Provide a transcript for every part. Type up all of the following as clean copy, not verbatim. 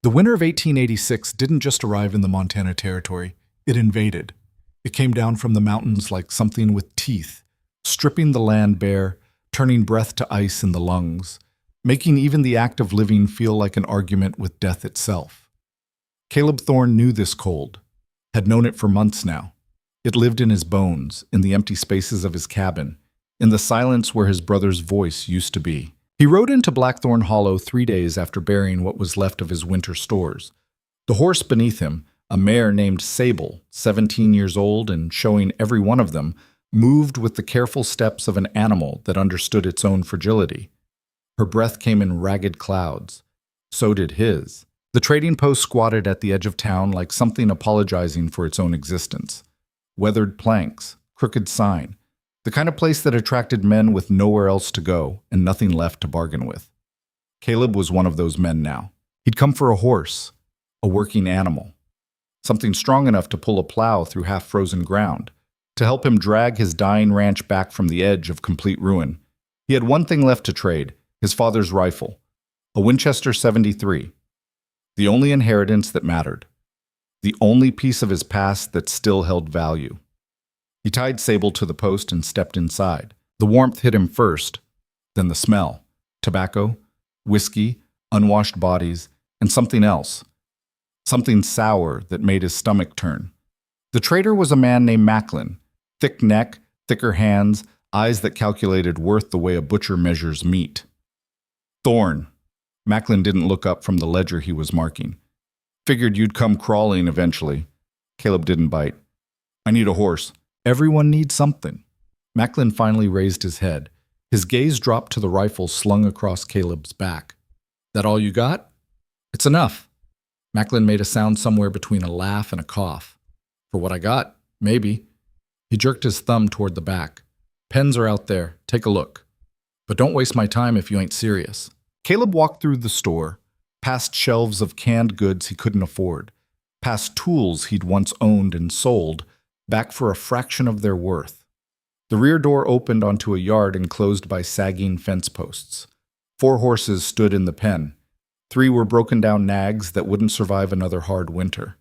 The winter of 1886 didn't just arrive in the Montana Territory, it invaded. It came down from the mountains like something with teeth, stripping the land bare, turning breath to ice in the lungs, making even the act of living feel like an argument with death itself. Caleb Thorne knew this cold, had known it for months now. It lived in his bones, in the empty spaces of his cabin, in the silence where his brother's voice used to be. He rode into Blackthorn Hollow 3 days after burying what was left of his winter stores. The horse beneath him, a mare named Sable, 17 years old and showing every one of them, moved with the careful steps of an animal that understood its own fragility. Her breath came in ragged clouds. So did his. The trading post squatted at the edge of town like something apologizing for its own existence. Weathered planks, crooked sign, the kind of place that attracted men with nowhere else to go and nothing left to bargain with. Caleb was one of those men now. He'd come for a horse, a working animal, something strong enough to pull a plow through half-frozen ground, to help him drag his dying ranch back from the edge of complete ruin. He had one thing left to trade, his father's rifle, a Winchester 73, the only inheritance that mattered, the only piece of his past that still held value. He tied Sable to the post and stepped inside. The warmth hit him first, then the smell, tobacco, whiskey, unwashed bodies, and something else, something sour that made his stomach turn. The trader was a man named Macklin, thick neck, thicker hands, eyes that calculated worth the way a butcher measures meat. Thorne. Macklin didn't look up from the ledger he was marking. Figured you'd come crawling eventually. Caleb didn't bite. I need a horse. Everyone needs something. Macklin finally raised his head. His gaze dropped to the rifle slung across Caleb's back. That all you got? It's enough. Macklin made a sound somewhere between a laugh and a cough. For what I got, maybe. He jerked his thumb toward the back. Pens are out there. Take a look. But don't waste my time if you ain't serious. Caleb walked through the store, past shelves of canned goods he couldn't afford, past tools he'd once owned and sold, back for a fraction of their worth. The rear door opened onto a yard enclosed by sagging fence posts. 4 horses stood in the pen. 3 were broken-down nags that wouldn't survive another hard winter.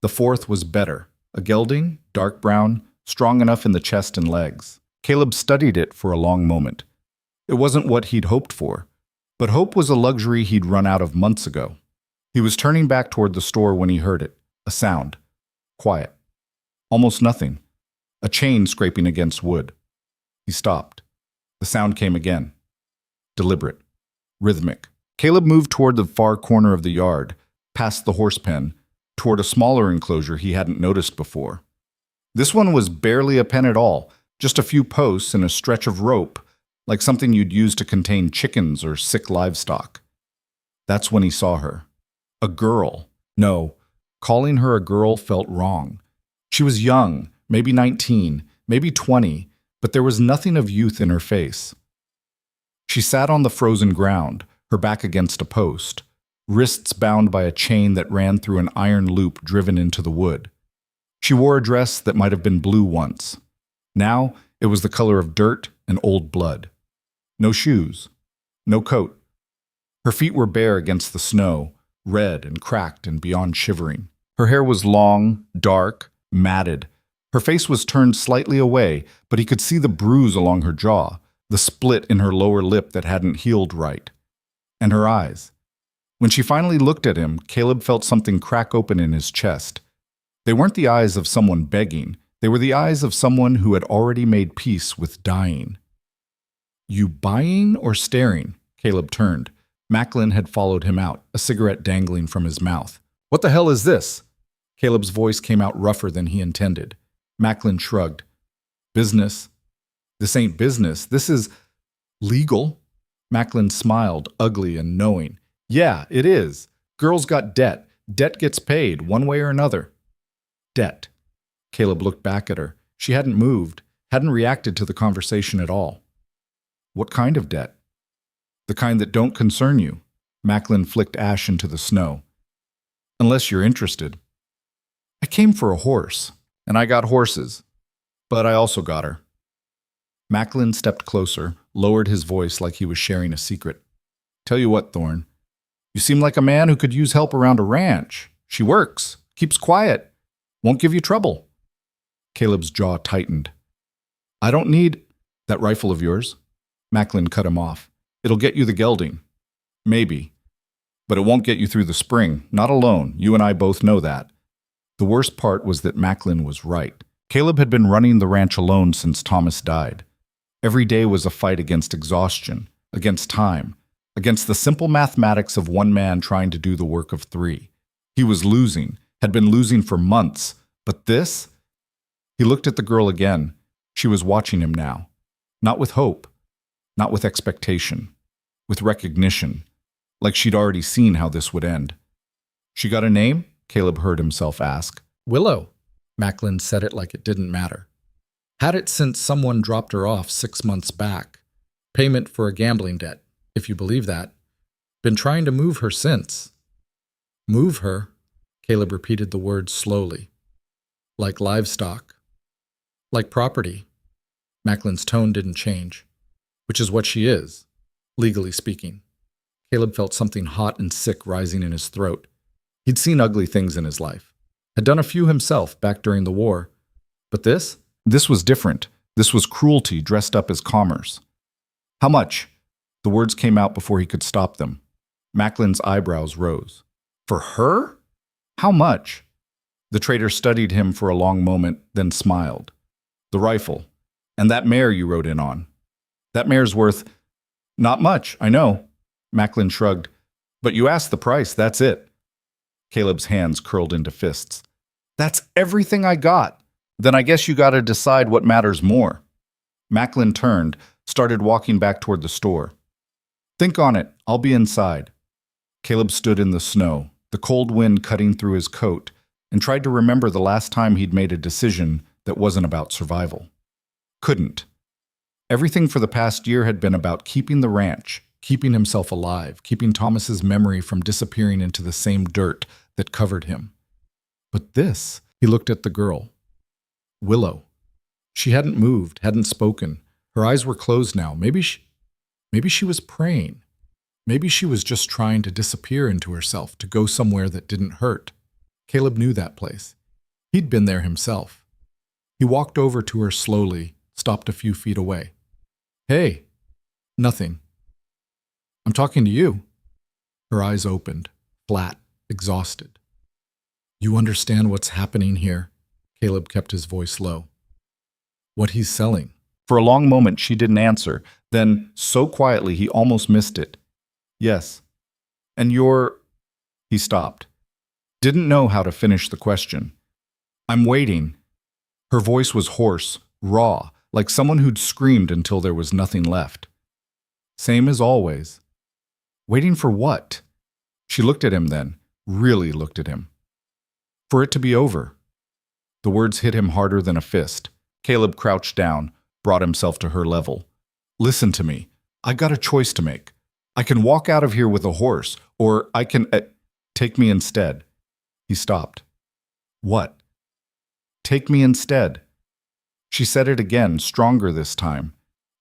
The 4th was better, a gelding, dark brown, strong enough in the chest and legs. Caleb studied it for a long moment. It wasn't what he'd hoped for, but hope was a luxury he'd run out of months ago. He was turning back toward the store when he heard it, a sound. Quiet. Almost nothing. A chain scraping against wood. He stopped. The sound came again. Deliberate. Rhythmic. Caleb moved toward the far corner of the yard, past the horse pen, toward a smaller enclosure he hadn't noticed before. This one was barely a pen at all, just a few posts and a stretch of rope, like something you'd use to contain chickens or sick livestock. That's when he saw her. A girl. No, calling her a girl felt wrong. She was young, maybe 19, maybe 20, but there was nothing of youth in her face. She sat on the frozen ground, her back against a post, wrists bound by a chain that ran through an iron loop driven into the wood. She wore a dress that might have been blue once. Now it was the color of dirt and old blood. No shoes, no coat. Her feet were bare against the snow, red and cracked and beyond shivering. Her hair was long, dark, matted. Her face was turned slightly away, but he could see the bruise along her jaw, the split in her lower lip that hadn't healed right. And her eyes. When she finally looked at him, Caleb felt something crack open in his chest. They weren't the eyes of someone begging. They were the eyes of someone who had already made peace with dying. You buying or staring? Caleb turned. Macklin had followed him out, a cigarette dangling from his mouth. What the hell is this? Caleb's voice came out rougher than he intended. Macklin shrugged. Business. This ain't business. This is legal. Macklin smiled, ugly and knowing. Yeah, it is. Girl's got debt. Debt gets paid, one way or another. Debt. Caleb looked back at her. She hadn't moved, hadn't reacted to the conversation at all. What kind of debt? The kind that don't concern you. Macklin flicked ash into the snow. Unless you're interested. I came for a horse, and I got horses, but I also got her. Macklin stepped closer, lowered his voice like he was sharing a secret. Tell you what, Thorne, You seem like a man who could use help around a ranch. She works, keeps quiet, won't give you trouble. Caleb's jaw tightened. I don't need that rifle of yours. Macklin cut him off. It'll get you the gelding. Maybe. But it won't get you through the spring. Not alone. You and I both know that. The worst part was that Macklin was right. Caleb had been running the ranch alone since Thomas died. Every day was a fight against exhaustion, against time, against the simple mathematics of one man trying to do the work of three. He was losing, had been losing for months. But this? He looked at the girl again. She was watching him now. Not with hope, not with expectation, with recognition, like she'd already seen how this would end. She got a name? Caleb heard himself ask. Willow. Macklin said it like it didn't matter. Had it since someone dropped her off 6 months back. Payment for a gambling debt, if you believe that. Been trying to move her since. Move her? Caleb repeated the words slowly. Like livestock. Like property. Macklin's tone didn't change. Which is what she is, legally speaking. Caleb felt something hot and sick rising in his throat. He'd seen ugly things in his life. Had done a few himself back during the war. But this? This was different. This was cruelty dressed up as commerce. How much? The words came out before he could stop them. Macklin's eyebrows rose. For her? How much? The trader studied him for a long moment, then smiled. The rifle. And that mare you rode in on. That mare's worth... Not much, I know. Macklin shrugged. But you asked the price, that's it. Caleb's hands curled into fists. That's everything I got. Then I guess you gotta decide what matters more. Macklin turned, started walking back toward the store. Think on it, I'll be inside. Caleb stood in the snow, the cold wind cutting through his coat, and tried to remember the last time he'd made a decision that wasn't about survival. Couldn't. Everything for the past year had been about keeping the ranch, keeping himself alive, keeping Thomas's memory from disappearing into the same dirt that covered him. But this, he looked at the girl. Willow. She hadn't moved, hadn't spoken. Her eyes were closed now. Maybe she was praying. Maybe she was just trying to disappear into herself, to go somewhere that didn't hurt. Caleb knew that place. He'd been there himself. He walked over to her slowly, stopped a few feet away. Hey. Nothing. I'm talking to you. Her eyes opened, flat, exhausted. You understand what's happening here? Caleb kept his voice low. What he's selling. For a long moment she didn't answer, then, so quietly he almost missed it. Yes. And you're... He stopped. Didn't know how to finish the question. I'm waiting. Her voice was hoarse, raw, like someone who'd screamed until there was nothing left. Same as always. Waiting for what? She looked at him then, really looked at him. For it to be over. The words hit him harder than a fist. Caleb crouched down, brought himself to her level. Listen to me. I got a choice to make. I can walk out of here with a horse, or I can... take me instead. He stopped. What? Take me instead. She said it again, stronger this time.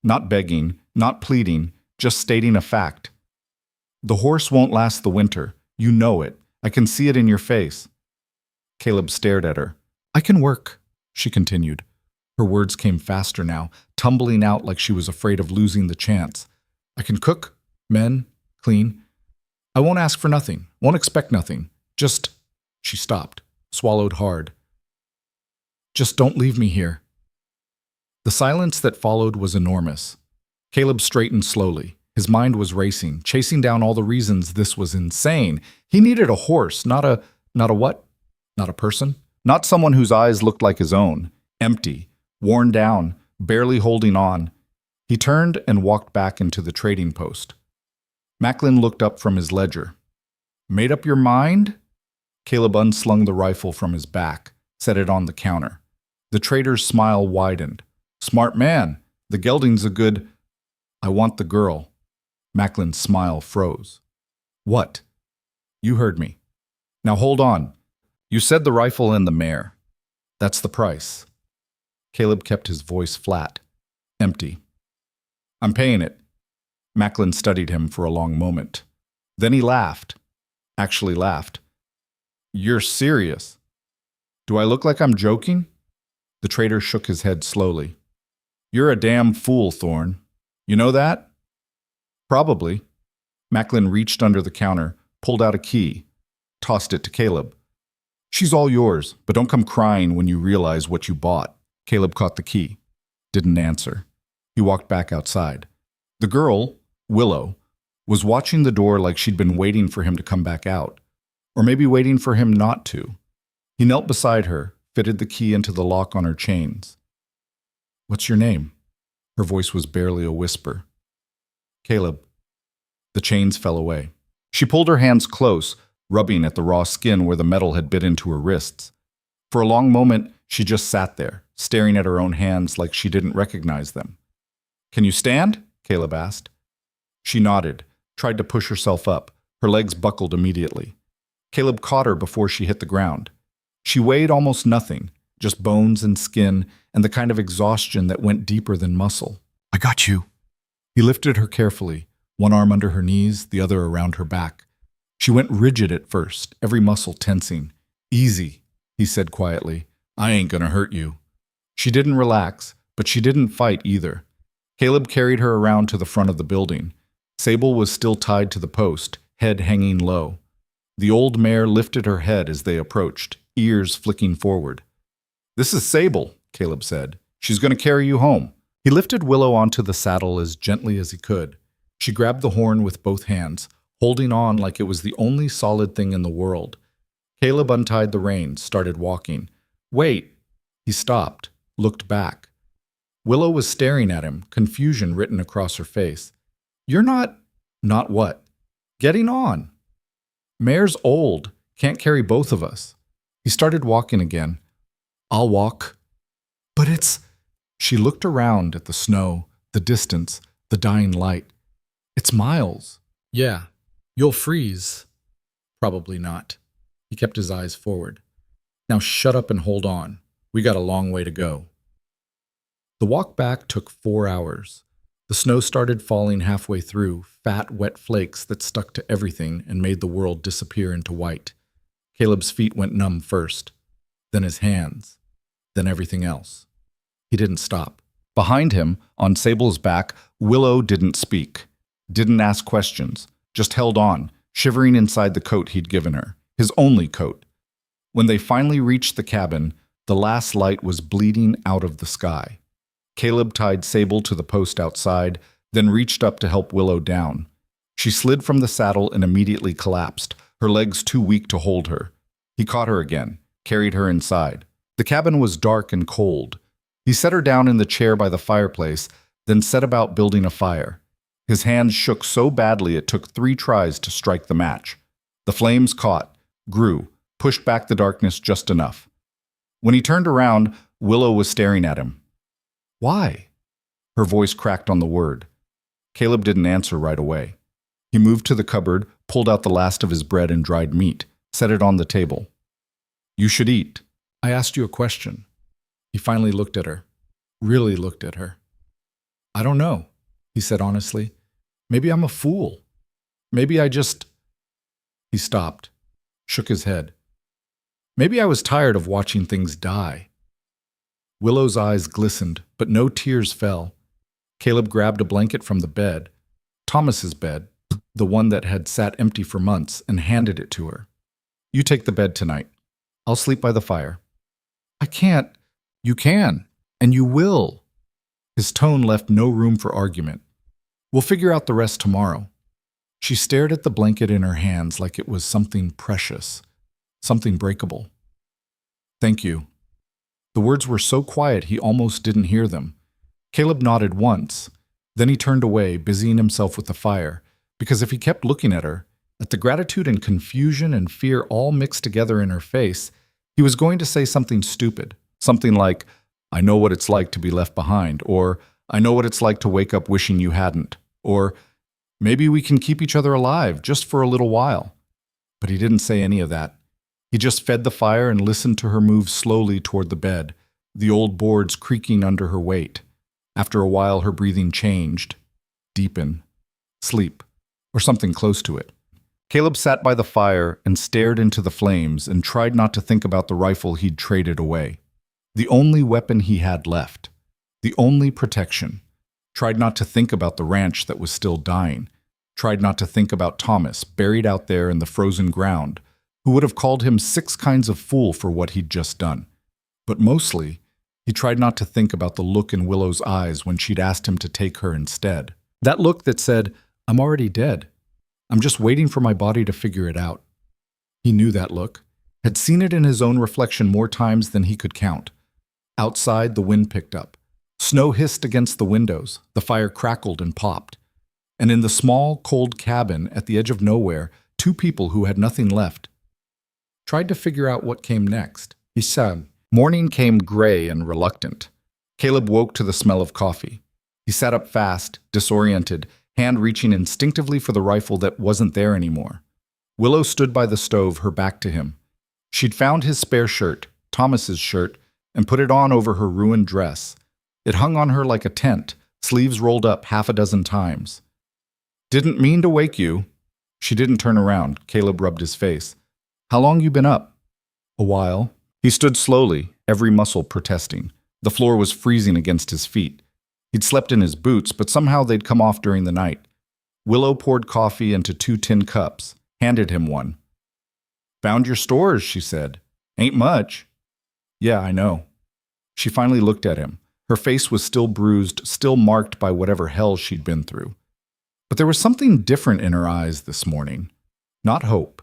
Not begging, not pleading, just stating a fact. The horse won't last the winter. You know it. I can see it in your face. Caleb stared at her. I can work, she continued. Her words came faster now, tumbling out like she was afraid of losing the chance. I can cook, mend, clean. I won't ask for nothing, won't expect nothing. Just... She stopped, swallowed hard. Just don't leave me here. The silence that followed was enormous. Caleb straightened slowly. His mind was racing, chasing down all the reasons this was insane. He needed a horse, not a what? Not a person? Not someone whose eyes looked like his own. Empty, worn down, barely holding on. He turned and walked back into the trading post. Macklin looked up from his ledger. Made up your mind? Caleb unslung the rifle from his back, set it on the counter. The trader's smile widened. Smart man. The gelding's a good... I want the girl. Macklin's smile froze. What? You heard me. Now hold on. You said the rifle and the mare. That's the price. Caleb kept his voice flat, empty. I'm paying it. Macklin studied him for a long moment. Then he laughed. actually laughed. You're serious? Do I look like I'm joking? The trader shook his head slowly. You're a damn fool, Thorne. You know that? Probably. Macklin reached under the counter, pulled out a key, tossed it to Caleb. She's all yours, but don't come crying when you realize what you bought. Caleb caught the key. Didn't answer. He walked back outside. The girl, Willow, was watching the door like she'd been waiting for him to come back out, or maybe waiting for him not to. He knelt beside her, fitted the key into the lock on her chains. What's your name? Her voice was barely a whisper. Caleb. The chains fell away. She pulled her hands close, rubbing at the raw skin where the metal had bit into her wrists. For a long moment, she just sat there, staring at her own hands like she didn't recognize them. Can you stand? Caleb asked. She nodded, tried to push herself up. Her legs buckled immediately. Caleb caught her before she hit the ground. She weighed almost nothing, just bones and skin and the kind of exhaustion that went deeper than muscle. I got you. He lifted her carefully, one arm under her knees, the other around her back. She went rigid at first, every muscle tensing. Easy, he said quietly. I ain't gonna hurt you. She didn't relax, but she didn't fight either. Caleb carried her around to the front of the building. Sable was still tied to the post, head hanging low. The old mare lifted her head as they approached, ears flicking forward. This is Sable, Caleb said. She's going to carry you home. He lifted Willow onto the saddle as gently as he could. She grabbed the horn with both hands, holding on like it was the only solid thing in the world. Caleb untied the reins, started walking. Wait! He stopped, looked back. Willow was staring at him, confusion written across her face. You're not... Not what? Getting on. Mare's old, can't carry both of us. He started walking again. I'll walk. But it's... She looked around at the snow, the distance, the dying light. It's miles. Yeah, you'll freeze. Probably not. He kept his eyes forward. Now shut up and hold on. We got a long way to go. The walk back took 4 hours. The snow started falling halfway through, fat, wet flakes that stuck to everything and made the world disappear into white. Caleb's feet went numb first, then his hands, then everything else. He didn't stop. Behind him, on Sable's back, Willow didn't speak, didn't ask questions, just held on, shivering inside the coat he'd given her, his only coat. When they finally reached the cabin, the last light was bleeding out of the sky. Caleb tied Sable to the post outside, then reached up to help Willow down. She slid from the saddle and immediately collapsed, her legs too weak to hold her. He caught her again, carried her inside. The cabin was dark and cold. He set her down in the chair by the fireplace, then set about building a fire. His hands shook so badly it took 3 tries to strike the match. The flames caught, grew, pushed back the darkness just enough. When he turned around, Willow was staring at him. Why? Her voice cracked on the word. Caleb didn't answer right away. He moved to the cupboard, pulled out the last of his bread and dried meat, set it on the table. You should eat. I asked you a question. He finally looked at her. Really looked at her. I don't know, he said honestly. Maybe I'm a fool. Maybe I just... He stopped, shook his head. Maybe I was tired of watching things die. Willow's eyes glistened, but no tears fell. Caleb grabbed a blanket from the bed, Thomas's bed, the one that had sat empty for months, and handed it to her. You take the bed tonight. I'll sleep by the fire. I can't. You can, and you will. His tone left no room for argument. We'll figure out the rest tomorrow. She stared at the blanket in her hands like it was something precious, something breakable. Thank you. The words were so quiet he almost didn't hear them. Caleb nodded once. Then he turned away, busying himself with the fire, because if he kept looking at her, at the gratitude and confusion and fear all mixed together in her face, he was going to say something stupid. Something like, I know what it's like to be left behind, or I know what it's like to wake up wishing you hadn't, or maybe we can keep each other alive just for a little while. But he didn't say any of that. He just fed the fire and listened to her move slowly toward the bed, the old boards creaking under her weight. After a while, her breathing changed, deepen, sleep, or something close to it. Caleb sat by the fire and stared into the flames and tried not to think about the rifle he'd traded away. The only weapon he had left. The only protection. Tried not to think about the ranch that was still dying. Tried not to think about Thomas, buried out there in the frozen ground, who would have called him 6 kinds of fool for what he'd just done. But mostly, he tried not to think about the look in Willow's eyes when she'd asked him to take her instead. That look that said, "I'm already dead. I'm just waiting for my body to figure it out." He knew that look, had seen it in his own reflection more times than he could count. Outside, the wind picked up. Snow hissed against the windows, the fire crackled and popped. And in the small, cold cabin at the edge of nowhere, 2 people who had nothing left tried to figure out what came next. He said, morning came gray and reluctant. Caleb woke to the smell of coffee. He sat up fast, disoriented, hand reaching instinctively for the rifle that wasn't there anymore. Willow stood by the stove, her back to him. She'd found his spare shirt, Thomas's shirt, and put it on over her ruined dress. It hung on her like a tent, sleeves rolled up 6 times. "Didn't mean to wake you." She didn't turn around. Caleb rubbed his face. "How long you been up?" "A while." He stood slowly, every muscle protesting. The floor was freezing against his feet. He'd slept in his boots, but somehow they'd come off during the night. Willow poured coffee into 2 tin cups, handed him one. "Found your stores," she said. "Ain't much." "Yeah, I know." She finally looked at him. Her face was still bruised, still marked by whatever hell she'd been through. But there was something different in her eyes this morning. Not hope.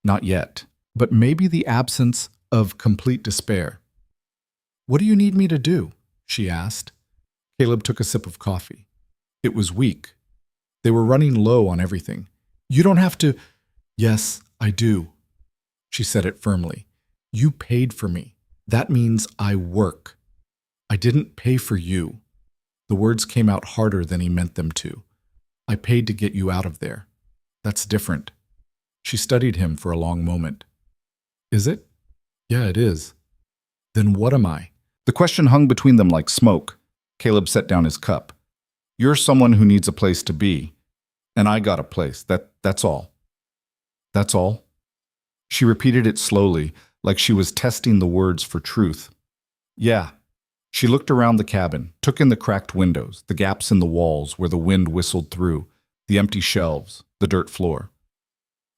Not yet. But maybe the absence of complete despair. "What do you need me to do?" she asked. Caleb took a sip of coffee. It was weak. They were running low on everything. "You don't have to—" "Yes, I do." She said it firmly. "You paid for me. That means I work. I didn't pay for you." The words came out harder than he meant them to. "I paid to get you out of there. That's different." She studied him for a long moment. "Is it?" "Yeah, it is." "Then what am I?" The question hung between them like smoke. Caleb set down his cup. "You're someone who needs a place to be. And I got a place. That's all." "That's all?" She repeated it slowly, like she was testing the words for truth. "Yeah." She looked around the cabin, took in the cracked windows, the gaps in the walls where the wind whistled through, the empty shelves, the dirt floor.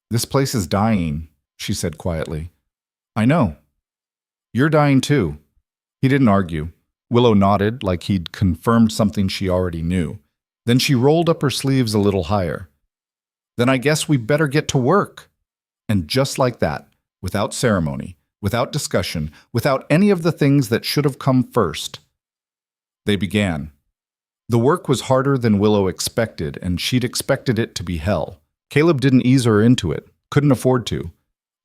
"This place is dying," she said quietly. "I know. You're dying too." He didn't argue. Willow nodded like he'd confirmed something she already knew. Then she rolled up her sleeves a little higher. "Then I guess we better get to work." And just like that, without ceremony, without discussion, without any of the things that should have come first, they began. The work was harder than Willow expected, and she'd expected it to be hell. Caleb didn't ease her into it, couldn't afford to.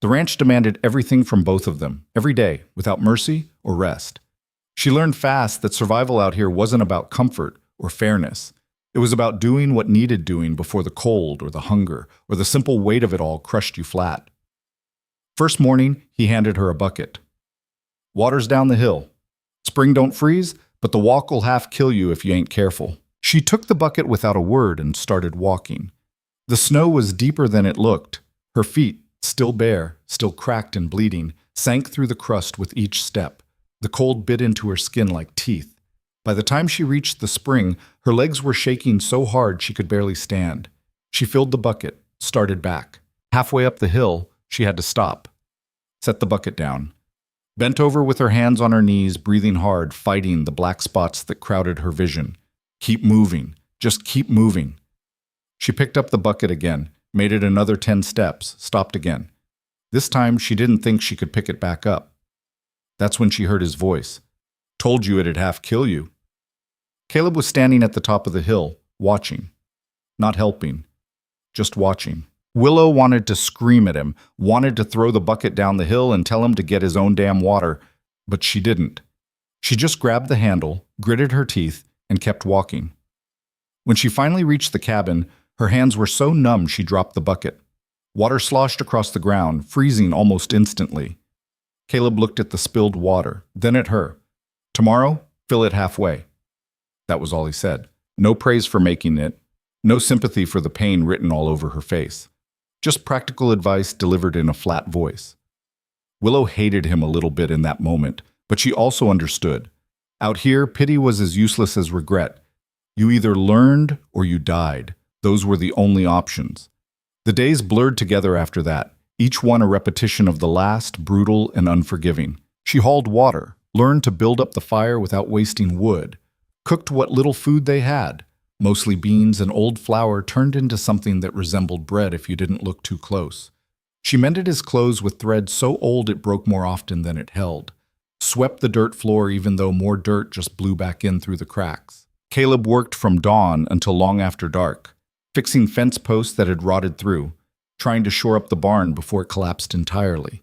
The ranch demanded everything from both of them, every day, without mercy or rest. She learned fast that survival out here wasn't about comfort or fairness. It was about doing what needed doing before the cold or the hunger or the simple weight of it all crushed you flat. First morning, he handed her a bucket. "Water's down the hill. Spring don't freeze, but the walk'll half kill you if you ain't careful." She took the bucket without a word and started walking. The snow was deeper than it looked. Her feet, still bare, still cracked and bleeding, sank through the crust with each step. The cold bit into her skin like teeth. By the time she reached the spring, her legs were shaking so hard she could barely stand. She filled the bucket, started back. Halfway up the hill, she had to stop. Set the bucket down. Bent over with her hands on her knees, breathing hard, fighting the black spots that crowded her vision. Keep moving. Just keep moving. She picked up the bucket again, made it another 10 steps, stopped again. This time, she didn't think she could pick it back up. That's when she heard his voice. "Told you it'd half kill you." Caleb was standing at the top of the hill, watching. Not helping. Just watching. Willow wanted to scream at him, wanted to throw the bucket down the hill and tell him to get his own damn water, but she didn't. She just grabbed the handle, gritted her teeth, and kept walking. When she finally reached the cabin, her hands were so numb she dropped the bucket. Water sloshed across the ground, freezing almost instantly. Caleb looked at the spilled water, then at her. "Tomorrow, fill it halfway." That was all he said. No praise for making it, no sympathy for the pain written all over her face. Just practical advice delivered in a flat voice. Willow hated him a little bit in that moment, but she also understood. Out here, pity was as useless as regret. You either learned or you died. Those were the only options. The days blurred together after that, each one a repetition of the last, brutal and unforgiving. She hauled water, learned to build up the fire without wasting wood, cooked what little food they had. Mostly beans and old flour turned into something that resembled bread if you didn't look too close. She mended his clothes with thread so old it broke more often than it held. Swept the dirt floor even though more dirt just blew back in through the cracks. Caleb worked from dawn until long after dark, fixing fence posts that had rotted through, trying to shore up the barn before it collapsed entirely,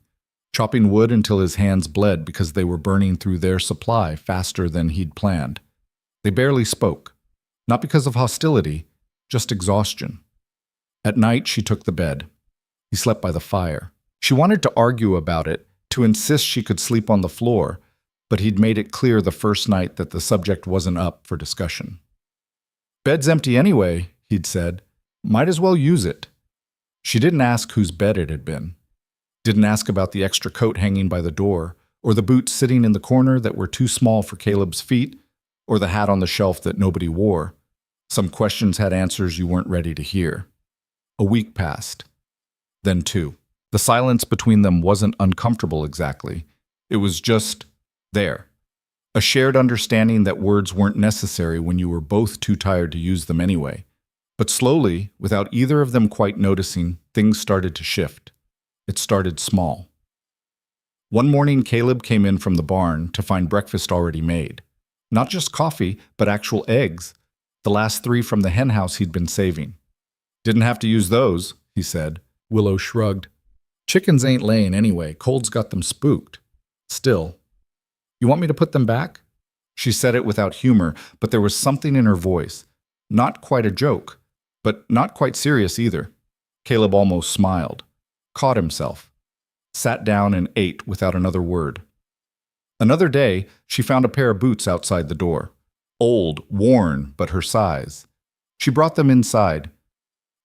chopping wood until his hands bled because they were burning through their supply faster than he'd planned. They barely spoke, not because of hostility, just exhaustion. At night, she took the bed. He slept by the fire. She wanted to argue about it, to insist she could sleep on the floor, but he'd made it clear the first night that the subject wasn't up for discussion. "Bed's empty anyway," he'd said. "Might as well use it." She didn't ask whose bed it had been. Didn't ask about the extra coat hanging by the door, or the boots sitting in the corner that were too small for Caleb's feet, or the hat on the shelf that nobody wore. Some questions had answers you weren't ready to hear. A week passed. Then two. The silence between them wasn't uncomfortable exactly. It was just there. A shared understanding that words weren't necessary when you were both too tired to use them anyway. But slowly, without either of them quite noticing, things started to shift. It started small. One morning, Caleb came in from the barn to find breakfast already made. Not just coffee, but actual eggs, the last 3 from the hen house he'd been saving. "Didn't have to use those," he said. Willow shrugged. "Chickens ain't laying anyway. Cold's got them spooked." Still, "You want me to put them back?" She said it without humor, but there was something in her voice. Not quite a joke, but not quite serious either. Caleb almost smiled. Caught himself. Sat down and ate without another word. Another day, she found a pair of boots outside the door. Old, worn, but her size. She brought them inside.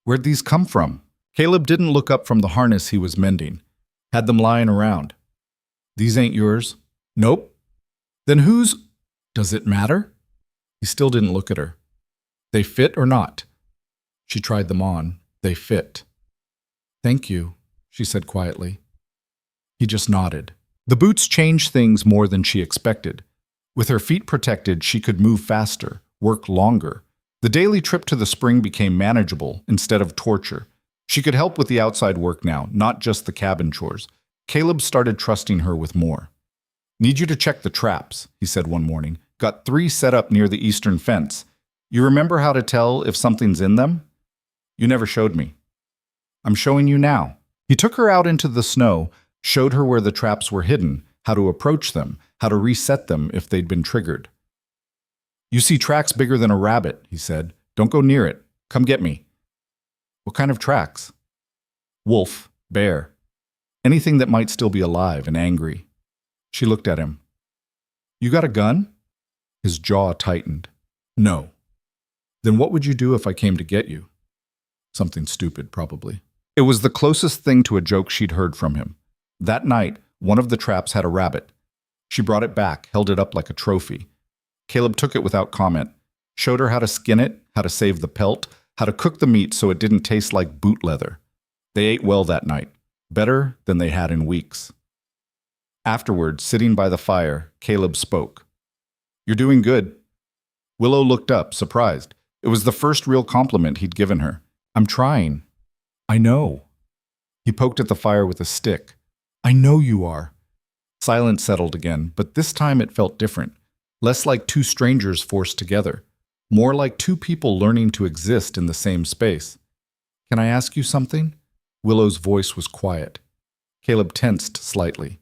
"Where'd these come from?" Caleb didn't look up from the harness he was mending. Had them lying around. "These ain't yours?" "Nope." "Then whose?" "Does it matter?" He still didn't look at her. "They fit or not?" She tried them on. They fit. "Thank you," she said quietly. He just nodded. The boots changed things more than she expected. With her feet protected, she could move faster, work longer. The daily trip to the spring became manageable instead of torture. She could help with the outside work now, not just the cabin chores. Caleb started trusting her with more. "Need you to check the traps," he said one morning. "Got 3 set up near the eastern fence. You remember how to tell if something's in them? You never showed me. I'm showing you now." He took her out into the snow, showed her where the traps were hidden, how to approach them, how to reset them if they'd been triggered. "You see tracks bigger than a rabbit," he said. "Don't go near it. Come get me." "What kind of tracks?" "Wolf, bear, anything that might still be alive and angry." She looked at him. "You got a gun?" His jaw tightened. "No." "Then what would you do if I came to get you?" Something stupid, probably. It was the closest thing to a joke she'd heard from him. That night, one of the traps had a rabbit. She brought it back, held it up like a trophy. Caleb took it without comment, showed her how to skin it, how to save the pelt, how to cook the meat so it didn't taste like boot leather. They ate well that night, better than they had in weeks. Afterward, sitting by the fire, Caleb spoke. "You're doing good." Willow looked up, surprised. It was the first real compliment he'd given her. "I'm trying." "I know." He poked at the fire with a stick. "I know you are." Silence settled again, but this time it felt different. Less like 2 strangers forced together. More like 2 people learning to exist in the same space. "Can I ask you something?" Willow's voice was quiet. Caleb tensed slightly.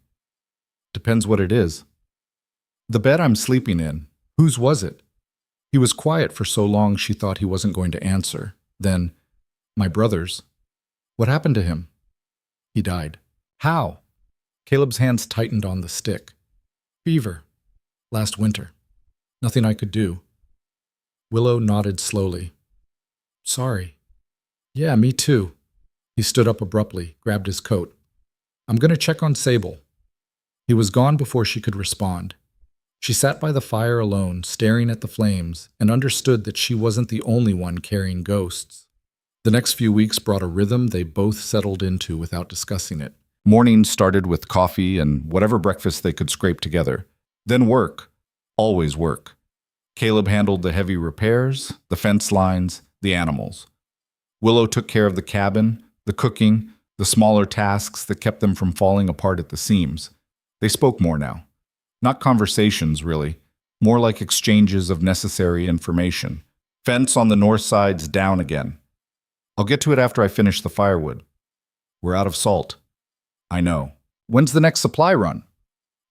"Depends what it is." "The bed I'm sleeping in, whose was it?" He was quiet for so long she thought he wasn't going to answer. Then, "My brother's." "What happened to him?" "He died." "How?" Caleb's hands tightened on the stick. "Fever. Last winter. Nothing I could do." Willow nodded slowly. "Sorry." "Yeah, me too." He stood up abruptly, grabbed his coat. I'm going to check on Sable. He was gone before she could respond. She sat by the fire alone, staring at the flames, and understood that she wasn't the only one carrying ghosts. The next few weeks brought a rhythm they both settled into without discussing it. Mornings started with coffee and whatever breakfast they could scrape together. Then work. Always work. Caleb handled the heavy repairs, the fence lines, the animals. Willow took care of the cabin, the cooking, the smaller tasks that kept them from falling apart at the seams. They spoke more now. Not conversations, really. More like exchanges of necessary information. Fence on the north side's down again. I'll get to it after I finish the firewood. We're out of salt. I know. When's the next supply run?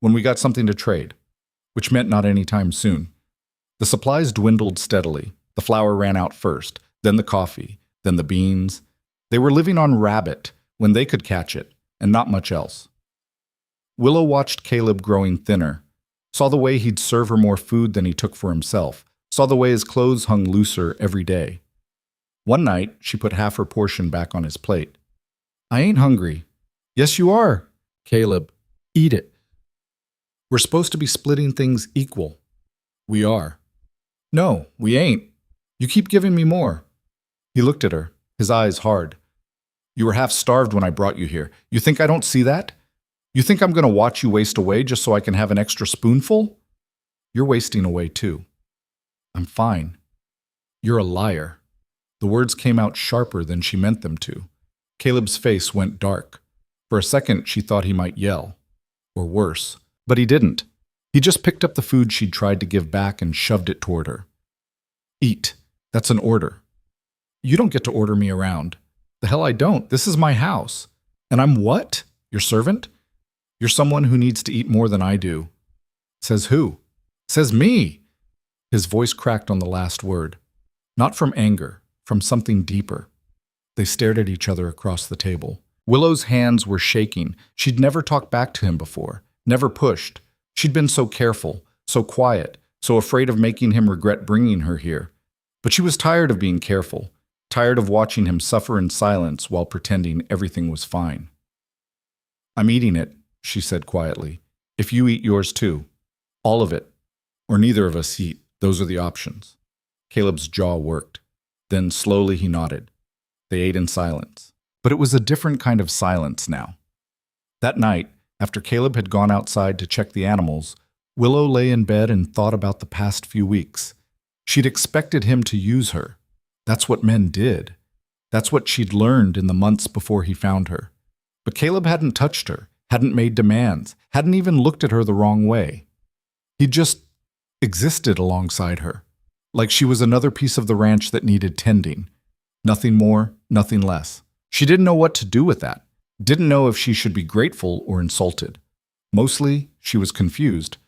When we got something to trade. Which meant not any time soon. The supplies dwindled steadily. The flour ran out first, then the coffee, then the beans. They were living on rabbit when they could catch it, and not much else. Willow watched Caleb growing thinner, saw the way he'd serve her more food than he took for himself, saw the way his clothes hung looser every day. One night, she put half her portion back on his plate. I ain't hungry. Yes, you are. Caleb, eat it. We're supposed to be splitting things equal. We are. No, we ain't. You keep giving me more. He looked at her, his eyes hard. You were half starved when I brought you here. You think I don't see that? You think I'm going to watch you waste away just so I can have an extra spoonful? You're wasting away too. I'm fine. You're a liar. The words came out sharper than she meant them to. Caleb's face went dark. For a second, she thought he might yell. Or worse. But he didn't. He just picked up the food she'd tried to give back and shoved it toward her. Eat. That's an order. You don't get to order me around. The hell I don't. This is my house. And I'm what? Your servant? You're someone who needs to eat more than I do. Says who? Says me. His voice cracked on the last word. Not from anger, from something deeper. They stared at each other across the table. Willow's hands were shaking. She'd never talked back to him before, never pushed. She'd been so careful, so quiet, so afraid of making him regret bringing her here. But she was tired of being careful, tired of watching him suffer in silence while pretending everything was fine. I'm eating it, she said quietly. If you eat yours too. All of it. Or neither of us eat. Those are the options. Caleb's jaw worked. Then slowly he nodded. They ate in silence. But it was a different kind of silence now. That night, after Caleb had gone outside to check the animals, Willow lay in bed and thought about the past few weeks. She'd expected him to use her. That's what men did. That's what she'd learned in the months before he found her. But Caleb hadn't touched her, hadn't made demands, hadn't even looked at her the wrong way. He just existed alongside her, like she was another piece of the ranch that needed tending. Nothing more, nothing less. She didn't know what to do with that. Didn't know if she should be grateful or insulted. Mostly, she was confused.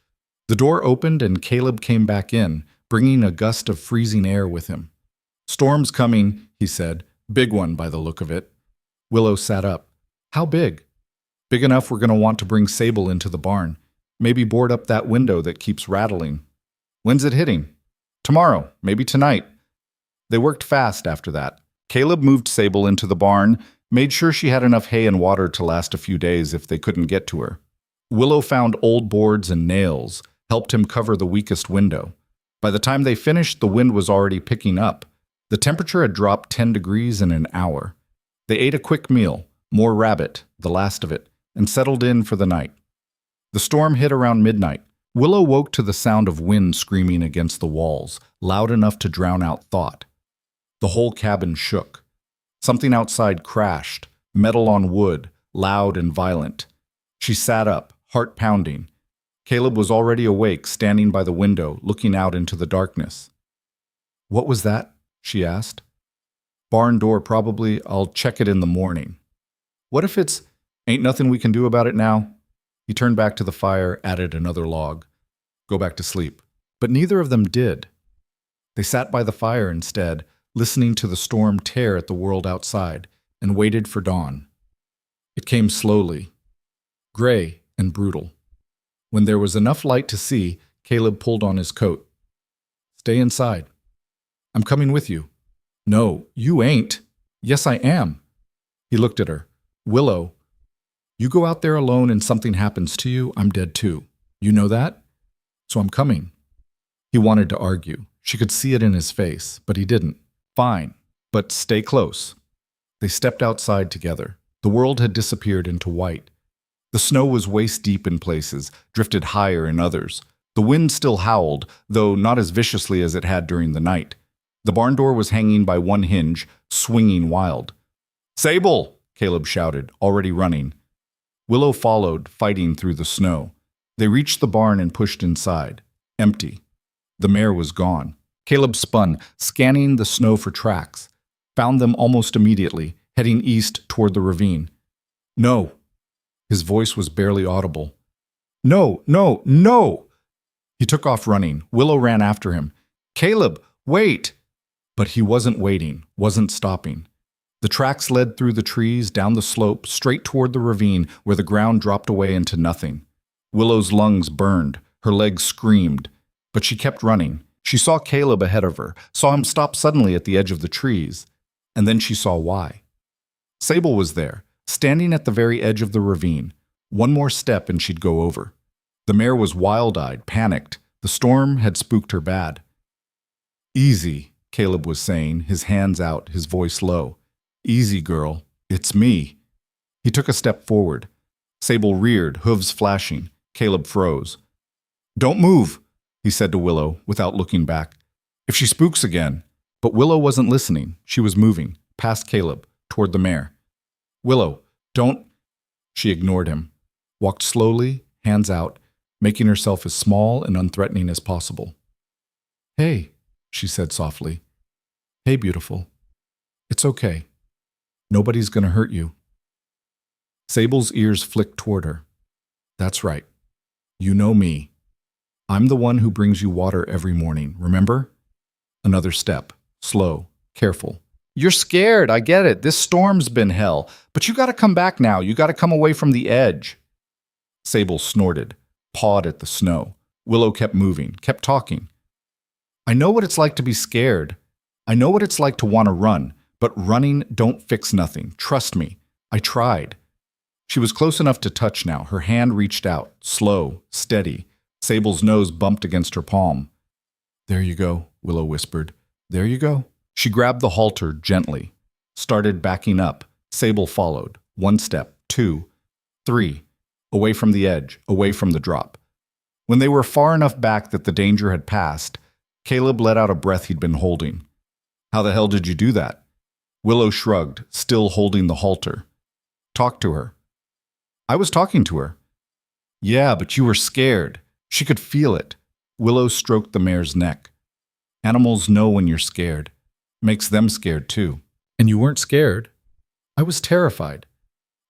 The door opened and Caleb came back in, bringing a gust of freezing air with him. Storm's coming, he said. Big one by the look of it. Willow sat up. How big? Big enough we're going to want to bring Sable into the barn. Maybe board up that window that keeps rattling. When's it hitting? Tomorrow, maybe tonight. They worked fast after that. Caleb moved Sable into the barn, made sure she had enough hay and water to last a few days if they couldn't get to her. Willow found old boards and nails, helped him cover the weakest window. By the time they finished, the wind was already picking up. The temperature had dropped 10 degrees in an hour. They ate a quick meal, more rabbit, the last of it, and settled in for the night. The storm hit around midnight. Willow woke to the sound of wind screaming against the walls, loud enough to drown out thought. The whole cabin shook. Something outside crashed, metal on wood, loud and violent. She sat up, heart pounding. Caleb was already awake, standing by the window, looking out into the darkness. What was that? She asked. Barn door probably. I'll check it in the morning. What if it's, ain't nothing we can do about it now? He turned back to the fire, added another log. Go back to sleep. But neither of them did. They sat by the fire instead, listening to the storm tear at the world outside, and waited for dawn. It came slowly, gray and brutal. When there was enough light to see, Caleb pulled on his coat. Stay inside. I'm coming with you. No, you ain't. Yes, I am. He looked at her. Willow, you go out there alone and something happens to you, I'm dead too. You know that? So I'm coming. He wanted to argue. She could see it in his face, but he didn't. Fine, but stay close. They stepped outside together. The world had disappeared into white. The snow was waist-deep in places, drifted higher in others. The wind still howled, though not as viciously as it had during the night. The barn door was hanging by one hinge, swinging wild. "Sable!" Caleb shouted, already running. Willow followed, fighting through the snow. They reached the barn and pushed inside. Empty. The mare was gone. Caleb spun, scanning the snow for tracks. Found them almost immediately, heading east toward the ravine. "No." His voice was barely audible. "No, no, no!" He took off running. Willow ran after him. "Caleb, wait!" But he wasn't waiting, wasn't stopping. The tracks led through the trees, down the slope, straight toward the ravine where the ground dropped away into nothing. Willow's lungs burned. Her legs screamed. But she kept running. She saw Caleb ahead of her, saw him stop suddenly at the edge of the trees. And then she saw why. Sable was there, standing at the very edge of the ravine. One more step and she'd go over. The mare was wild-eyed, panicked. The storm had spooked her bad. "Easy," Caleb was saying, his hands out, his voice low. "Easy, girl. It's me." He took a step forward. Sable reared, hooves flashing. Caleb froze. "Don't move," he said to Willow, without looking back. "If she spooks again." But Willow wasn't listening. She was moving, past Caleb, toward the mare. "Willow, don't—" She ignored him, walked slowly, hands out, making herself as small and unthreatening as possible. "Hey," she said softly. "Hey, beautiful. It's okay. Nobody's gonna hurt you." Sable's ears flicked toward her. "That's right. You know me. I'm the one who brings you water every morning, remember?" Another step, slow, careful. "You're scared, I get it. This storm's been hell. But you gotta come back now. You gotta come away from the edge." Sable snorted, pawed at the snow. Willow kept moving, kept talking. "I know what it's like to be scared. I know what it's like to want to run, but running don't fix nothing. Trust me. I tried." She was close enough to touch now. Her hand reached out, slow, steady. Sable's nose bumped against her palm. "There you go," Willow whispered. "There you go." She grabbed the halter gently, started backing up. Sable followed. 1 step, 2, 3. Away from the edge, away from the drop. When they were far enough back that the danger had passed, Caleb let out a breath he'd been holding. "How the hell did you do that?" Willow shrugged, still holding the halter. "Talk to her." "I was talking to her." "Yeah, but you were scared." She could feel it. Willow stroked the mare's neck. "Animals know when you're scared. Makes them scared too." "And you weren't scared?" "I was terrified."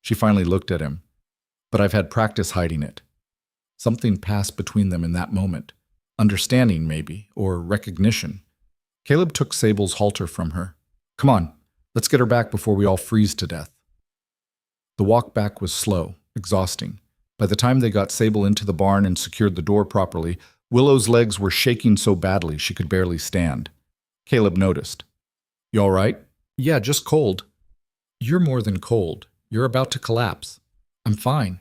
She finally looked at him. "But I've had practice hiding it." Something passed between them in that moment. Understanding, maybe, or recognition. Caleb took Sable's halter from her. "Come on, let's get her back before we all freeze to death." The walk back was slow, exhausting. By the time they got Sable into the barn and secured the door properly, Willow's legs were shaking so badly she could barely stand. Caleb noticed. "You all right?" "Yeah, just cold." "You're more than cold. You're about to collapse." "I'm fine."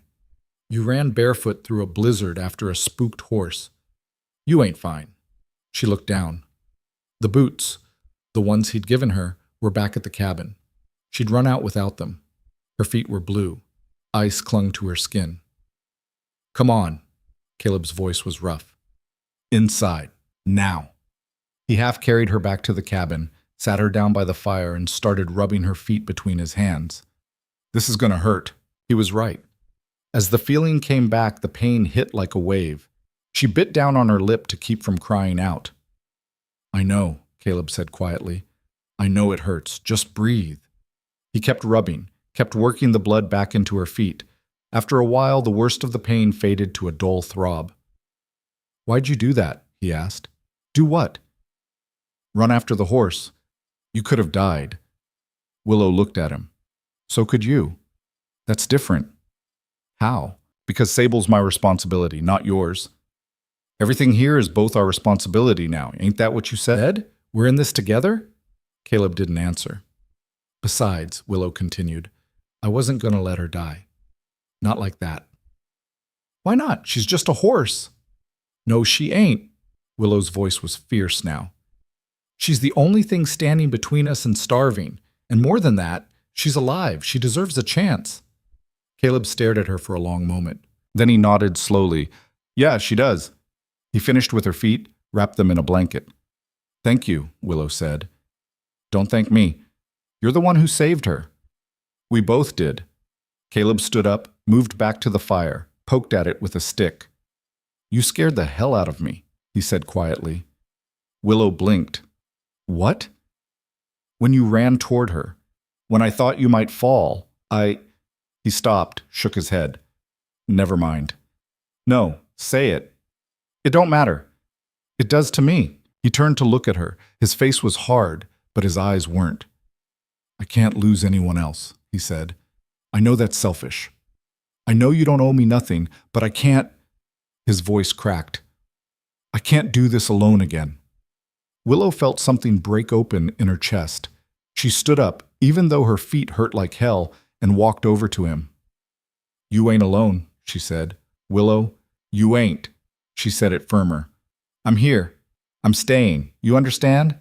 "You ran barefoot through a blizzard after a spooked horse." "You ain't fine." She looked down. The boots, the ones he'd given her, were back at the cabin. She'd run out without them. Her feet were blue. Ice clung to her skin. "Come on." Caleb's voice was rough. "Inside. Now." He half carried her back to the cabin, sat her down by the fire, and started rubbing her feet between his hands. "This is gonna hurt." He was right. As the feeling came back, the pain hit like a wave. She bit down on her lip to keep from crying out. "I know," Caleb said quietly. "I know it hurts. Just breathe." He kept rubbing, kept working the blood back into her feet. After a while, the worst of the pain faded to a dull throb. "Why'd you do that?" he asked. "Do what?" "Run after the horse. You could have died." Willow looked at him. "So could you. That's different." "How?" "Because Sable's my responsibility, not yours." "Everything here is both our responsibility now. Ain't that what you said? We're in this together?" Caleb didn't answer. "Besides," Willow continued, I wasn't going to let her die. Not like that. Why not? She's just a horse. No, she ain't. Willow's voice was fierce now. She's the only thing standing between us and starving. And more than that, she's alive. She deserves a chance. Caleb stared at her for a long moment. Then he nodded slowly. Yeah, she does. He finished with her feet, wrapped them in a blanket. Thank you, Willow said. Don't thank me. You're the one who saved her. We both did. Caleb stood up, moved back to the fire, poked at it with a stick. You scared the hell out of me, he said quietly. Willow blinked. What? When you ran toward her. When I thought you might fall, He stopped, shook his head. Never mind. No, say it. It don't matter. It does to me. He turned to look at her. His face was hard, but his eyes weren't. I can't lose anyone else, he said. I know that's selfish. I know you don't owe me nothing, but I can't. His voice cracked. I can't do this alone again. Willow felt something break open in her chest. She stood up, even though her feet hurt like hell, and walked over to him. You ain't alone, she said. Willow, you ain't. She said it firmer. I'm here. I'm staying. You understand?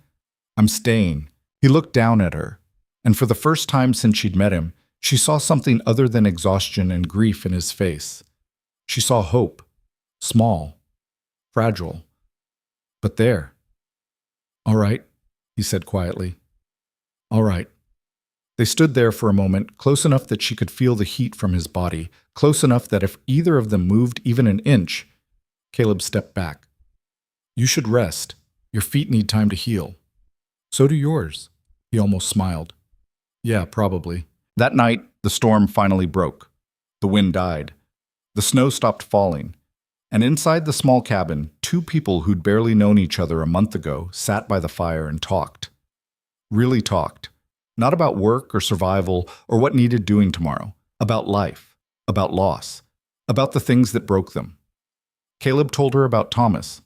I'm staying. He looked down at her, and for the first time since she'd met him, she saw something other than exhaustion and grief in his face. She saw hope. Small. Fragile. But there. All right, he said quietly. All right. They stood there for a moment, close enough that she could feel the heat from his body, close enough that if either of them moved even an inch, Caleb stepped back. You should rest. Your feet need time to heal. So do yours. He almost smiled. Yeah, probably. That night, the storm finally broke. The wind died. The snow stopped falling. And inside the small cabin, two people who'd barely known each other a month ago sat by the fire and talked. Really talked. Not about work or survival or what needed doing tomorrow. About life. About loss. About the things that broke them. Caleb told her about Thomas.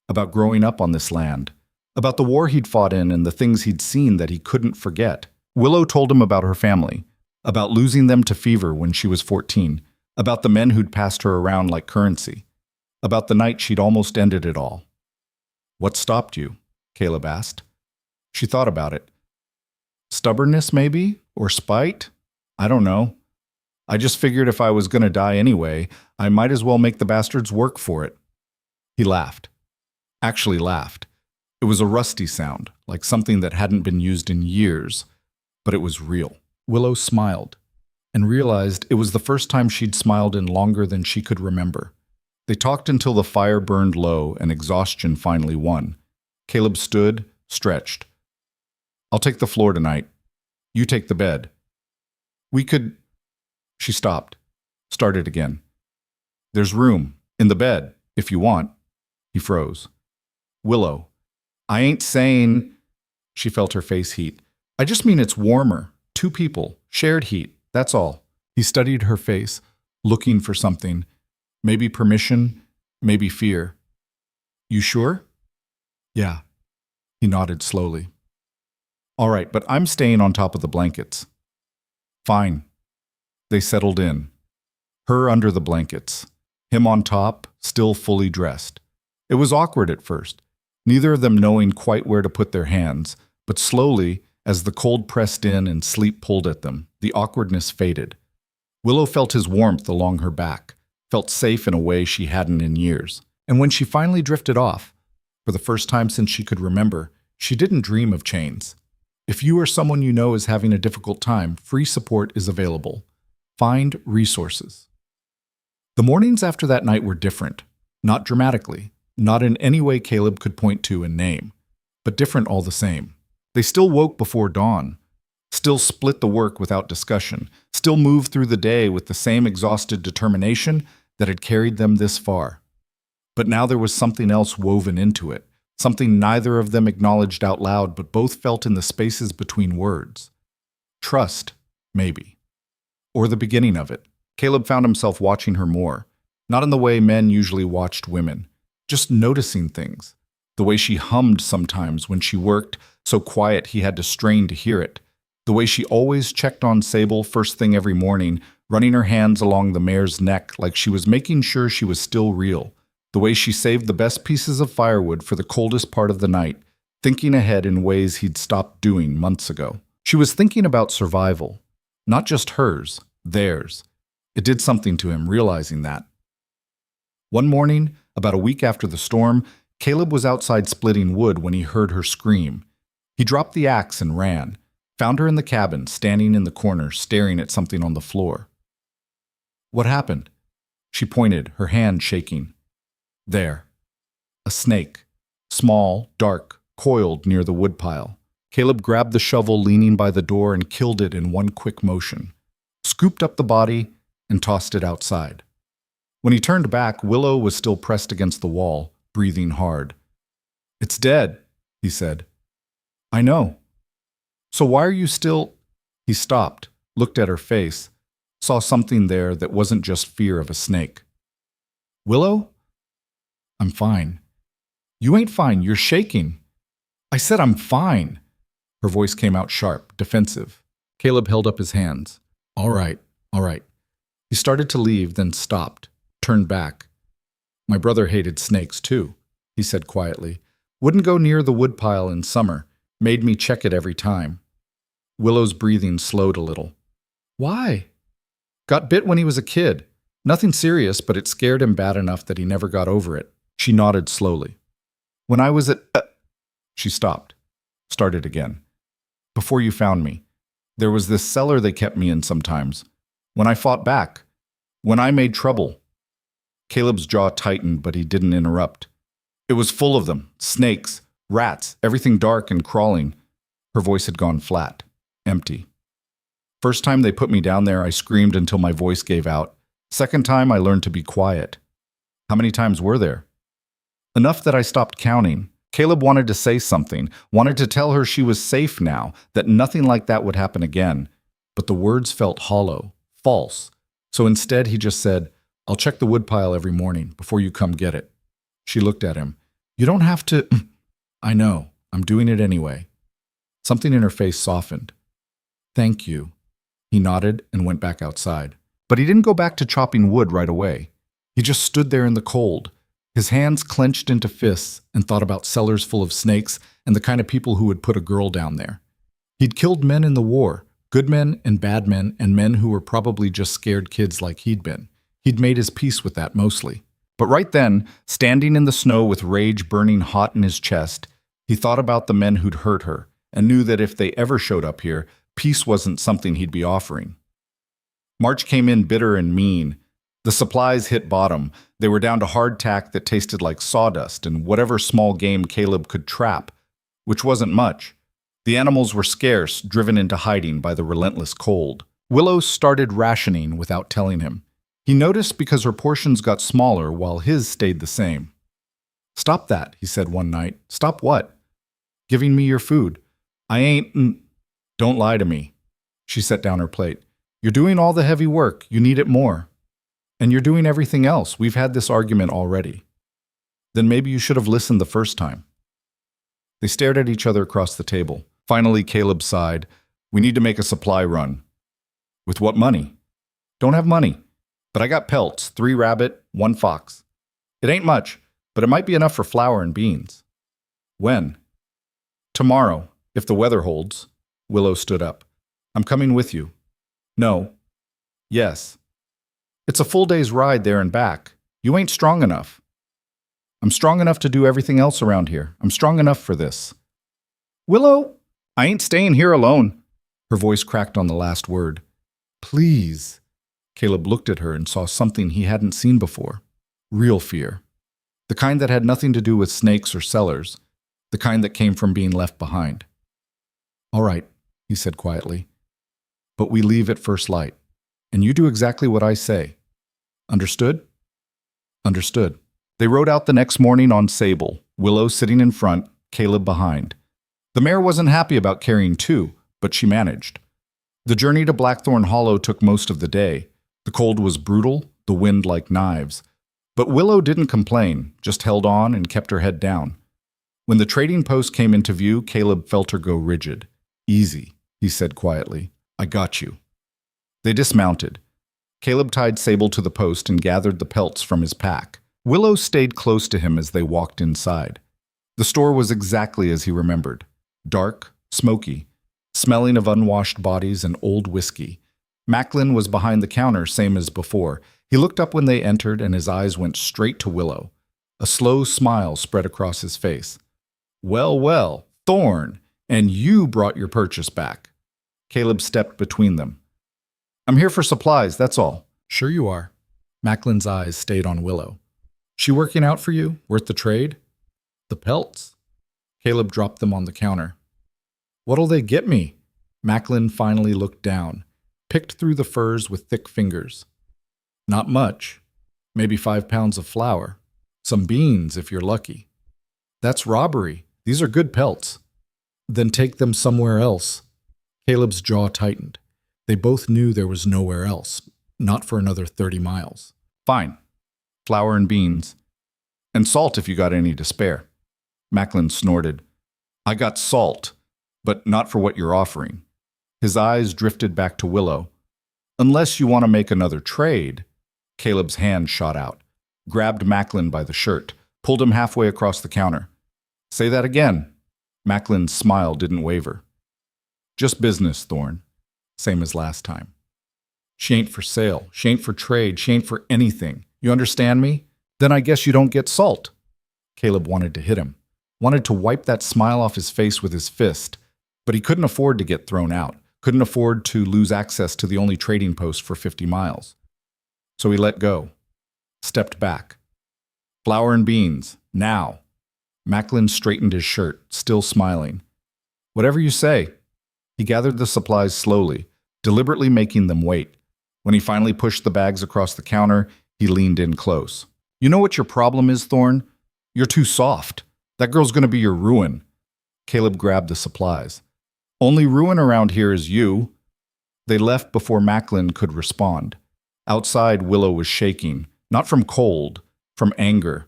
About growing up on this land. About the war he'd fought in and the things he'd seen that he couldn't forget. Willow told him about her family. About losing them to fever when she was 14. About the men who'd passed her around like currency. About the night she'd almost ended it all. What stopped you? Caleb asked. She thought about it. Stubbornness, maybe? Or spite? I don't know. I just figured if I was going to die anyway, I might as well make the bastards work for it. He laughed. Actually laughed. It was a rusty sound, like something that hadn't been used in years, but it was real. Willow smiled, and realized it was the first time she'd smiled in longer than she could remember. They talked until the fire burned low and exhaustion finally won. Caleb stood, stretched. I'll take the floor tonight. You take the bed. We could... She stopped, started again. There's room, in the bed, if you want. He froze. Willow, I ain't saying... She felt her face heat. I just mean it's warmer. Two people, shared heat, that's all. He studied her face, looking for something. Maybe permission, maybe fear. You sure? Yeah. He nodded slowly. All right, but I'm staying on top of the blankets. Fine. They settled in. Her under the blankets. Him on top, still fully dressed. It was awkward at first, neither of them knowing quite where to put their hands, but slowly, as the cold pressed in and sleep pulled at them, the awkwardness faded. Willow felt his warmth along her back, felt safe in a way she hadn't in years. And when she finally drifted off, for the first time since she could remember, she didn't dream of chains. If you or someone you know is having a difficult time, free support is available. Find resources. The mornings after that night were different, not dramatically, not in any way Caleb could point to and name, but different all the same. They still woke before dawn, still split the work without discussion, still moved through the day with the same exhausted determination that had carried them this far. But now there was something else woven into it, something neither of them acknowledged out loud but both felt in the spaces between words. Trust, maybe. Or the beginning of it. Caleb found himself watching her more, not in the way men usually watched women, just noticing things. The way she hummed sometimes when she worked, so quiet he had to strain to hear it. The way she always checked on Sable first thing every morning, running her hands along the mare's neck like she was making sure she was still real. The way she saved the best pieces of firewood for the coldest part of the night, thinking ahead in ways he'd stopped doing months ago. She was thinking about survival, not just hers, theirs. It did something to him, realizing that. One morning, about a week after the storm, Caleb was outside splitting wood when he heard her scream. He dropped the axe and ran, found her in the cabin, standing in the corner, staring at something on the floor. What happened? She pointed, her hand shaking. There. A snake. Small, dark, coiled near the woodpile. Caleb grabbed the shovel leaning by the door and killed it in one quick motion. Scooped up the body and tossed it outside. When he turned back, Willow was still pressed against the wall, breathing hard. It's dead, he said. I know. So why are you still... He stopped, looked at her face, saw something there that wasn't just fear of a snake. Willow? I'm fine. You ain't fine, you're shaking. I said I'm fine. Her voice came out sharp, defensive. Caleb held up his hands. All right, all right. He started to leave, then stopped, turned back. My brother hated snakes too, he said quietly. Wouldn't go near the woodpile in summer. Made me check it every time. Willow's breathing slowed a little. Why? Got bit when he was a kid. Nothing serious, but it scared him bad enough that he never got over it. She nodded slowly. When I was at... She stopped. Started again. Before you found me. There was this cellar they kept me in sometimes. When I fought back. When I made trouble. Caleb's jaw tightened, but he didn't interrupt. It was full of them. Snakes. Rats, everything dark and crawling. Her voice had gone flat, empty. First time they put me down there, I screamed until my voice gave out. Second time, I learned to be quiet. How many times were there? Enough that I stopped counting. Caleb wanted to say something, wanted to tell her she was safe now, that nothing like that would happen again. But the words felt hollow, false. So instead, he just said, I'll check the woodpile every morning before you come get it. She looked at him. You don't have to... I know. I'm doing it anyway. Something in her face softened. Thank you. He nodded and went back outside. But he didn't go back to chopping wood right away. He just stood there in the cold, his hands clenched into fists, and thought about cellars full of snakes and the kind of people who would put a girl down there. He'd killed men in the war, good men and bad men, and men who were probably just scared kids like he'd been. He'd made his peace with that mostly. But right then, standing in the snow with rage burning hot in his chest, he thought about the men who'd hurt her and knew that if they ever showed up here, peace wasn't something he'd be offering. March came in bitter and mean. The supplies hit bottom. They were down to hardtack that tasted like sawdust and whatever small game Caleb could trap, which wasn't much. The animals were scarce, driven into hiding by the relentless cold. Willow started rationing without telling him. He noticed because her portions got smaller while his stayed the same. Stop that, he said one night. Stop what? Giving me your food. I ain't... Don't lie to me. She set down her plate. You're doing all the heavy work. You need it more. And you're doing everything else. We've had this argument already. Then maybe you should have listened the first time. They stared at each other across the table. Finally, Caleb sighed. We need to make a supply run. With what money? Don't have money. But I got pelts, 3 rabbit, 1 fox. It ain't much, but it might be enough for flour and beans. When? Tomorrow, if the weather holds. Willow stood up. I'm coming with you. No. Yes. It's a full day's ride there and back. You ain't strong enough. I'm strong enough to do everything else around here. I'm strong enough for this. Willow, I ain't staying here alone. Her voice cracked on the last word. Please. Caleb looked at her and saw something he hadn't seen before. Real fear. The kind that had nothing to do with snakes or cellars. The kind that came from being left behind. All right, he said quietly. But we leave at first light. And you do exactly what I say. Understood? Understood. They rode out the next morning on Sable, Willow sitting in front, Caleb behind. The mare wasn't happy about carrying 2, but she managed. The journey to Blackthorn Hollow took most of the day. The cold was brutal, the wind like knives. But Willow didn't complain, just held on and kept her head down. When the trading post came into view, Caleb felt her go rigid. Easy. he said quietly. I got you. They dismounted. Caleb tied Sable to the post and gathered the pelts from his pack. Willow stayed close to him as they walked inside. The store was exactly as he remembered. Dark, smoky, smelling of unwashed bodies and old whiskey. Macklin was behind the counter, same as before. He looked up when they entered, and his eyes went straight to Willow. A slow smile spread across his face. Well, well, Thorn, and you brought your purchase back. Caleb stepped between them. I'm here for supplies, that's all. Sure you are. Macklin's eyes stayed on Willow. She working out for you? Worth the trade? The pelts. Caleb dropped them on the counter. What'll they get me? Macklin finally looked down, picked through the furs with thick fingers. Not much. Maybe 5 pounds of flour. Some beans, if you're lucky. That's robbery. These are good pelts. Then take them somewhere else. Caleb's jaw tightened. They both knew there was nowhere else, not for another 30 miles. Fine. Flour and beans. And salt if you got any to spare. Macklin snorted. I got salt, but not for what you're offering. His eyes drifted back to Willow. Unless you want to make another trade. Caleb's hand shot out, grabbed Macklin by the shirt, pulled him halfway across the counter. Say that again. Macklin's smile didn't waver. Just business, Thorn. Same as last time. She ain't for sale. She ain't for trade. She ain't for anything. You understand me? Then I guess you don't get salt. Caleb wanted to hit him, wanted to wipe that smile off his face with his fist, but he couldn't afford to get thrown out, couldn't afford to lose access to the only trading post for 50 miles. So he let go, stepped back. Flour and beans, now. Macklin straightened his shirt, still smiling. Whatever you say. He gathered the supplies slowly, deliberately making them wait. When he finally pushed the bags across the counter, he leaned in close. You know what your problem is, Thorn? You're too soft. That girl's going to be your ruin. Caleb grabbed the supplies. Only ruin around here is you. They left before Macklin could respond. Outside, Willow was shaking, not from cold, from anger.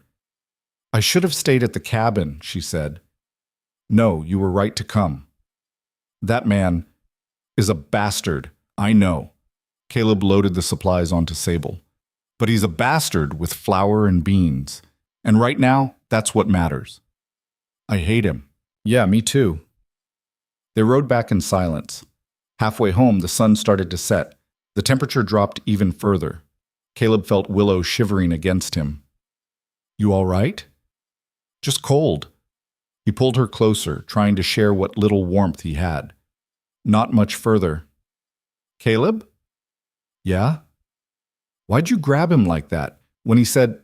I should have stayed at the cabin, she said. No, you were right to come. That man is a bastard, I know. Caleb loaded the supplies onto Sable. But he's a bastard with flour and beans. And right now, that's what matters. I hate him. Yeah, me too. They rode back in silence. Halfway home, the sun started to set. The temperature dropped even further. Caleb felt Willow shivering against him. You all right? Just cold. He pulled her closer, trying to share what little warmth he had. Not much further. Caleb? Yeah? Why'd you grab him like that? When he said...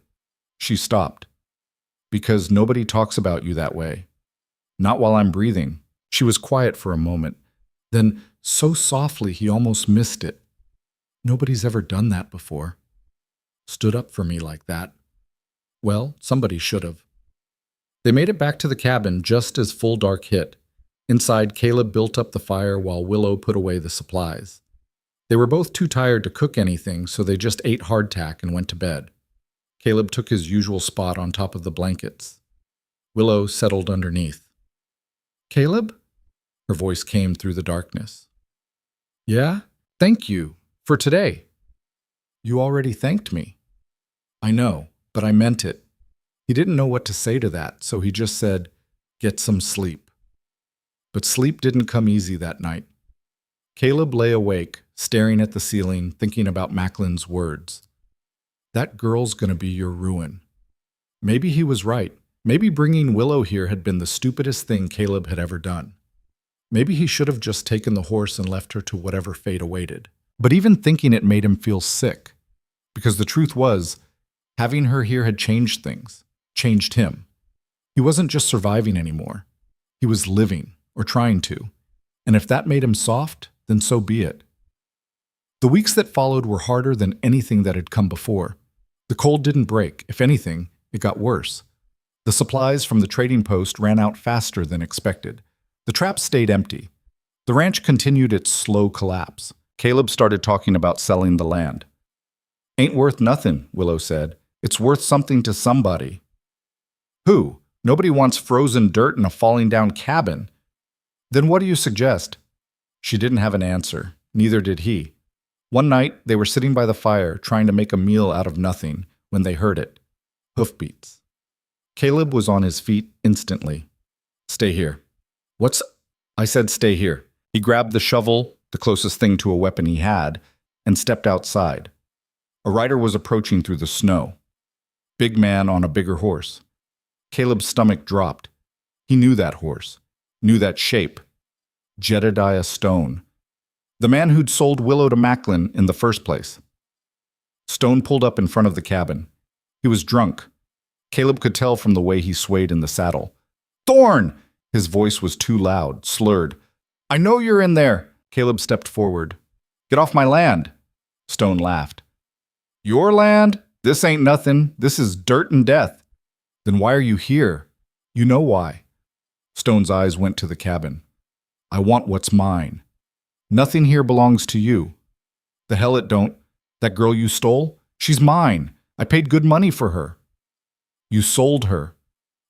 She stopped. Because nobody talks about you that way. Not while I'm breathing. She was quiet for a moment. Then, so softly he almost missed it. Nobody's ever done that before. Stood up for me like that. Well, somebody should have. They made it back to the cabin just as full dark hit. Inside, Caleb built up the fire while Willow put away the supplies. They were both too tired to cook anything, so they just ate hardtack and went to bed. Caleb took his usual spot on top of the blankets. Willow settled underneath. Caleb? Her voice came through the darkness. Yeah? Thank you. For today. You already thanked me. I know, but I meant it. He didn't know what to say to that, so he just said, get some sleep. But sleep didn't come easy that night. Caleb lay awake, staring at the ceiling, thinking about Macklin's words. That girl's gonna be your ruin. Maybe he was right. Maybe bringing Willow here had been the stupidest thing Caleb had ever done. Maybe he should have just taken the horse and left her to whatever fate awaited. But even thinking it made him feel sick. Because the truth was, having her here had changed things. Changed him. He wasn't just surviving anymore. He was living, or trying to. And if that made him soft, then so be it. The weeks that followed were harder than anything that had come before. The cold didn't break. If anything, it got worse. The supplies from the trading post ran out faster than expected. The traps stayed empty. The ranch continued its slow collapse. Caleb started talking about selling the land. Ain't worth nothing, Willow said. It's worth something to somebody. Who? Nobody wants frozen dirt in a falling down cabin. Then what do you suggest? She didn't have an answer. Neither did he. One night, they were sitting by the fire, trying to make a meal out of nothing, when they heard it. Hoofbeats. Caleb was on his feet instantly. Stay here. What's... I said stay here. He grabbed the shovel, the closest thing to a weapon he had, and stepped outside. A rider was approaching through the snow. Big man on a bigger horse. Caleb's stomach dropped. He knew that horse, knew that shape. Jedediah Stone. The man who'd sold Willow to Macklin in the first place. Stone pulled up in front of the cabin. He was drunk. Caleb could tell from the way he swayed in the saddle. Thorn! His voice was too loud, slurred. I know you're in there. Caleb stepped forward. Get off my land. Stone laughed. Your land? This ain't nothing. This is dirt and death. Then why are you here? You know why. Stone's eyes went to the cabin. I want what's mine. Nothing here belongs to you. The hell it don't. That girl you stole? She's mine. I paid good money for her. You sold her.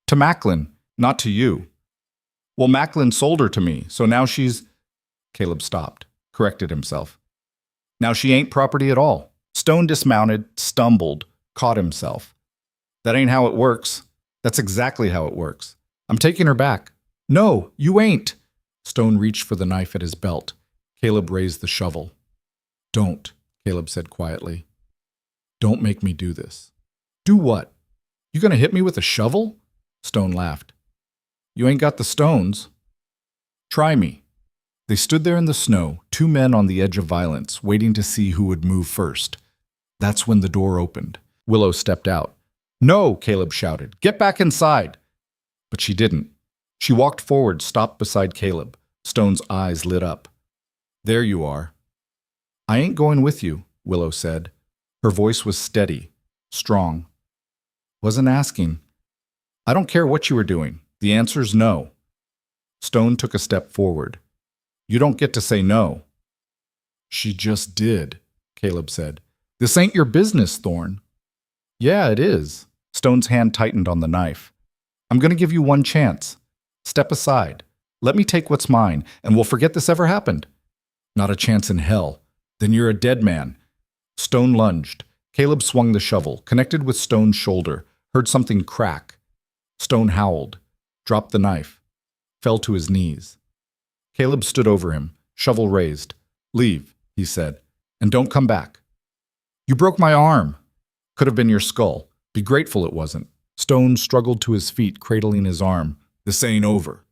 To Macklin, not to you. Well, Macklin sold her to me, so now she's... Caleb stopped, corrected himself. Now she ain't property at all. Stone dismounted, stumbled, caught himself. That ain't how it works. That's exactly how it works. I'm taking her back. No, you ain't. Stone reached for the knife at his belt. Caleb raised the shovel. Don't, Caleb said quietly. Don't make me do this. Do what? You gonna hit me with a shovel? Stone laughed. You ain't got the stones. Try me. They stood there in the snow, two men on the edge of violence, waiting to see who would move first. That's when the door opened. Willow stepped out. No, Caleb shouted. Get back inside. But she didn't. She walked forward, stopped beside Caleb. Stone's eyes lit up. There you are. I ain't going with you, Willow said. Her voice was steady, strong. Wasn't asking. I don't care what you were doing. The answer's no. Stone took a step forward. You don't get to say no. She just did, Caleb said. This ain't your business, Thorn. Yeah, it is. Stone's hand tightened on the knife. I'm going to give you one chance. Step aside. Let me take what's mine, and we'll forget this ever happened. Not a chance in hell. Then you're a dead man. Stone lunged. Caleb swung the shovel, connected with Stone's shoulder, heard something crack. Stone howled, dropped the knife, fell to his knees. Caleb stood over him, shovel raised. Leave, he said, and don't come back. You broke my arm. Could have been your skull. Be grateful it wasn't. Stone struggled to his feet, cradling his arm. This ain't over.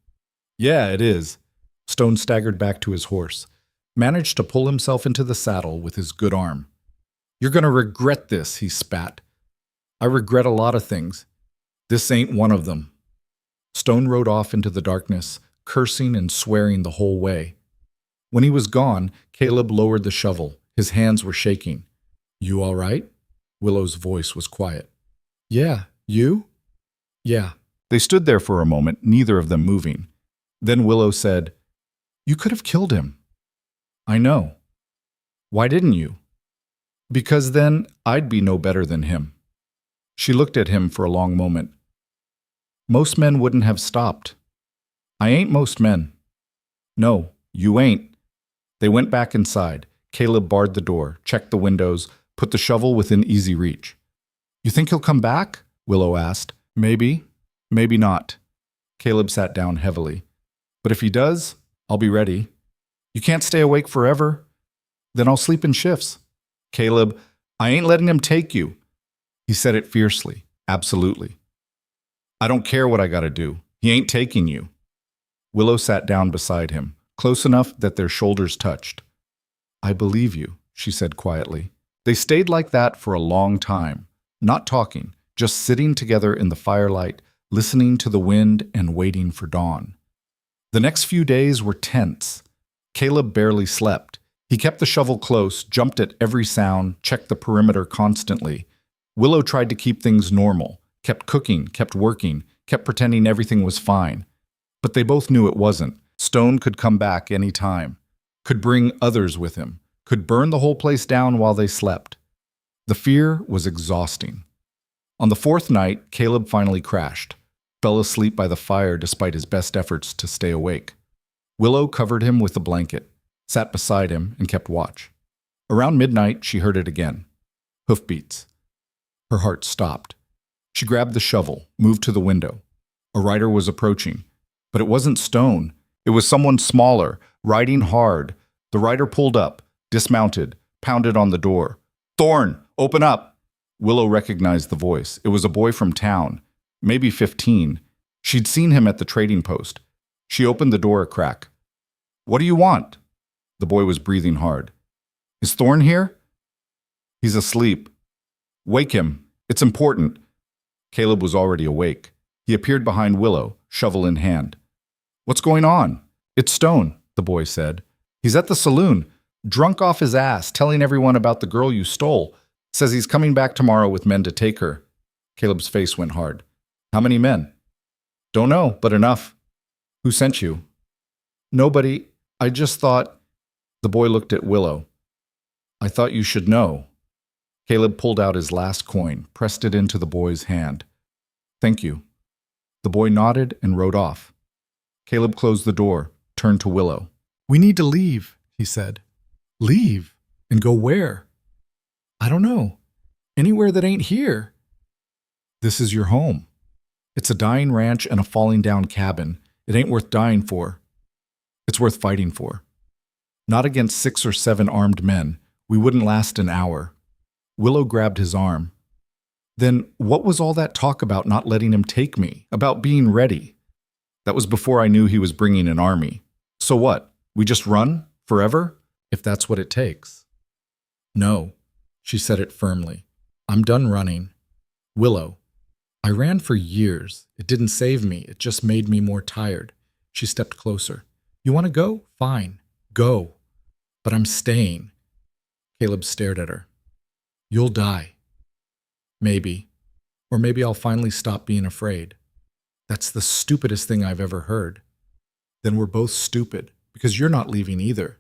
Yeah, it is. Stone staggered back to his horse, managed to pull himself into the saddle with his good arm. You're going to regret this, he spat. I regret a lot of things. This ain't one of them. Stone rode off into the darkness, cursing and swearing the whole way. When he was gone, Caleb lowered the shovel. His hands were shaking. You all right? Willow's voice was quiet. Yeah, you? Yeah. They stood there for a moment, neither of them moving. Then Willow said, You could have killed him. I know. Why didn't you? Because then I'd be no better than him. She looked at him for a long moment. Most men wouldn't have stopped. I ain't most men. No, you ain't. They went back inside. Caleb barred the door, checked the windows, put the shovel within easy reach. You think he'll come back? Willow asked. Maybe, maybe not. Caleb sat down heavily. But if he does, I'll be ready. You can't stay awake forever. Then I'll sleep in shifts. Caleb, I ain't letting him take you. He said it fiercely, absolutely. I don't care what I gotta do. He ain't taking you. Willow sat down beside him, close enough that their shoulders touched. I believe you, she said quietly. They stayed like that for a long time, not talking, just sitting together in the firelight, listening to the wind and waiting for dawn. The next few days were tense. Caleb barely slept. He kept the shovel close, jumped at every sound, checked the perimeter constantly. Willow tried to keep things normal, kept cooking, kept working, kept pretending everything was fine. But they both knew it wasn't. Stone could come back any time, could bring others with him, could burn the whole place down while they slept. The fear was exhausting. On the fourth night, Caleb finally crashed, fell asleep by the fire despite his best efforts to stay awake. Willow covered him with a blanket. sat beside him, and kept watch. Around midnight, she heard it again. Hoofbeats. Her heart stopped. She grabbed the shovel, moved to the window. A rider was approaching. But it wasn't Stone. It was someone smaller, riding hard. The rider pulled up, dismounted, pounded on the door. "Thorn, open up!" Willow recognized the voice. It was a boy from town, maybe 15. She'd seen him at the trading post. She opened the door a crack. "What do you want?" The boy was breathing hard. "Is Thorn here?" "He's asleep." "Wake him. It's important." Caleb was already awake. He appeared behind Willow, shovel in hand. "What's going on?" "It's Stone," the boy said. "He's at the saloon, drunk off his ass, telling everyone about the girl you stole. Says he's coming back tomorrow with men to take her." Caleb's face went hard. "How many men?" "Don't know, but enough." "Who sent you?" "Nobody. I just thought—" The boy looked at Willow. "I thought you should know." Caleb pulled out his last coin, pressed it into the boy's hand. "Thank you." The boy nodded and rode off. Caleb closed the door, turned to Willow. "We need to leave," he said. "Leave? And go where?" "I don't know. Anywhere that ain't here." "This is your home. It's a dying ranch and a falling down cabin. It ain't worth dying for. It's worth fighting for. Not against 6 or 7 armed men. We wouldn't last an hour." Willow grabbed his arm. "Then what was all that talk about not letting him take me, about being ready? That was before I knew he was bringing an army. So what? We just run? Forever? If that's what it takes." "No," she said it firmly. "I'm done running. Willow, I ran for years. It didn't save me. It just made me more tired." She stepped closer. "You want to go? Fine. Go. But I'm staying." Caleb stared at her. "You'll die. Maybe. Or maybe I'll finally stop being afraid." "That's the stupidest thing I've ever heard." "Then we're both stupid, because you're not leaving either."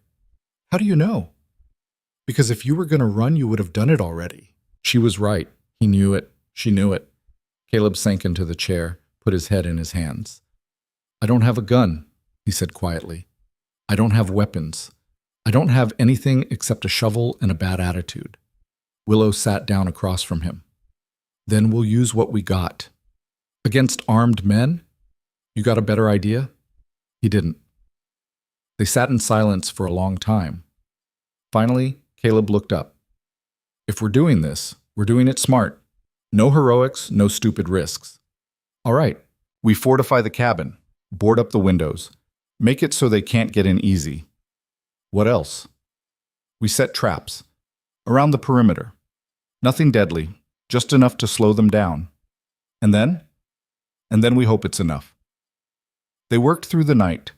"How do you know?" "Because if you were going to run, you would have done it already." She was right. He knew it. She knew it. Caleb sank into the chair, put his head in his hands. "I don't have a gun," he said quietly. "I don't have weapons. I don't have anything except a shovel and a bad attitude." Willow sat down across from him. "Then we'll use what we got." "Against armed men? You got a better idea?" He didn't. They sat in silence for a long time. Finally, Caleb looked up. "If we're doing this, we're doing it smart. No heroics, no stupid risks. All right, we fortify the cabin, board up the windows, make it so they can't get in easy. What else? We set traps, around the perimeter. Nothing deadly, just enough to slow them down. And then? And then we hope it's enough." They worked through the night,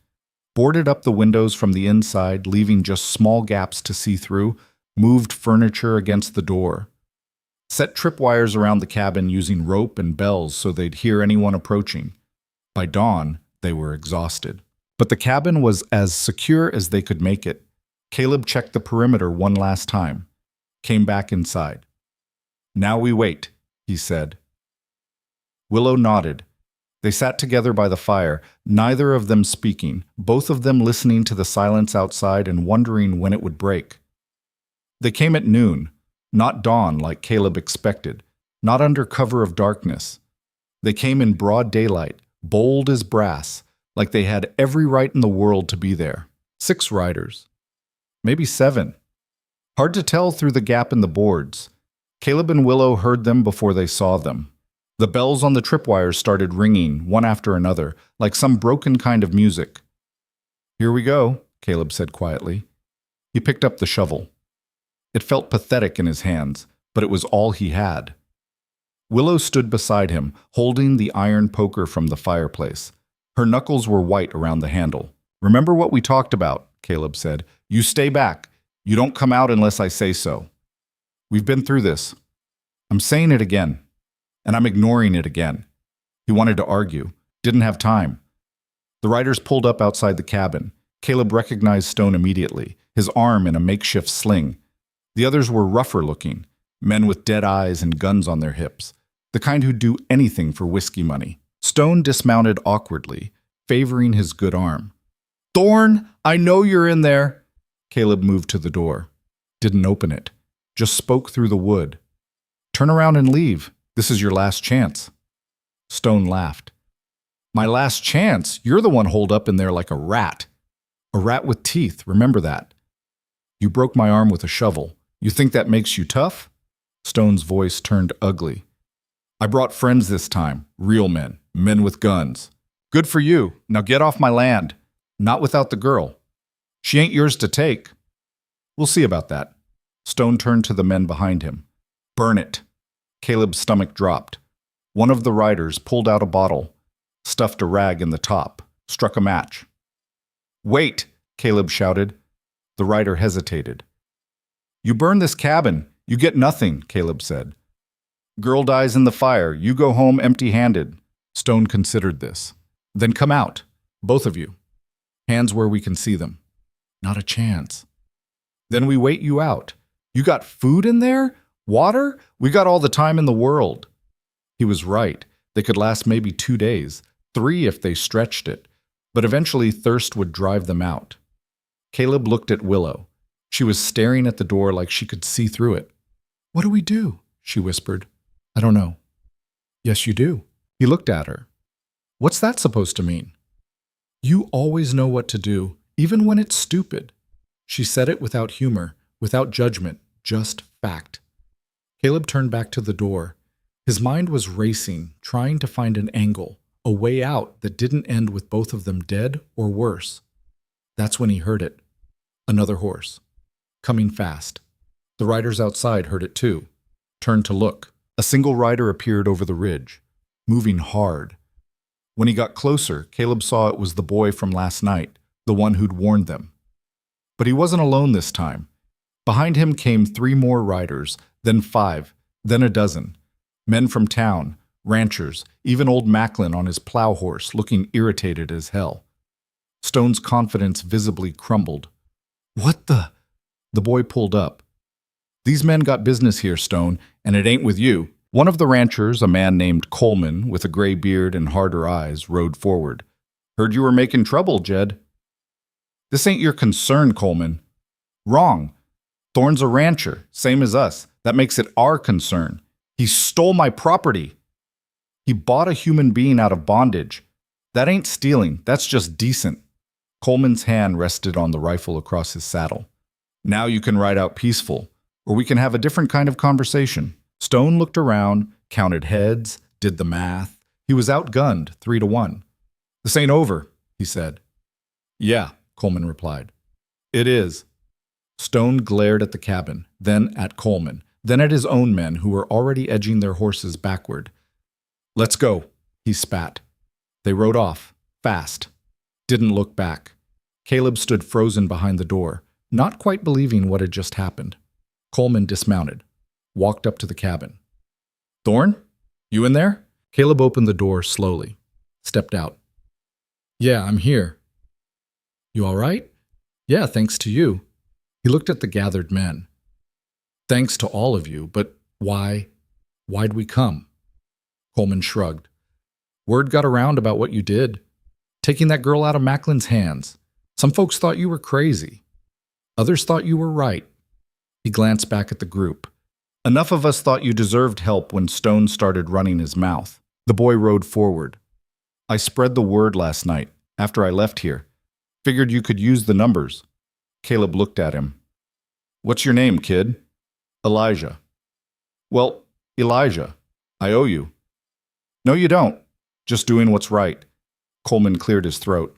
boarded up the windows from the inside, leaving just small gaps to see through, moved furniture against the door, set tripwires around the cabin using rope and bells so they'd hear anyone approaching. By dawn, they were exhausted. But the cabin was as secure as they could make it. Caleb checked the perimeter one last time, came back inside. "Now we wait," he said. Willow nodded. They sat together by the fire, neither of them speaking, both of them listening to the silence outside and wondering when it would break. They came at noon, not dawn like Caleb expected, not under cover of darkness. They came in broad daylight, bold as brass, like they had every right in the world to be there. 6 riders. Maybe 7. Hard to tell through the gap in the boards. Caleb and Willow heard them before they saw them. The bells on the tripwires started ringing, one after another, like some broken kind of music. "Here we go," Caleb said quietly. He picked up the shovel. It felt pathetic in his hands, but it was all he had. Willow stood beside him, holding the iron poker from the fireplace. Her knuckles were white around the handle. "Remember what we talked about," Caleb said. "You stay back. You don't come out unless I say so. We've been through this. I'm saying it again. And I'm ignoring it again." He wanted to argue. Didn't have time. The riders pulled up outside the cabin. Caleb recognized Stone immediately, his arm in a makeshift sling. The others were rougher looking, men with dead eyes and guns on their hips, the kind who'd do anything for whiskey money. Stone dismounted awkwardly, favoring his good arm. "Thorn, I know you're in there." Caleb moved to the door. Didn't open it. Just spoke through the wood. Turn around and leave. This is your last chance. Stone laughed. My last chance? You're the one holed up in there like a rat. A rat with teeth, remember that. You broke my arm with a shovel. You think that makes you tough? Stone's voice turned ugly. I brought friends this time, real men, men with guns. Good for you. Now get off my land. Not without the girl. She ain't yours to take. We'll see about that. Stone turned to the men behind him. Burn it. Caleb's stomach dropped. One of the riders pulled out a bottle, stuffed a rag in the top, struck a match. Wait, Caleb shouted. The rider hesitated. You burn this cabin. You get nothing, Caleb said. Girl dies in the fire. You go home empty-handed. Stone considered this. Then come out, both of you. Hands where we can see them. Not a chance. Then we wait you out. You got food in there? Water? We got all the time in the world. He was right. They could last maybe 2 days, 3 if they stretched it, but eventually thirst would drive them out. Caleb looked at Willow. She was staring at the door like she could see through it. What do we do? She whispered. I don't know. Yes, you do. He looked at her. What's that supposed to mean? You always know what to do, even when it's stupid. She said it without humor, without judgment, just fact. Caleb turned back to the door. His mind was racing, trying to find an angle, a way out that didn't end with both of them dead or worse. That's when he heard it. Another horse. Coming fast. The riders outside heard it too. Turned to look. A single rider appeared over the ridge, moving hard. When he got closer, Caleb saw it was the boy from last night, the one who'd warned them. But he wasn't alone this time. Behind him came 3 more riders, then 5, then a dozen. Men from town, ranchers, even old Macklin on his plow horse, looking irritated as hell. Stone's confidence visibly crumbled. What the? The boy pulled up. These men got business here, Stone, and it ain't with you. One of the ranchers, a man named Coleman, with a gray beard and harder eyes, rode forward. Heard you were making trouble, Jed. This ain't your concern, Coleman. Wrong. Thorne's a rancher, same as us. That makes it our concern. He stole my property. He bought a human being out of bondage. That ain't stealing, that's just decent. Coleman's hand rested on the rifle across his saddle. Now you can ride out peaceful, or we can have a different kind of conversation. Stone looked around, counted heads, did the math. He was outgunned 3-1. This ain't over, he said. Yeah, Coleman replied. It is. Stone glared at the cabin, then at Coleman, then at his own men who were already edging their horses backward. Let's go, he spat. They rode off, fast. Didn't look back. Caleb stood frozen behind the door, not quite believing what had just happened. Coleman dismounted, walked up to the cabin. Thorne? You in there? Caleb opened the door slowly, stepped out. Yeah, I'm here. You all right? Yeah, thanks to you. He looked at the gathered men. Thanks to all of you, but why? Why'd we come? Coleman shrugged. Word got around about what you did. Taking that girl out of Macklin's hands. Some folks thought you were crazy. Others thought you were right. He glanced back at the group. Enough of us thought you deserved help when Stone started running his mouth. The boy rode forward. I spread the word last night, after I left here. Figured you could use the numbers. Caleb looked at him. What's your name, kid? Elijah. Well, Elijah, I owe you. No, you don't. Just doing what's right. Coleman cleared his throat.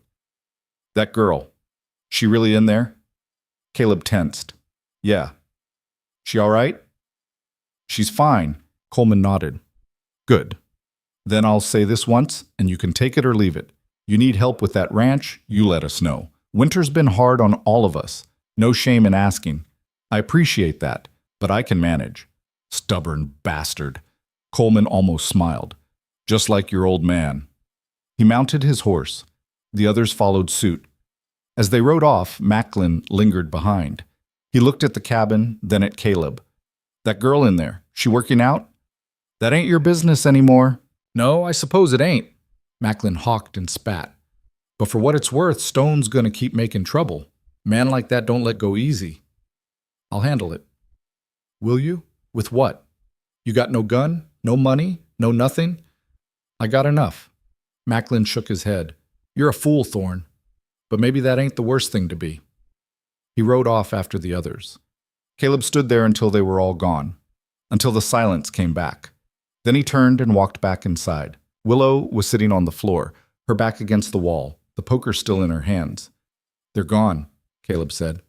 That girl, she really in there? Caleb tensed. Yeah. She all right? She's fine. Coleman nodded. Good. Then I'll say this once, and you can take it or leave it. You need help with that ranch, you let us know. Winter's been hard on all of us. No shame in asking. I appreciate that, but I can manage. Stubborn bastard. Coleman almost smiled. Just like your old man. He mounted his horse. The others followed suit. As they rode off, Macklin lingered behind. He looked at the cabin, then at Caleb. That girl in there, she working out? That ain't your business anymore. No, I suppose it ain't. Macklin hawked and spat. But for what it's worth, Stone's gonna keep making trouble. Man like that don't let go easy. I'll handle it. Will you? With what? You got no gun? No money? No nothing? I got enough. Macklin shook his head. You're a fool, Thorne. But maybe that ain't the worst thing to be. He rode off after the others. Caleb stood there until they were all gone, until the silence came back. Then he turned and walked back inside. Willow was sitting on the floor, her back against the wall, the poker still in her hands. They're gone, Caleb said.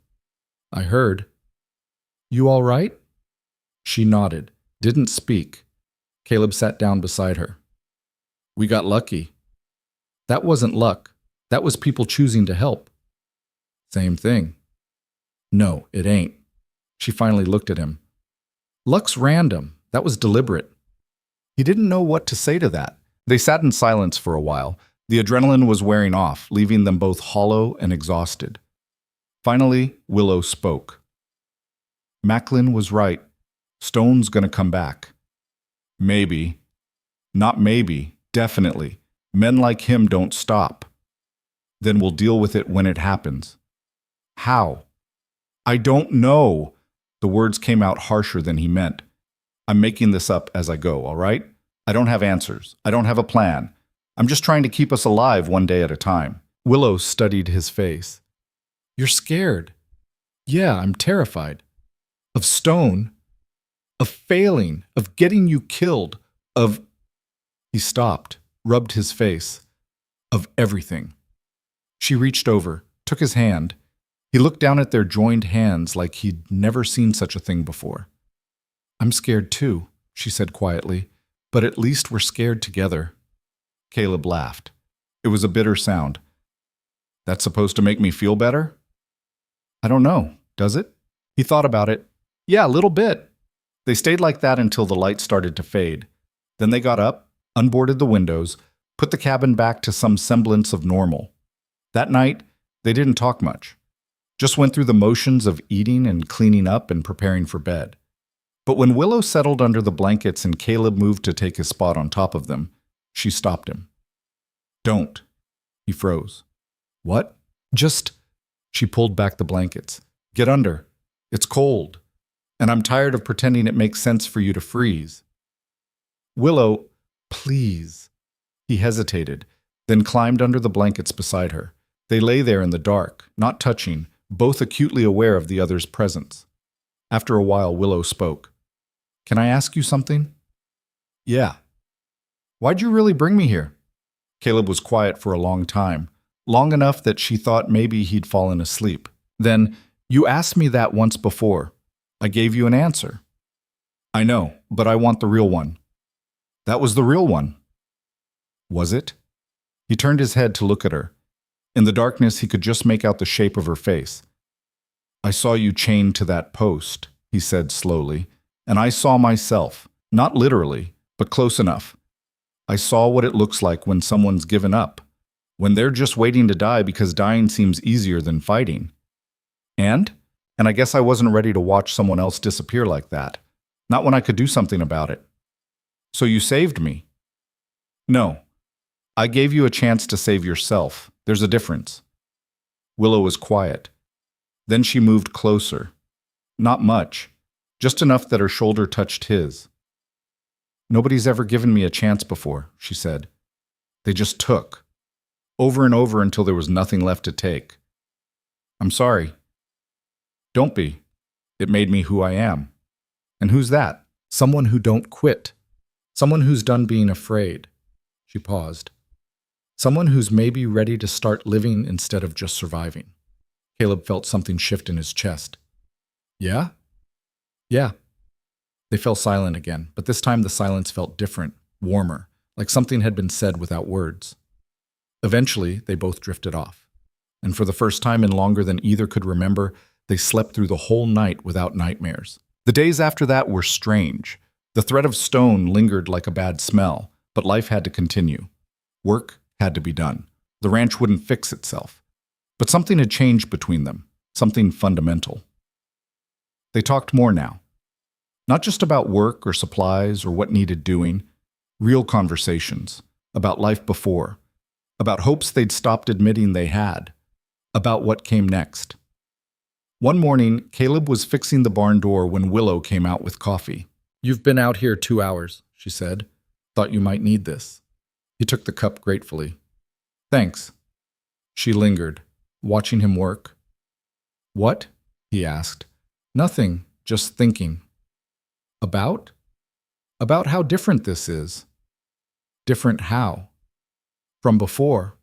I heard. You all right? She nodded, didn't speak. Caleb sat down beside her. We got lucky. That wasn't luck. That was people choosing to help. Same thing. No, it ain't. She finally looked at him. Luck's random. That was deliberate. He didn't know what to say to that. They sat in silence for a while. The adrenaline was wearing off, leaving them both hollow and exhausted. Finally, Willow spoke. Macklin was right. Stone's gonna come back. Maybe. Not maybe. Definitely. Men like him don't stop. Then we'll deal with it when it happens. How? I don't know. The words came out harsher than he meant. I'm making this up as I go, all right? I don't have answers. I don't have a plan. I'm just trying to keep us alive one day at a time. Willow studied his face. You're scared. Yeah, I'm terrified. Of Stone. Of failing. Of getting you killed. Of... He stopped, rubbed his face. Of everything. She reached over, took his hand. He looked down at their joined hands like he'd never seen such a thing before. I'm scared too, she said quietly, but at least we're scared together. Caleb laughed. It was a bitter sound. That's supposed to make me feel better? I don't know, does it? He thought about it. Yeah, a little bit. They stayed like that until the light started to fade. Then they got up, unboarded the windows, put the cabin back to some semblance of normal. That night, they didn't talk much. Just went through the motions of eating and cleaning up and preparing for bed. But when Willow settled under the blankets and Caleb moved to take his spot on top of them, she stopped him. Don't. He froze. What? Just... She pulled back the blankets. Get under. It's cold. And I'm tired of pretending it makes sense for you to freeze. Willow, please. He hesitated, then climbed under the blankets beside her. They lay there in the dark, not touching, both acutely aware of the other's presence. After a while, Willow spoke. Can I ask you something? Yeah. Why'd you really bring me here? Caleb was quiet for a long time, long enough that she thought maybe he'd fallen asleep. Then, you asked me that once before. I gave you an answer. I know, but I want the real one. That was the real one. Was it? He turned his head to look at her. In the darkness, he could just make out the shape of her face. I saw you chained to that post, he said slowly, and I saw myself, not literally, but close enough. I saw what it looks like when someone's given up, when they're just waiting to die because dying seems easier than fighting. And I guess I wasn't ready to watch someone else disappear like that, not when I could do something about it. So you saved me. No, I gave you a chance to save yourself. There's a difference. Willow was quiet. Then she moved closer. Not much, just enough that her shoulder touched his. Nobody's ever given me a chance before, she said. They just took. Over and over until there was nothing left to take. I'm sorry. Don't be. It made me who I am. And who's that? Someone who don't quit. Someone who's done being afraid. She paused. Someone who's maybe ready to start living instead of just surviving. Caleb felt something shift in his chest. Yeah? Yeah. They fell silent again, but this time the silence felt different, warmer, like something had been said without words. Eventually, they both drifted off. And for the first time in longer than either could remember, they slept through the whole night without nightmares. The days after that were strange. The threat of Stone lingered like a bad smell, but life had to continue. Work had to be done. The ranch wouldn't fix itself. But something had changed between them, something fundamental. They talked more now. Not just about work or supplies or what needed doing, real conversations, about life before, about hopes they'd stopped admitting they had, about what came next. One morning, Caleb was fixing the barn door when Willow came out with coffee. "You've been out here 2 hours," she said. "Thought you might need this." He took the cup gratefully. "Thanks." She lingered, watching him work. "What?" he asked. "Nothing, just thinking." "About?" "About how different this is." "Different how?" "From before."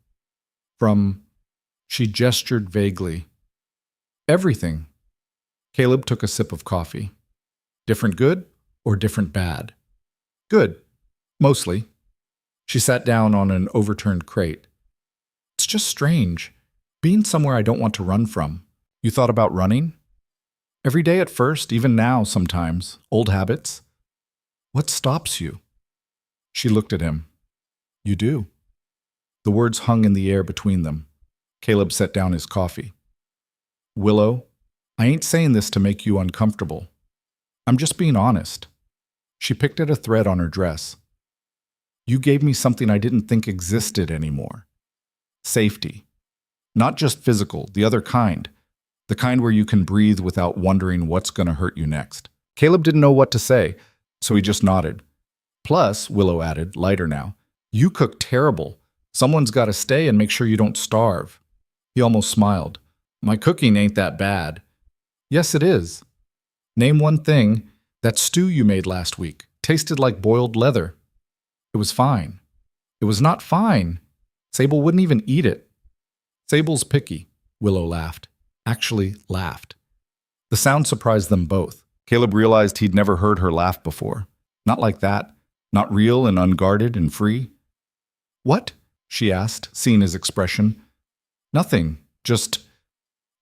"From—" She gestured vaguely. "Everything." Caleb took a sip of coffee. "Different good or different bad?" "Good. Mostly." She sat down on an overturned crate. "It's just strange. Being somewhere I don't want to run from." "You thought about running?" "Every day at first, even now sometimes. Old habits." "What stops you?" She looked at him. "You do." The words hung in the air between them. Caleb set down his coffee. "Willow, I ain't saying this to make you uncomfortable. I'm just being honest." She picked at a thread on her dress. "You gave me something I didn't think existed anymore. Safety. Not just physical, the other kind. The kind where you can breathe without wondering what's going to hurt you next." Caleb didn't know what to say, so he just nodded. "Plus," Willow added, lighter now, "you cook terrible. Someone's got to stay and make sure you don't starve." He almost smiled. "My cooking ain't that bad." "Yes, it is." "Name one thing. That stew you made last week tasted like boiled leather." "It was fine." "It was not fine. Sable wouldn't even eat it." "Sable's picky," Willow laughed. Actually laughed. The sound surprised them both. Caleb realized he'd never heard her laugh before. Not like that. Not real and unguarded and free. "What?" she asked, seeing his expression. "Nothing. Just—"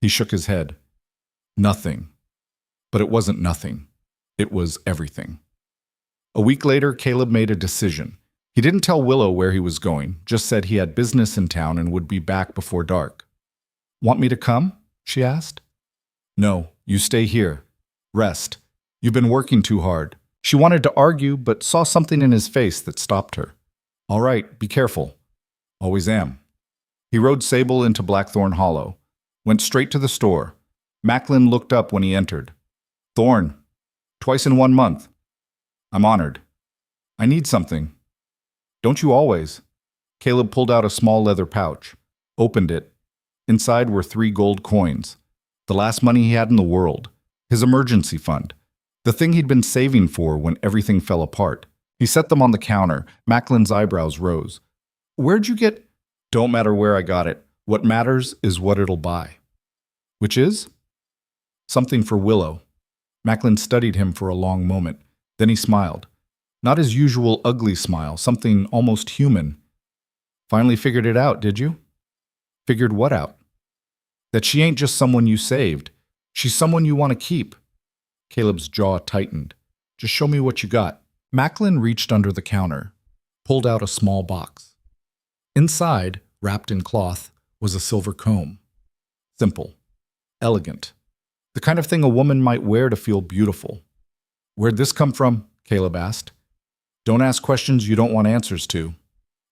He shook his head. "Nothing." But it wasn't nothing. It was everything. A week later, Caleb made a decision. He didn't tell Willow where he was going, just said he had business in town and would be back before dark. "Want me to come?" she asked. "No, you stay here. Rest. You've been working too hard." She wanted to argue, but saw something in his face that stopped her. "All right, be careful." "Always am." He rode Sable into Blackthorn Hollow, went straight to the store. Macklin looked up when he entered. "Thorn. Twice in 1 month." "I'm honored." "I need something." "Don't you always?" Caleb pulled out a small leather pouch, opened it. Inside were 3 gold coins, the last money he had in the world, his emergency fund, the thing he'd been saving for when everything fell apart. He set them on the counter. Macklin's eyebrows rose. "Where'd you get—" "Don't matter where I got it. What matters is what it'll buy." "Which is?" "Something for Willow." Macklin studied him for a long moment. Then he smiled. Not his usual ugly smile, something almost human. "Finally figured it out, did you?" "Figured what out?" "That she ain't just someone you saved. She's someone you want to keep." Caleb's jaw tightened. "Just show me what you got." Macklin reached under the counter, pulled out a small box. Inside, wrapped in cloth, was a silver comb. Simple. Elegant. The kind of thing a woman might wear to feel beautiful. "Where'd this come from?" Caleb asked. "Don't ask questions you don't want answers to."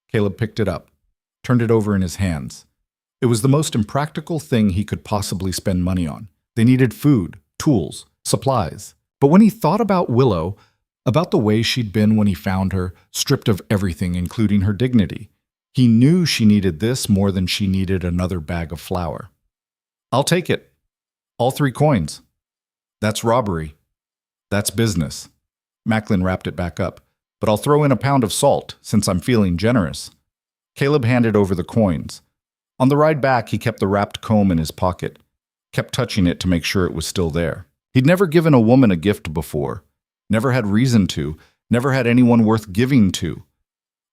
Caleb picked it up, turned it over in his hands. It was the most impractical thing he could possibly spend money on. They needed food, tools, supplies. But when he thought about Willow, about the way she'd been when he found her, stripped of everything, including her dignity, he knew she needed this more than she needed another bag of flour. "I'll take it. All 3 coins." "That's robbery." "That's business." Macklin wrapped it back up. "But I'll throw in a pound of salt, since I'm feeling generous." Caleb handed over the coins. On the ride back, he kept the wrapped comb in his pocket, kept touching it to make sure it was still there. He'd never given a woman a gift before, never had reason to, never had anyone worth giving to.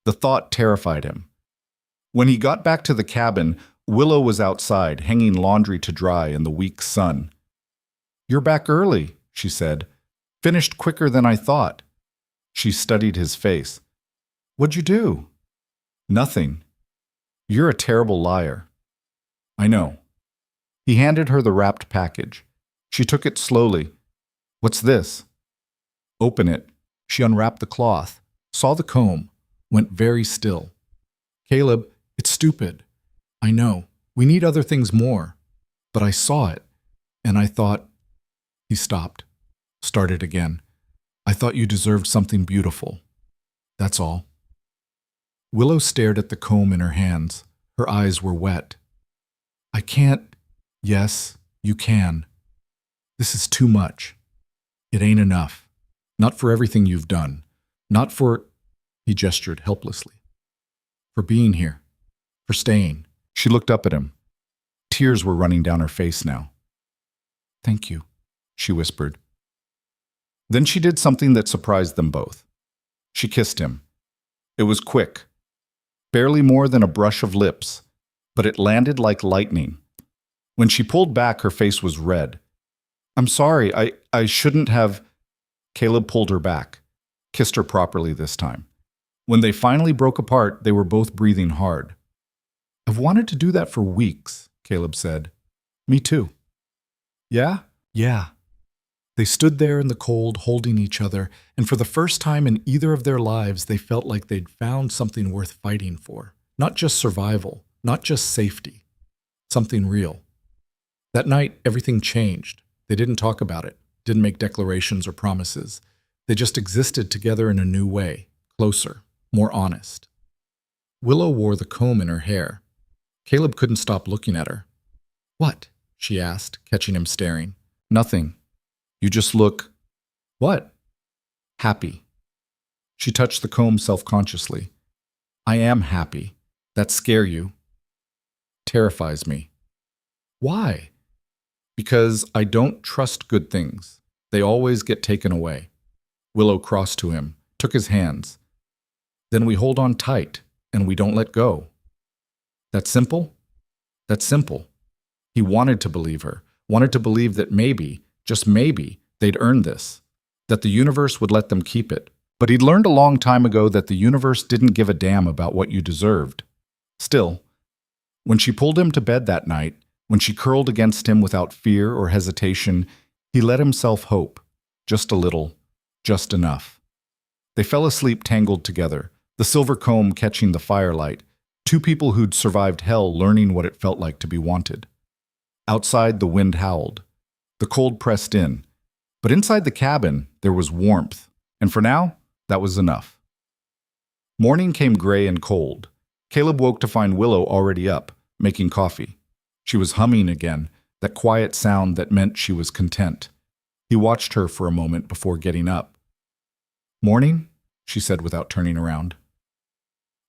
The thought terrified him. When he got back to the cabin, Willow was outside, hanging laundry to dry in the weak sun. "You're back early," she said. "Finished quicker than I thought." She studied his face. "What'd you do?" "Nothing." "You're a terrible liar." "I know." He handed her the wrapped package. She took it slowly. "What's this?" "Open it." She unwrapped the cloth, saw the comb, went very still. "Caleb, it's stupid. I know. We need other things more. But I saw it. And I thought, he stopped, started again. I thought you deserved something beautiful. That's all. Willow stared at the comb in her hands. Her eyes were wet. I can't. Yes, you can. This is too much. It ain't enough. Not for everything you've done. Not for, he gestured helplessly. For being here. For staying. She looked up at him. Tears were running down her face now. Thank you, she whispered. Then she did something that surprised them both. She kissed him. It was quick. Barely more than a brush of lips, but it landed like lightning. When she pulled back, her face was red. I'm sorry, I shouldn't have. Caleb pulled her back, kissed her properly this time. When they finally broke apart, they were both breathing hard. I've wanted to do that for weeks, Caleb said. Me too. Yeah? Yeah. They stood there in the cold, holding each other, and for the first time in either of their lives, they felt like they'd found something worth fighting for. Not just survival, not just safety. Something real. That night, everything changed. They didn't talk about it, didn't make declarations or promises. They just existed together in a new way, closer, more honest. Willow wore the comb in her hair. Caleb couldn't stop looking at her. What? She asked, catching him staring. Nothing. You just look… What? Happy. She touched the comb self-consciously. I am happy. That scare you? Terrifies me. Why? Because I don't trust good things. They always get taken away. Willow crossed to him, took his hands. Then we hold on tight, and we don't let go. That simple? That's simple. He wanted to believe her, wanted to believe that maybe, just maybe, they'd earned this, that the universe would let them keep it. But he'd learned a long time ago that the universe didn't give a damn about what you deserved. Still, when she pulled him to bed that night, when she curled against him without fear or hesitation, he let himself hope, just a little, just enough. They fell asleep tangled together, the silver comb catching the firelight, two people who'd survived hell learning what it felt like to be wanted. Outside, the wind howled. The cold pressed in. But inside the cabin, there was warmth. And for now, that was enough. Morning came gray and cold. Caleb woke to find Willow already up, making coffee. She was humming again, that quiet sound that meant she was content. He watched her for a moment before getting up. Morning? She said without turning around.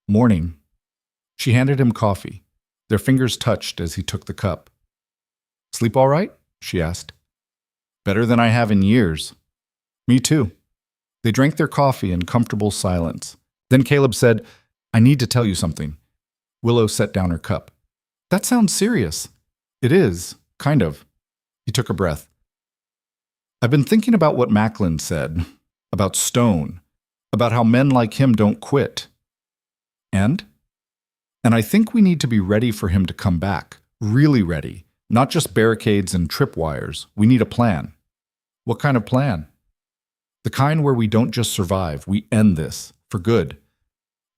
Morning. She handed him coffee. Their fingers touched as he took the cup. Sleep all right? She asked. Better than I have in years. Me too. They drank their coffee in comfortable silence. Then Caleb said, I need to tell you something. Willow set down her cup. That sounds serious. It is, kind of. He took a breath. I've been thinking about what Macklin said, about Stone, about how men like him don't quit. And I think we need to be ready for him to come back, really ready. Not just barricades and tripwires. We need a plan. What kind of plan? The kind where we don't just survive, we end this, for good.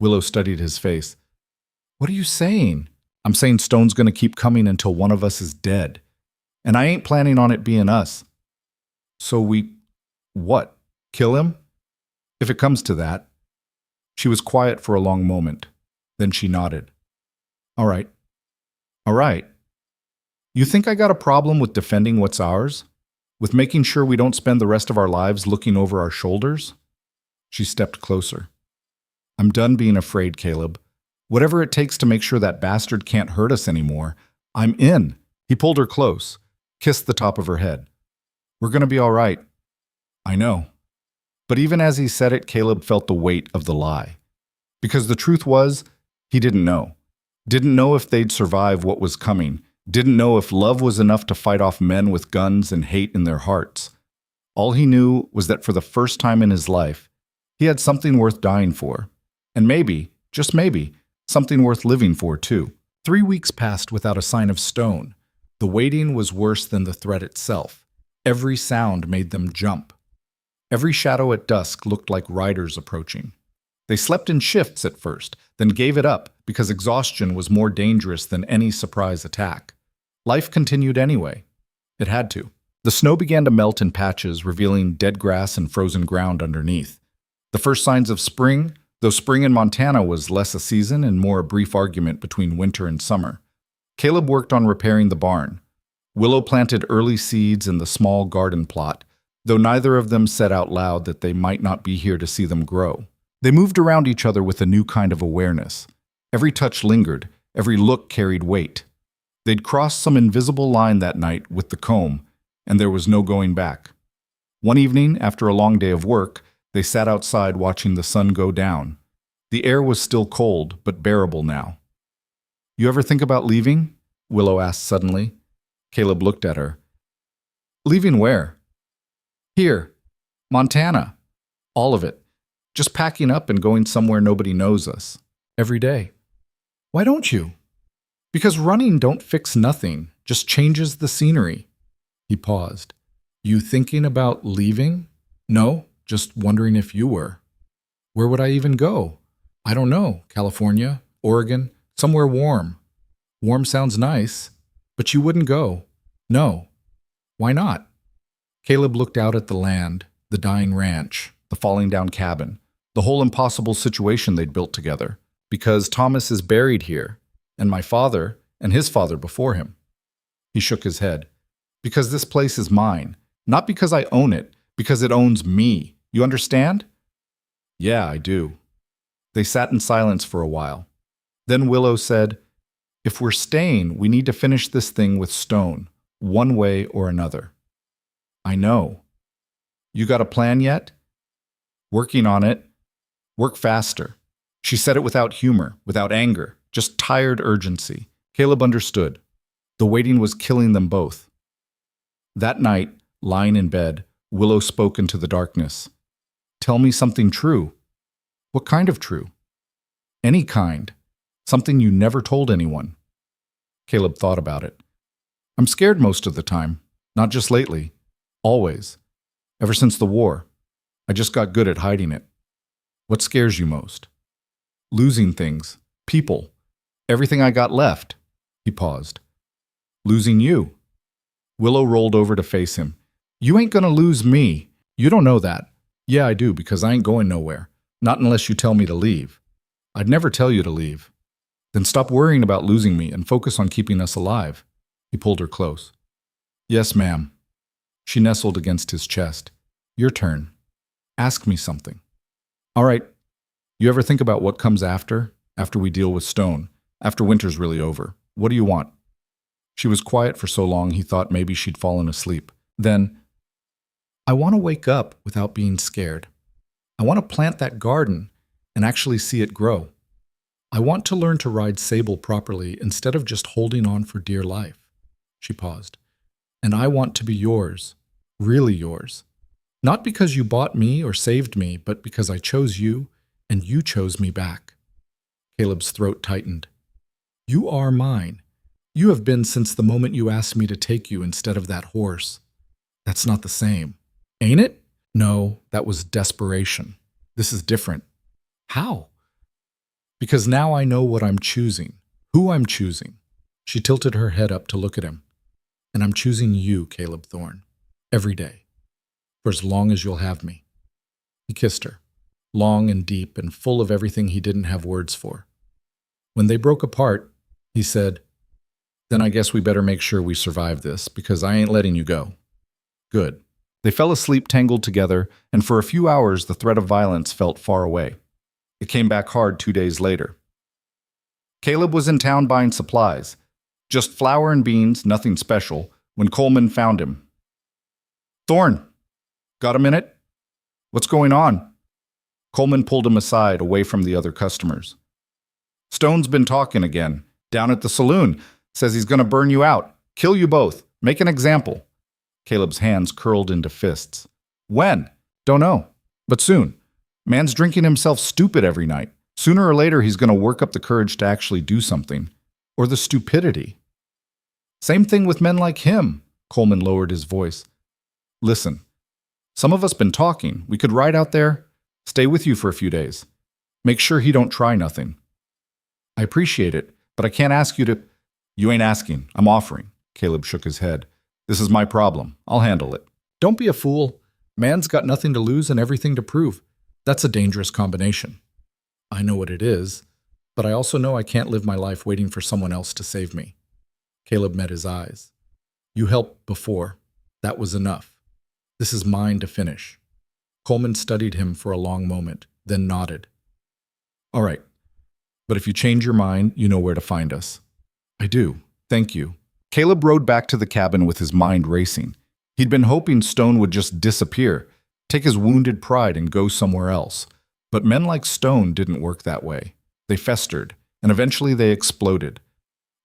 Willow studied his face. What are you saying? I'm saying Stone's going to keep coming until one of us is dead. And I ain't planning on it being us. So what? Kill him? If it comes to that. She was quiet for a long moment. Then she nodded. All right. All right. You think I got a problem with defending what's ours? With making sure we don't spend the rest of our lives looking over our shoulders? She stepped closer. I'm done being afraid, Caleb. Whatever it takes to make sure that bastard can't hurt us anymore, I'm in. He pulled her close, kissed the top of her head. We're going to be all right. I know. But even as he said it, Caleb felt the weight of the lie. Because the truth was, he didn't know. Didn't know if they'd survive what was coming. Didn't know if love was enough to fight off men with guns and hate in their hearts. All he knew was that for the first time in his life, he had something worth dying for. And maybe, just maybe, something worth living for, too. 3 weeks passed without a sign of Stone. The waiting was worse than the threat itself. Every sound made them jump. Every shadow at dusk looked like riders approaching. They slept in shifts at first, then gave it up because exhaustion was more dangerous than any surprise attack. Life continued anyway. It had to. The snow began to melt in patches, revealing dead grass and frozen ground underneath. The first signs of spring, though spring in Montana was less a season and more a brief argument between winter and summer. Caleb worked on repairing the barn. Willow planted early seeds in the small garden plot, though neither of them said out loud that they might not be here to see them grow. They moved around each other with a new kind of awareness. Every touch lingered, every look carried weight. They'd crossed some invisible line that night with the comb, and there was no going back. One evening, after a long day of work, they sat outside watching the sun go down. The air was still cold, but bearable now. "You ever think about leaving?" Willow asked suddenly. Caleb looked at her. "Leaving where?" "Here. Montana. All of it. Just packing up and going somewhere nobody knows us. Every day." "Why don't you?" "Because running don't fix nothing, just changes the scenery." He paused. "You thinking about leaving?" "No, just wondering if you were." "Where would I even go?" "I don't know. California, Oregon, somewhere warm." "Warm sounds nice. But you wouldn't go." "No." "Why not?" Caleb looked out at the land, the dying ranch, the falling down cabin, the whole impossible situation they'd built together. "Because Thomas is buried here, and my father, and his father before him." He shook his head. "Because this place is mine. Not because I own it, because it owns me. You understand?" "Yeah, I do." They sat in silence for a while. Then Willow said, "If we're staying, we need to finish this thing with Stone, one way or another." "I know." "You got a plan yet?" "Working on it. Work faster." She said it without humor, without anger, just tired urgency. Caleb understood. The waiting was killing them both. That night, lying in bed, Willow spoke into the darkness. "Tell me something true." "What kind of true?" "Any kind. Something you never told anyone." Caleb thought about it. "I'm scared most of the time. Not just lately. Always. Ever since the war. I just got good at hiding it." "What scares you most?" "Losing things. People. Everything I got left." He paused. "Losing you." Willow rolled over to face him. "You ain't gonna lose me. You don't know that." "Yeah, I do, because I ain't going nowhere. Not unless you tell me to leave." "I'd never tell you to leave." "Then stop worrying about losing me and focus on keeping us alive." He pulled her close. "Yes, ma'am." She nestled against his chest. "Your turn. Ask me something." "All right. You ever think about what comes after we deal with Stone, after winter's really over? What do you want?" She was quiet for so long he thought maybe she'd fallen asleep. Then, "I want to wake up without being scared. I want to plant that garden and actually see it grow. I want to learn to ride Sable properly instead of just holding on for dear life." She paused. "And I want to be yours, really yours. Not because you bought me or saved me, but because I chose you and you chose me back." Caleb's throat tightened. "You are mine. You have been since the moment you asked me to take you instead of that horse. That's not the same. Ain't it?" "No, that was desperation. This is different." "How?" "Because now I know what I'm choosing, who I'm choosing." She tilted her head up to look at him. "And I'm choosing you, Caleb Thorne, every day, for as long as you'll have me." He kissed her, long and deep and full of everything he didn't have words for. When they broke apart, he said, "Then I guess we better make sure we survive this, because I ain't letting you go." "Good." They fell asleep tangled together, and for a few hours the threat of violence felt far away. It came back hard 2 days later. Caleb was in town buying supplies. Just flour and beans, nothing special, when Coleman found him. "Thorne, got a minute?" "What's going on?" Coleman pulled him aside, away from the other customers. "Stone's been talking again, down at the saloon. Says he's going to burn you out, kill you both, make an example." Caleb's hands curled into fists. "When?" "Don't know, but soon. Man's drinking himself stupid every night. Sooner or later he's going to work up the courage to actually do something. Or the stupidity." "Same thing with men like him." Coleman lowered his voice. "Listen, some of us been talking. We could ride out there, stay with you for a few days. Make sure he don't try nothing." "I appreciate it, but I can't ask you to—" "You ain't asking, I'm offering." Caleb shook his head. This is my problem. I'll handle it. Don't be a fool. Man's got nothing to lose and everything to prove. That's a dangerous combination. I know what it is, but I also know I can't live my life waiting for someone else to save me. Caleb met his eyes. You helped before. That was enough. This is mine to finish. Coleman studied him for a long moment, then nodded. All right, but if you change your mind, you know where to find us. I do. Thank you. Caleb rode back to the cabin with his mind racing. He'd been hoping Stone would just disappear, take his wounded pride and go somewhere else. But men like Stone didn't work that way. They festered, and eventually they exploded.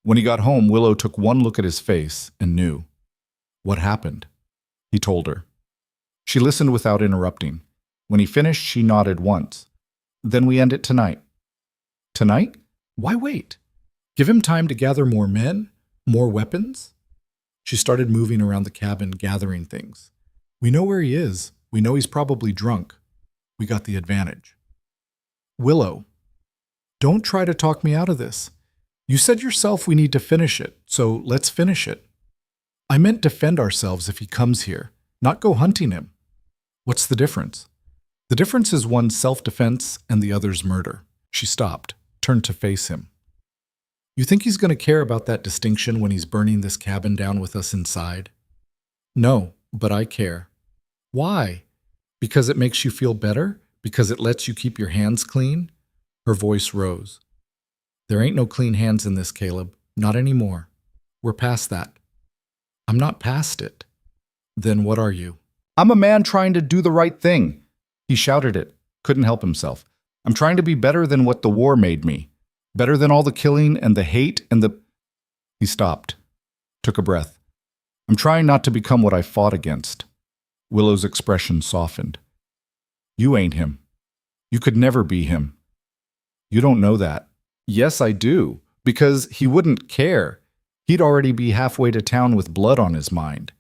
When he got home, Willow took one look at his face and knew. What happened? He told her. She listened without interrupting. When he finished, she nodded once. Then we end it tonight. Tonight? Why wait? Give him time to gather more men, more weapons? She started moving around the cabin, gathering things. We know where he is. We know he's probably drunk. We got the advantage. Willow, don't try to talk me out of this. You said yourself we need to finish it, so let's finish it. I meant defend ourselves if he comes here, not go hunting him. What's the difference? The difference is one's self-defense and the other's murder. She stopped, turned to face him. You think he's going to care about that distinction when he's burning this cabin down with us inside? No, but I care. Why? Because it makes you feel better? Because it lets you keep your hands clean? Her voice rose. There ain't no clean hands in this, Caleb. Not anymore. We're past that. I'm not past it. Then what are you? I'm a man trying to do the right thing. He shouted it, couldn't help himself. I'm trying to be better than what the war made me. Better than all the killing and the hate and the... He stopped, took a breath. I'm trying not to become what I fought against. Willow's expression softened. You ain't him. You could never be him. You don't know that. Yes, I do, because he wouldn't care. He'd already be halfway to town with blood on his mind.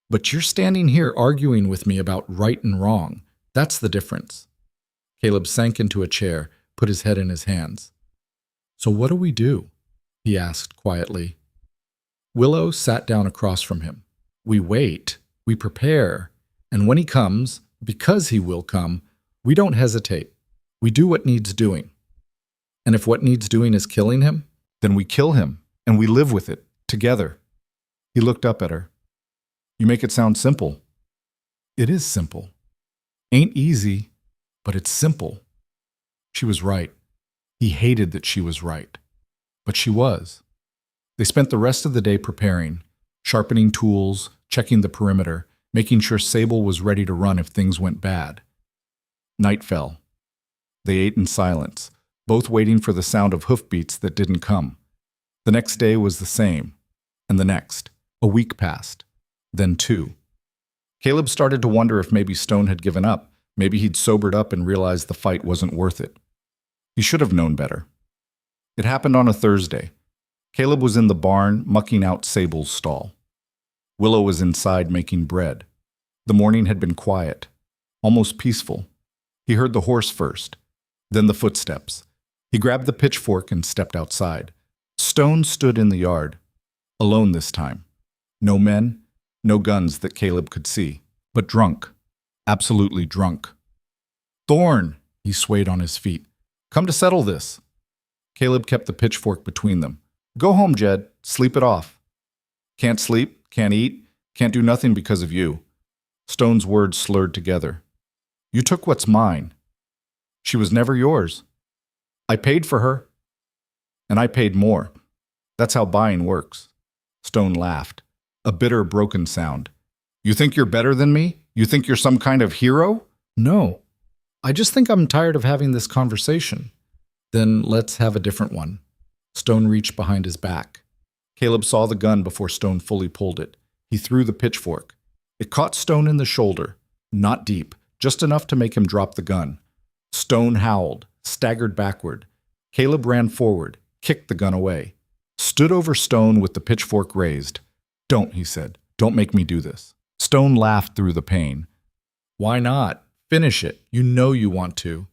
But you're standing here arguing with me about right and wrong. That's the difference. Caleb sank into a chair, put his head in his hands. So what do we do? He asked quietly. Willow sat down across from him. We wait, we prepare, and when he comes, because he will come, we don't hesitate. We do what needs doing. And if what needs doing is killing him, then we kill him, and we live with it, together. He looked up at her. You make it sound simple. It is simple. Ain't easy, but it's simple. She was right. He hated that she was right. But she was. They spent the rest of the day preparing, sharpening tools, checking the perimeter, making sure Sable was ready to run if things went bad. Night fell. They ate in silence, both waiting for the sound of hoofbeats that didn't come. The next day was the same, and the next. A week passed, then 2. Caleb started to wonder if maybe Stone had given up. Maybe he'd sobered up and realized the fight wasn't worth it. He should have known better. It happened on a Thursday. Caleb was in the barn, mucking out Sable's stall. Willow was inside making bread. The morning had been quiet, almost peaceful. He heard the horse first, then the footsteps. He grabbed the pitchfork and stepped outside. Stone stood in the yard, alone this time. No men, no guns that Caleb could see, but drunk, absolutely drunk. Thorn, he swayed on his feet. Come to settle this. Caleb kept the pitchfork between them. Go home, Jed. Sleep it off. Can't sleep, can't eat, can't do nothing because of you. Stone's words slurred together. You took what's mine. She was never yours. I paid for her. And I paid more. That's how buying works. Stone laughed, a bitter, broken sound. You think you're better than me? You think you're some kind of hero? No. I just think I'm tired of having this conversation. Then let's have a different one. Stone reached behind his back. Caleb saw the gun before Stone fully pulled it. He threw the pitchfork. It caught Stone in the shoulder, not deep, just enough to make him drop the gun. Stone howled, staggered backward. Caleb ran forward, kicked the gun away, stood over Stone with the pitchfork raised. Don't, he said. Don't make me do this. Stone laughed through the pain. Why not? Finish it. You know you want to.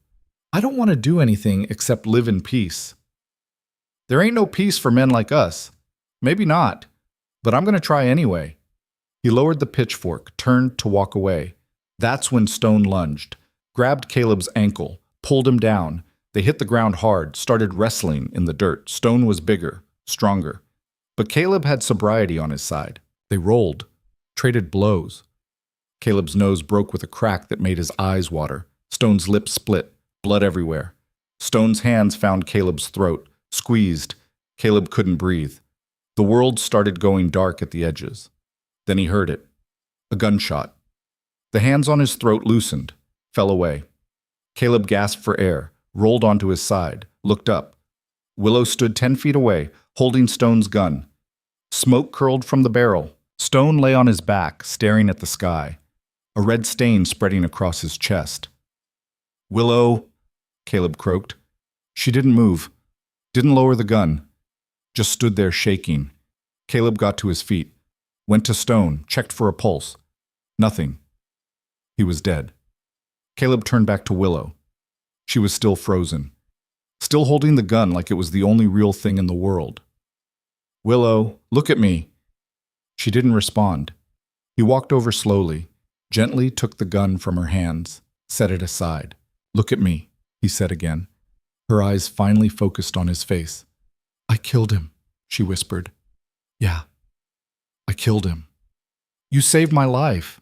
I don't want to do anything except live in peace. There ain't no peace for men like us. Maybe not, but I'm going to try anyway. He lowered the pitchfork, turned to walk away. That's when Stone lunged, grabbed Caleb's ankle, pulled him down. They hit the ground hard, started wrestling in the dirt. Stone was bigger, stronger. But Caleb had sobriety on his side. They rolled, traded blows. Caleb's nose broke with a crack that made his eyes water. Stone's lips split, blood everywhere. Stone's hands found Caleb's throat, squeezed. Caleb couldn't breathe. The world started going dark at the edges. Then he heard it. A gunshot. The hands on his throat loosened, fell away. Caleb gasped for air, rolled onto his side, looked up. Willow stood 10 feet away, holding Stone's gun. Smoke curled from the barrel. Stone lay on his back, staring at the sky, a red stain spreading across his chest. "Willow," Caleb croaked. She didn't move, didn't lower the gun, just stood there shaking. Caleb got to his feet, went to Stone, checked for a pulse. Nothing. He was dead. Caleb turned back to Willow. She was still frozen, still holding the gun like it was the only real thing in the world. "Willow, look at me." She didn't respond. He walked over slowly, gently took the gun from her hands, set it aside. "Look at me," he said again. Her eyes finally focused on his face. "I killed him," she whispered. "Yeah, I killed him." "You saved my life."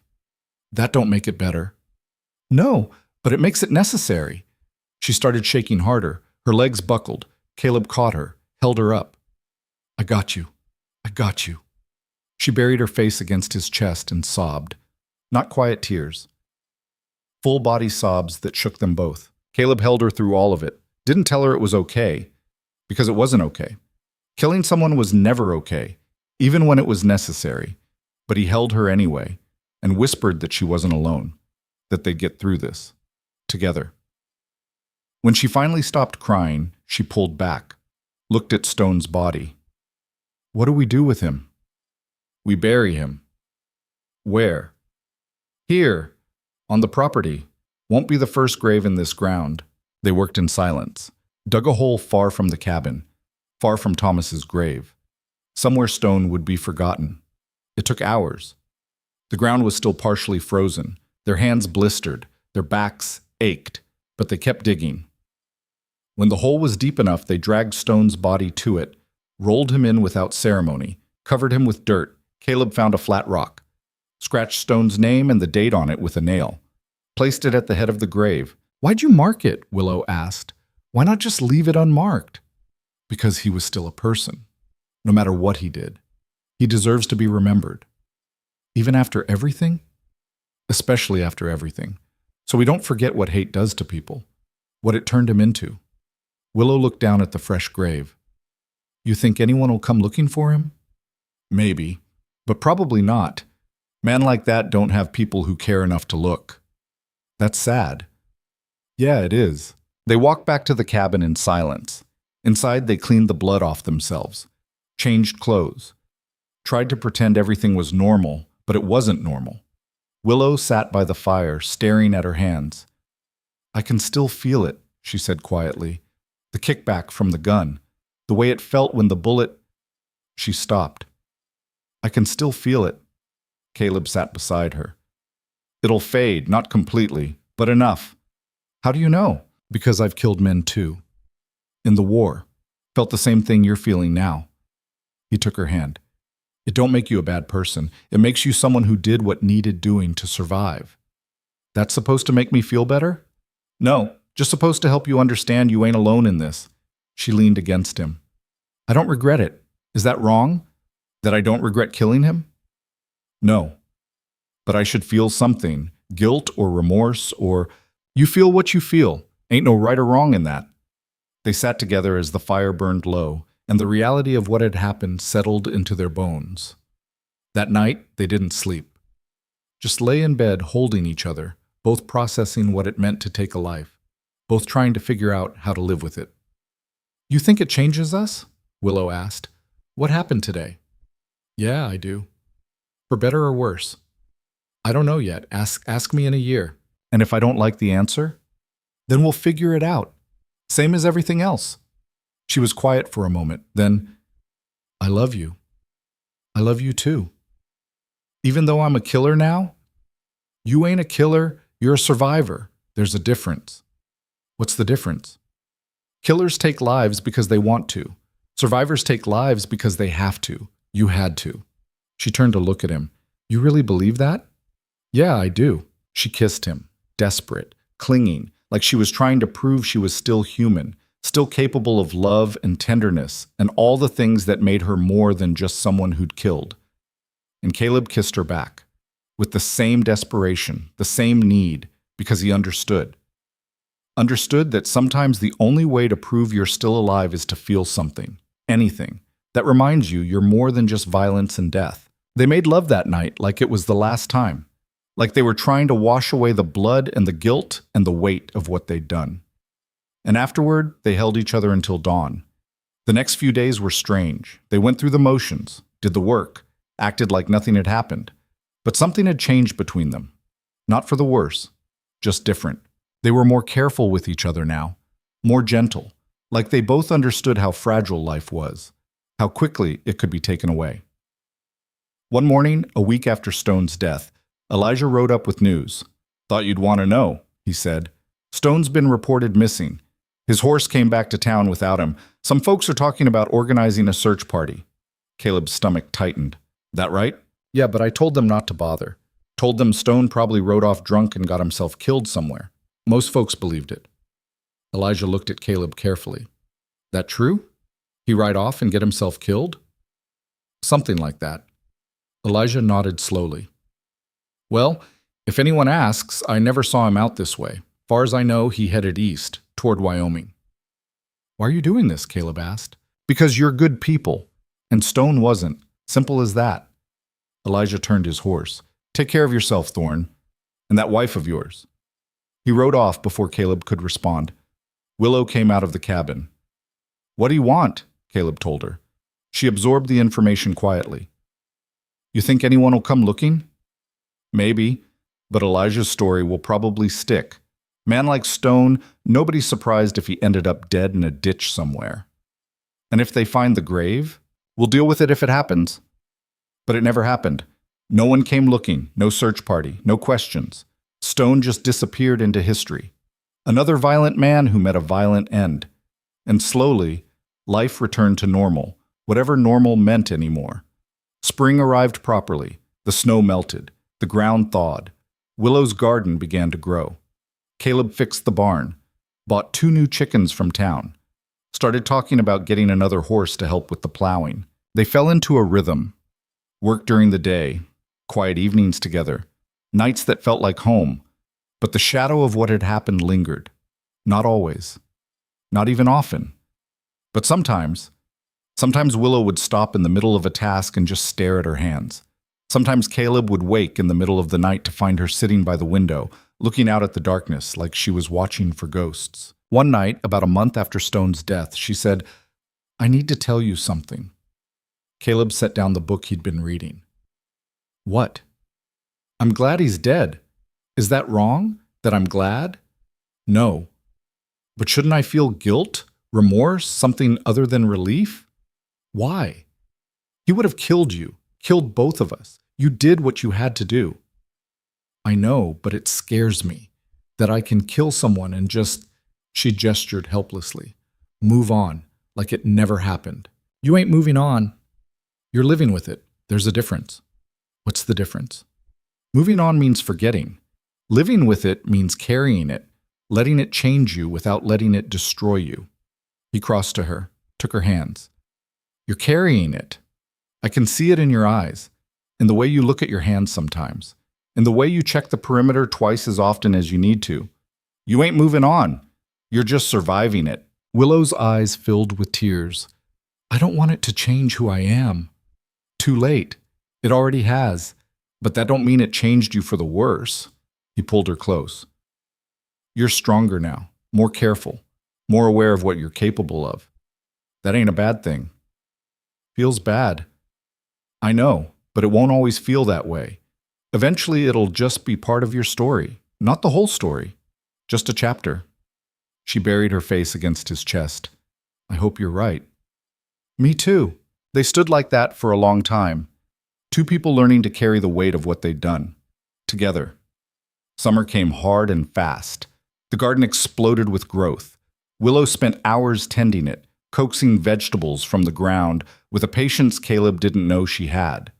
"That don't make it better." "No, but it makes it necessary." She started shaking harder. Her legs buckled. Caleb caught her, held her up. "I got you. I got you." She buried her face against his chest and sobbed. Not quiet tears. Full body sobs that shook them both. Caleb held her through all of it. Didn't tell her it was okay, because it wasn't okay. Killing someone was never okay, even when it was necessary. But he held her anyway, and whispered that she wasn't alone, that they'd get through this, together. When she finally stopped crying, she pulled back, looked at Stone's body. "What do we do with him?" "We bury him." "Where?" "Here, on the property. Won't be the first grave in this ground." They worked in silence, dug a hole far from the cabin, far from Thomas's grave. Somewhere Stone would be forgotten. It took hours. The ground was still partially frozen. Their hands blistered, their backs ached, but they kept digging. When the hole was deep enough, they dragged Stone's body to it, rolled him in without ceremony, covered him with dirt. Caleb found a flat rock, scratched Stone's name and the date on it with a nail, placed it at the head of the grave. "Why'd you mark it?" Willow asked. "Why not just leave it unmarked?" "Because he was still a person, no matter what he did. He deserves to be remembered. Even after everything? Especially after everything. So we don't forget what hate does to people, what it turned him into." Willow looked down at the fresh grave. "You think anyone will come looking for him?" "Maybe, but probably not. Men like that don't have people who care enough to look." "That's sad." "Yeah, it is." They walked back to the cabin in silence. Inside, they cleaned the blood off themselves, changed clothes, tried to pretend everything was normal, but it wasn't normal. Willow sat by the fire, staring at her hands. "I can still feel it," she said quietly. "The kickback from the gun, the way it felt when the bullet—" She stopped. "I can still feel it." Caleb sat beside her. "It'll fade, not completely, but enough." "How do you know?" "Because I've killed men too. In the war. Felt the same thing you're feeling now." He took her hand. "It don't make you a bad person. It makes you someone who did what needed doing to survive." "That's supposed to make me feel better?" "No, just supposed to help you understand you ain't alone in this." She leaned against him. "I don't regret it. Is that wrong? That I don't regret killing him?" "No. But I should feel something, guilt or remorse or—" "You feel what you feel. Ain't no right or wrong in that." They sat together as the fire burned low, and the reality of what had happened settled into their bones. That night, they didn't sleep. Just lay in bed holding each other, both processing what it meant to take a life, both trying to figure out how to live with it. "You think it changes us?" Willow asked. "What happened today?" "Yeah, I do. For better or worse?" "I don't know yet. Ask me in a year. And if I don't like the answer, then we'll figure it out. Same as everything else." She was quiet for a moment. Then, "I love you. I love you too." Even though I'm a killer now? You ain't a killer, you're a survivor. There's a difference. What's the difference? Killers take lives because they want to. Survivors take lives because they have to. You had to. She turned to look at him. You really believe that? Yeah, I do. She kissed him, desperate, clinging, like she was trying to prove she was still human, still capable of love and tenderness and all the things that made her more than just someone who'd killed. And Caleb kissed her back, with the same desperation, the same need, because he understood. Understood that sometimes the only way to prove you're still alive is to feel something, anything, that reminds you you're more than just violence and death. They made love that night like it was the last time, like they were trying to wash away the blood and the guilt and the weight of what they'd done. And afterward, they held each other until dawn. The next few days were strange. They went through the motions, did the work, acted like nothing had happened. But something had changed between them. Not for the worse, just different. They were more careful with each other now, more gentle, like they both understood how fragile life was, how quickly it could be taken away. One morning, a week after Stone's death, Elijah rode up with news. Thought you'd want to know, he said. Stone's been reported missing. His horse came back to town without him. Some folks are talking about organizing a search party. Caleb's stomach tightened. That right? Yeah, but I told them not to bother. Told them Stone probably rode off drunk and got himself killed somewhere. Most folks believed it. Elijah looked at Caleb carefully. That true? He ride off and get himself killed? Something like that. Elijah nodded slowly. Well, if anyone asks, I never saw him out this way. Far as I know, he headed east, toward Wyoming. Why are you doing this? Caleb asked. Because you're good people, and Stone wasn't. Simple as that. Elijah turned his horse. Take care of yourself, Thorne, and that wife of yours. He rode off before Caleb could respond. Willow came out of the cabin. What do you want? Caleb told her. She absorbed the information quietly. You think anyone will come looking? Maybe, but Elijah's story will probably stick. Man like Stone, nobody's surprised if he ended up dead in a ditch somewhere. And if they find the grave, we'll deal with it if it happens. But it never happened. No one came looking, no search party, no questions. Stone just disappeared into history. Another violent man who met a violent end. And slowly, life returned to normal, whatever normal meant anymore. Spring arrived properly. The snow melted. The ground thawed. Willow's garden began to grow. Caleb fixed the barn, bought 2 new chickens from town, started talking about getting another horse to help with the plowing. They fell into a rhythm. Work during the day, quiet evenings together, nights that felt like home, but the shadow of what had happened lingered. Not always. Not even often. But sometimes Willow would stop in the middle of a task and just stare at her hands. Sometimes Caleb would wake in the middle of the night to find her sitting by the window, looking out at the darkness like she was watching for ghosts. One night, about a month after Stone's death, she said, I need to tell you something. Caleb set down the book he'd been reading. What? I'm glad he's dead. Is that wrong? That I'm glad? No. But shouldn't I feel guilt, remorse, something other than relief? Why? He would have killed you, killed both of us. You did what you had to do. I know, but it scares me that I can kill someone and just, she gestured helplessly, move on, like it never happened. You ain't moving on. You're living with it. There's a difference. What's the difference? Moving on means forgetting. Living with it means carrying it, letting it change you without letting it destroy you. He crossed to her, took her hands. You're carrying it. I can see it in your eyes, in the way you look at your hands sometimes, in the way you check the perimeter twice as often as you need to. You ain't moving on. You're just surviving it. Willow's eyes filled with tears. I don't want it to change who I am. Too late. It already has. But that don't mean it changed you for the worse. He pulled her close. You're stronger now, more careful, more aware of what you're capable of. That ain't a bad thing. Feels bad. I know, but it won't always feel that way. Eventually, it'll just be part of your story, not the whole story, just a chapter. She buried her face against his chest. I hope you're right. Me too. They stood like that for a long time. Two people learning to carry the weight of what they'd done. Together. Summer came hard and fast. The garden exploded with growth. Willow spent hours tending it, coaxing vegetables from the ground with a patience Caleb didn't know she had.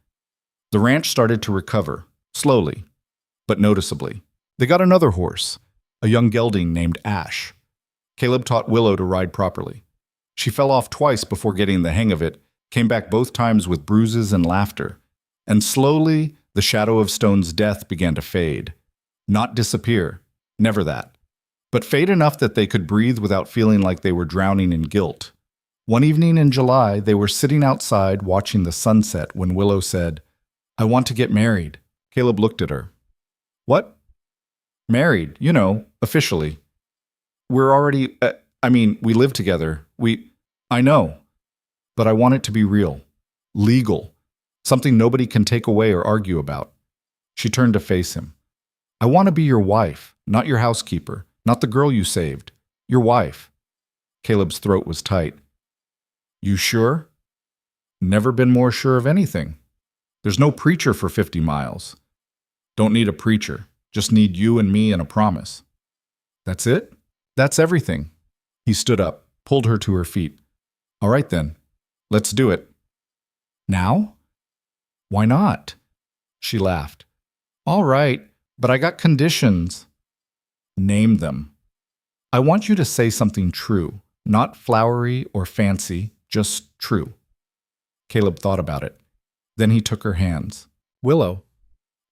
The ranch started to recover, slowly, but noticeably. They got another horse, a young gelding named Ash. Caleb taught Willow to ride properly. She fell off twice before getting the hang of it, came back both times with bruises and laughter. And slowly, the shadow of Stone's death began to fade. Not disappear, never that. But fade enough that they could breathe without feeling like they were drowning in guilt. One evening in July, they were sitting outside watching the sunset when Willow said, "I want to get married." Caleb looked at her. "What?" "Married, officially. We're already, we live together. I know. But I want it to be real. Legal. Something nobody can take away or argue about." She turned to face him. "I want to be your wife, not your housekeeper, not the girl you saved. Your wife." Caleb's throat was tight. "You sure?" "Never been more sure of anything. There's no preacher for 50 miles. Don't need a preacher. Just need you and me and a promise." "That's it? That's everything." He stood up, pulled her to her feet. "All right then. Let's do it." "Now?" "Why not?" She laughed. "All right, but I got conditions." "Name them." "I want you to say something true, not flowery or fancy, just true." Caleb thought about it. Then he took her hands. "Willow,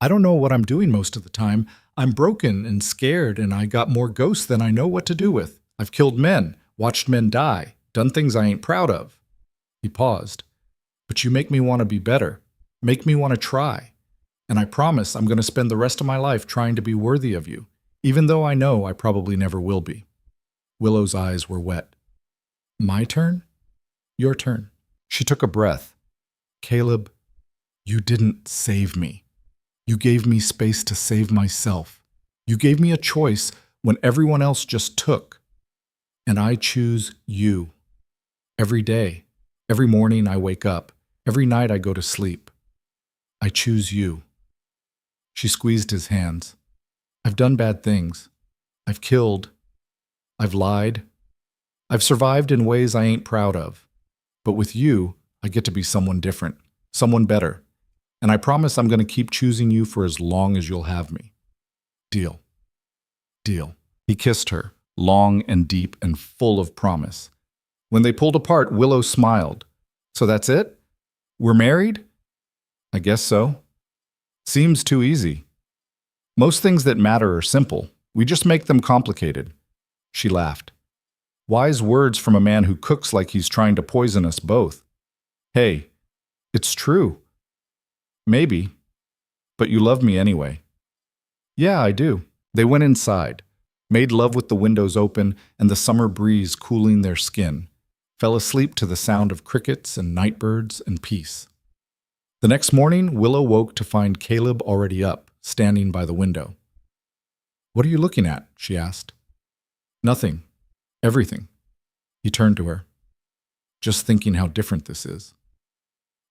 I don't know what I'm doing most of the time. I'm broken and scared, and I got more ghosts than I know what to do with. I've killed men, watched men die, done things I ain't proud of." He paused. "But you make me want to be better. Make me want to try. And I promise I'm going to spend the rest of my life trying to be worthy of you, even though I know I probably never will be." Willow's eyes were wet. "My turn?" "Your turn." She took a breath. "Caleb, you didn't save me. You gave me space to save myself. You gave me a choice when everyone else just took. And I choose you. Every day, every morning I wake up, every night I go to sleep. I choose you." She squeezed his hands. "I've done bad things. I've killed. I've lied. I've survived in ways I ain't proud of. But with you, I get to be someone different, someone better. And I promise I'm going to keep choosing you for as long as you'll have me. Deal." "Deal." He kissed her, long and deep and full of promise. When they pulled apart, Willow smiled. "So that's it? We're married?" "I guess so. Seems too easy. Most things that matter are simple. We just make them complicated." She laughed. Wise words from a man who cooks like he's trying to poison us both. "Hey, it's true." "Maybe. But you love me anyway." "Yeah, I do." They went inside, made love with the windows open and the summer breeze cooling their skin, fell asleep to the sound of crickets and nightbirds and peace. The next morning, Willow woke to find Caleb already up, standing by the window. "What are you looking at?" she asked. "Nothing. Everything." He turned to her. "Just thinking how different this is."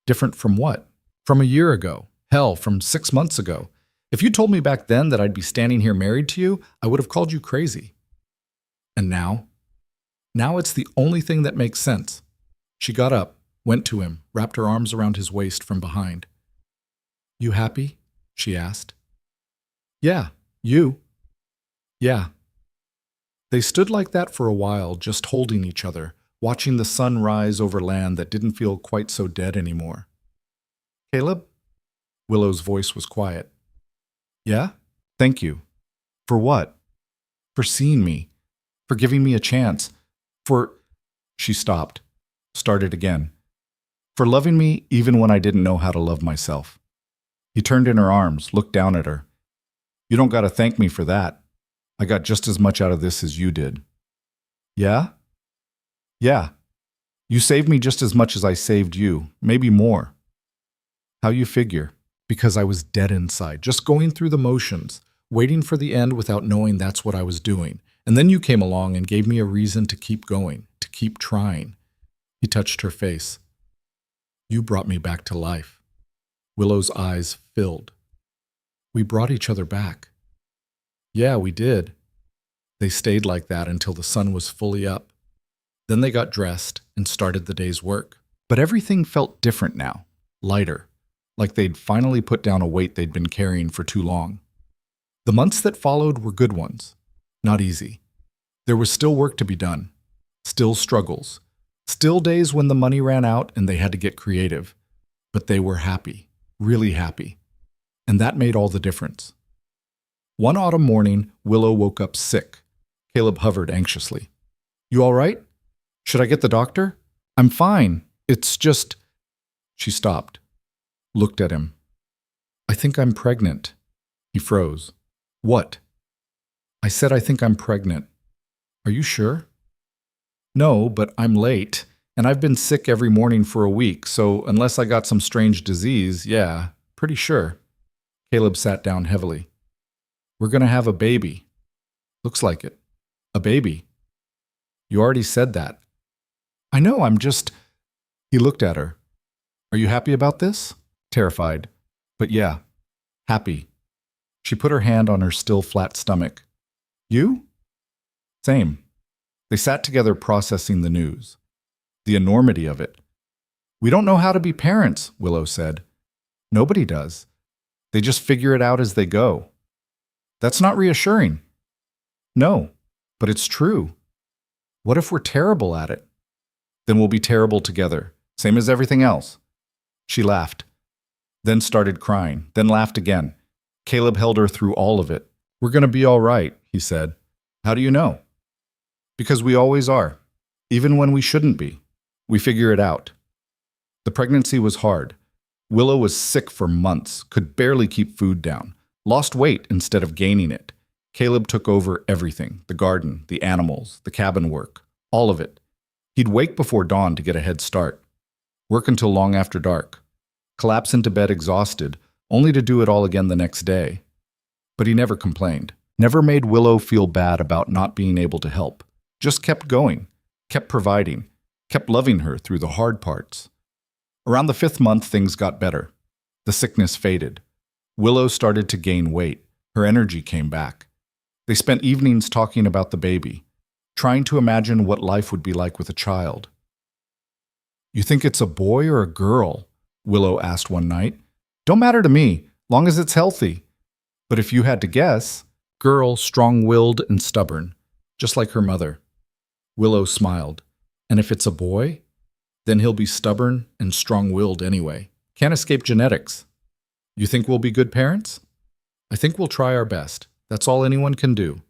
"Different from what?" "From a year ago. Hell, from 6 months ago. If you told me back then that I'd be standing here married to you, I would have called you crazy." "And now?" "Now it's the only thing that makes sense." She got up, went to him, wrapped her arms around his waist from behind. "You happy?" she asked. "Yeah. You?" "Yeah." They stood like that for a while, just holding each other, watching the sun rise over land that didn't feel quite so dead anymore. "Caleb?" Willow's voice was quiet. "Yeah? Thank you." "For what?" "For seeing me. For giving me a chance. For—" She stopped, started again. "For loving me even when I didn't know how to love myself." He turned in her arms, looked down at her. "You don't got to thank me for that. I got just as much out of this as you did." "Yeah?" "Yeah. You saved me just as much as I saved you, maybe more." "How you figure?" "Because I was dead inside, just going through the motions, waiting for the end without knowing that's what I was doing. And then you came along and gave me a reason to keep going, to keep trying." He touched her face. "You brought me back to life." Willow's eyes filled. We brought each other back. Yeah, we did. They stayed like that until the sun was fully up. Then they got dressed and started the day's work. But everything felt different now, lighter, like they'd finally put down a weight they'd been carrying for too long. The months that followed were good ones, not easy. There was still work to be done, still struggles, still days when the money ran out and they had to get creative. But they were happy, really happy. And that made all the difference. One autumn morning, Willow woke up sick. Caleb hovered anxiously. You all right? Should I get the doctor? I'm fine. It's just... She stopped, looked at him. I think I'm pregnant. He froze. What? I said I think I'm pregnant. Are you sure? No, but I'm late, and I've been sick every morning for a week, so unless I got some strange disease, yeah, pretty sure. Caleb sat down heavily. We're going to have a baby. Looks like it. A baby. You already said that. I know, I'm just... He looked at her. Are you happy about this? Terrified. But yeah, happy. She put her hand on her still flat stomach. You? Same. They sat together processing the news. The enormity of it. We don't know how to be parents, Willow said. Nobody does. They just figure it out as they go. That's not reassuring. No, but it's true. What if we're terrible at it? Then we'll be terrible together, same as everything else. She laughed, then started crying, then laughed again. Caleb held her through all of it. We're going to be all right, he said. How do you know? Because we always are, even when we shouldn't be. We figure it out. The pregnancy was hard. Willow was sick for months, could barely keep food down, lost weight instead of gaining it. Caleb took over everything, the garden, the animals, the cabin work, all of it. He'd wake before dawn to get a head start, work until long after dark, collapse into bed exhausted, only to do it all again the next day. But he never complained, never made Willow feel bad about not being able to help, just kept going, kept providing, kept loving her through the hard parts. Around the 5th month, things got better. The sickness faded. Willow started to gain weight. Her energy came back. They spent evenings talking about the baby, trying to imagine what life would be like with a child. You think it's a boy or a girl? Willow asked one night. Don't matter to me, long as it's healthy. But if you had to guess, girl, strong-willed and stubborn, just like her mother. Willow smiled. And if it's a boy? Then he'll be stubborn and strong-willed anyway. Can't escape genetics. You think we'll be good parents? I think we'll try our best. That's all anyone can do.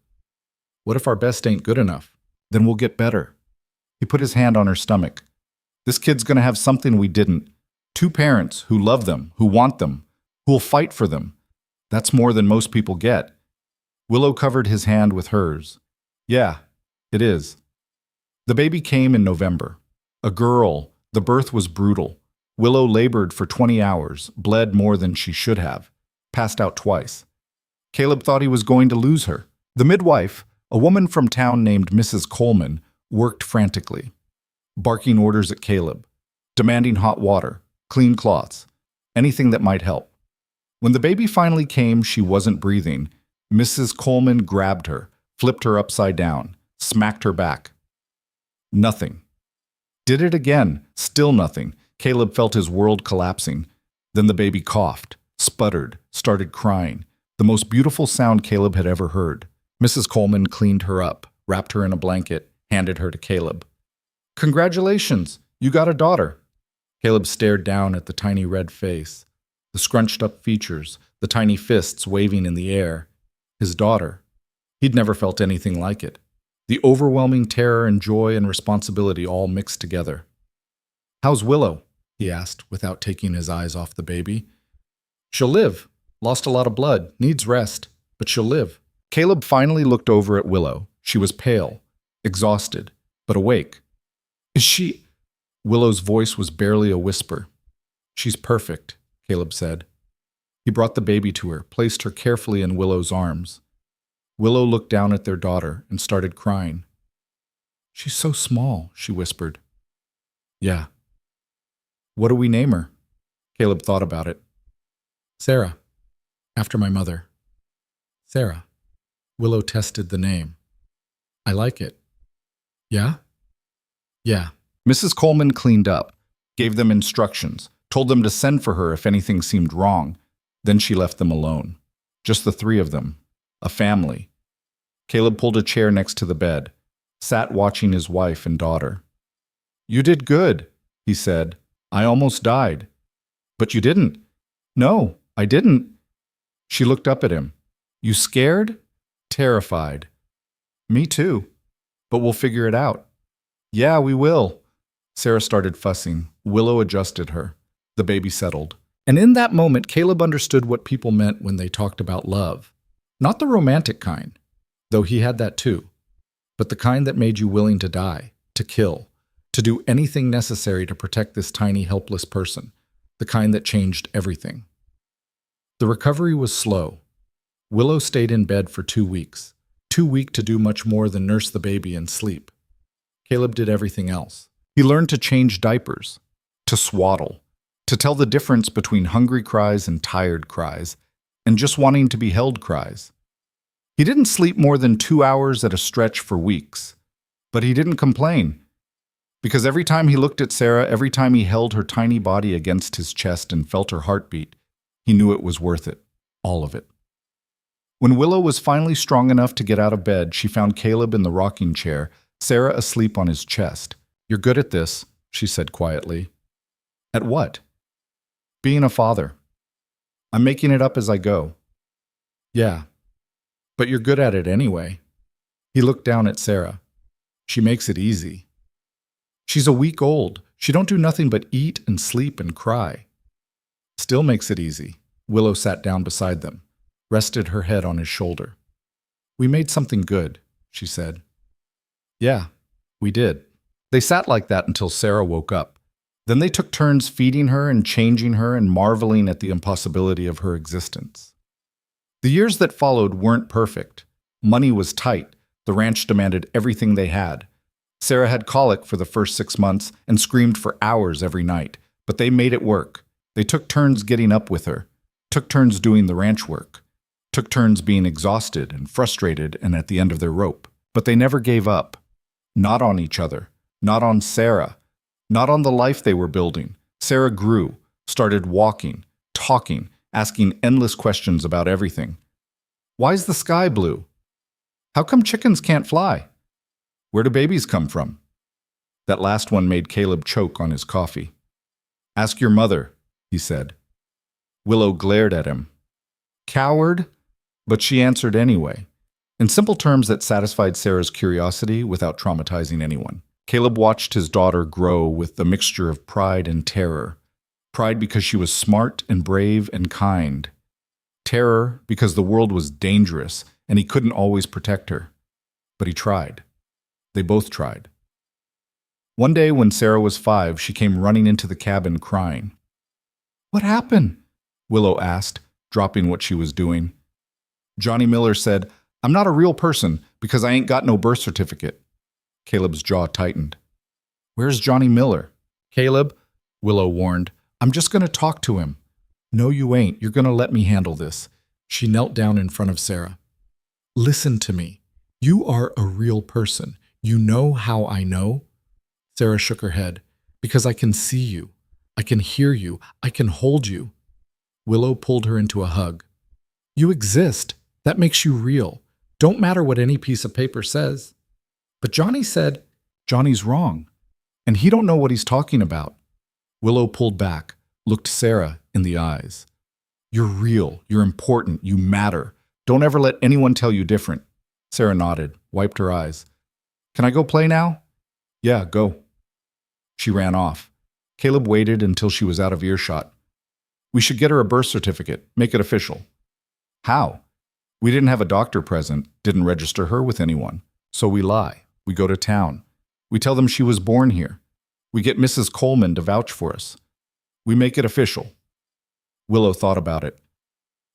What if our best ain't good enough? Then we'll get better. He put his hand on her stomach. This kid's gonna have something we didn't. 2 parents who love them, who want them, who'll fight for them. That's more than most people get. Willow covered his hand with hers. Yeah, it is. The baby came in November. A girl. The birth was brutal. Willow labored for 20 hours, bled more than she should have, passed out twice. Caleb thought he was going to lose her. The midwife, a woman from town named Mrs. Coleman, worked frantically, barking orders at Caleb, demanding hot water, clean cloths, anything that might help. When the baby finally came, she wasn't breathing. Mrs. Coleman grabbed her, flipped her upside down, smacked her back. Nothing. Did it again, still nothing. Caleb felt his world collapsing. Then the baby coughed, sputtered, started crying. The most beautiful sound Caleb had ever heard. Mrs. Coleman cleaned her up, wrapped her in a blanket, handed her to Caleb. Congratulations, you got a daughter. Caleb stared down at the tiny red face, the scrunched up features, the tiny fists waving in the air. His daughter. He'd never felt anything like it. The overwhelming terror and joy and responsibility all mixed together. How's Willow? He asked, without taking his eyes off the baby. She'll live. Lost a lot of blood, needs rest, but she'll live. Caleb finally looked over at Willow. She was pale, exhausted, but awake. Is she... Willow's voice was barely a whisper. She's perfect, Caleb said. He brought the baby to her, placed her carefully in Willow's arms. Willow looked down at their daughter and started crying. She's so small, she whispered. Yeah. What do we name her? Caleb thought about it. Sarah, after my mother. Sarah. Willow tested the name. I like it. Yeah? Yeah. Mrs. Coleman cleaned up, gave them instructions, told them to send for her if anything seemed wrong. Then she left them alone. Just the three of them. A family. Caleb pulled a chair next to the bed, sat watching his wife and daughter. You did good, he said. I almost died. But you didn't. No, I didn't. She looked up at him. You scared? Terrified. Me too. But we'll figure it out. Yeah, we will. Sarah started fussing. Willow adjusted her. The baby settled. And in that moment, Caleb understood what people meant when they talked about love. Not the romantic kind, though he had that too, but the kind that made you willing to die, to kill, to do anything necessary to protect this tiny, helpless person, the kind that changed everything. The recovery was slow. Willow stayed in bed for 2 weeks, too weak to do much more than nurse the baby and sleep. Caleb did everything else. He learned to change diapers, to swaddle, to tell the difference between hungry cries and tired cries, and just wanting to be held cries. He didn't sleep more than 2 hours at a stretch for weeks, but he didn't complain, because every time he looked at Sarah, every time he held her tiny body against his chest and felt her heartbeat, he knew it was worth it, all of it. When Willow was finally strong enough to get out of bed, she found Caleb in the rocking chair, Sarah asleep on his chest. You're good at this, she said quietly. At what? Being a father. I'm making it up as I go. Yeah, but you're good at it anyway. He looked down at Sarah. She makes it easy. She's a week old. She don't do nothing but eat and sleep and cry. Still makes it easy. Willow sat down beside them, rested her head on his shoulder. We made something good, she said. Yeah, we did. They sat like that until Sarah woke up. Then they took turns feeding her and changing her and marveling at the impossibility of her existence. The years that followed weren't perfect. Money was tight. The ranch demanded everything they had. Sarah had colic for the first 6 months and screamed for hours every night, but they made it work. They took turns getting up with her, took turns doing the ranch work, took turns being exhausted and frustrated and at the end of their rope. But they never gave up. Not on each other, not on Sarah, not on the life they were building. Sarah grew, started walking, talking, asking endless questions about everything. Why's the sky blue? How come chickens can't fly? Where do babies come from? That last one made Caleb choke on his coffee. Ask your mother, he said. Willow glared at him. Coward? But she answered anyway, in simple terms that satisfied Sarah's curiosity without traumatizing anyone. Caleb watched his daughter grow with the mixture of pride and terror. Pride because she was smart and brave and kind. Terror because the world was dangerous and he couldn't always protect her. But he tried. They both tried. One day when Sarah was 5, she came running into the cabin crying. What happened? Willow asked, dropping what she was doing. Johnny Miller said, I'm not a real person because I ain't got no birth certificate. Caleb's jaw tightened. Where's Johnny Miller? Caleb, Willow warned, I'm just going to talk to him. No, you ain't. You're going to let me handle this. She knelt down in front of Sarah. Listen to me. You are a real person. You know how I know? Sarah shook her head. Because I can see you. I can hear you. I can hold you. Willow pulled her into a hug. You exist. That makes you real. Don't matter what any piece of paper says. But Johnny said, Johnny's wrong. And he don't know what he's talking about. Willow pulled back, looked Sarah in the eyes. You're real. You're important. You matter. Don't ever let anyone tell you different. Sarah nodded, wiped her eyes. Can I go play now? Yeah, go. She ran off. Caleb waited until she was out of earshot. We should get her a birth certificate, make it official. How? We didn't have a doctor present, didn't register her with anyone. So we lie. We go to town. We tell them she was born here. We get Mrs. Coleman to vouch for us. We make it official. Willow thought about it.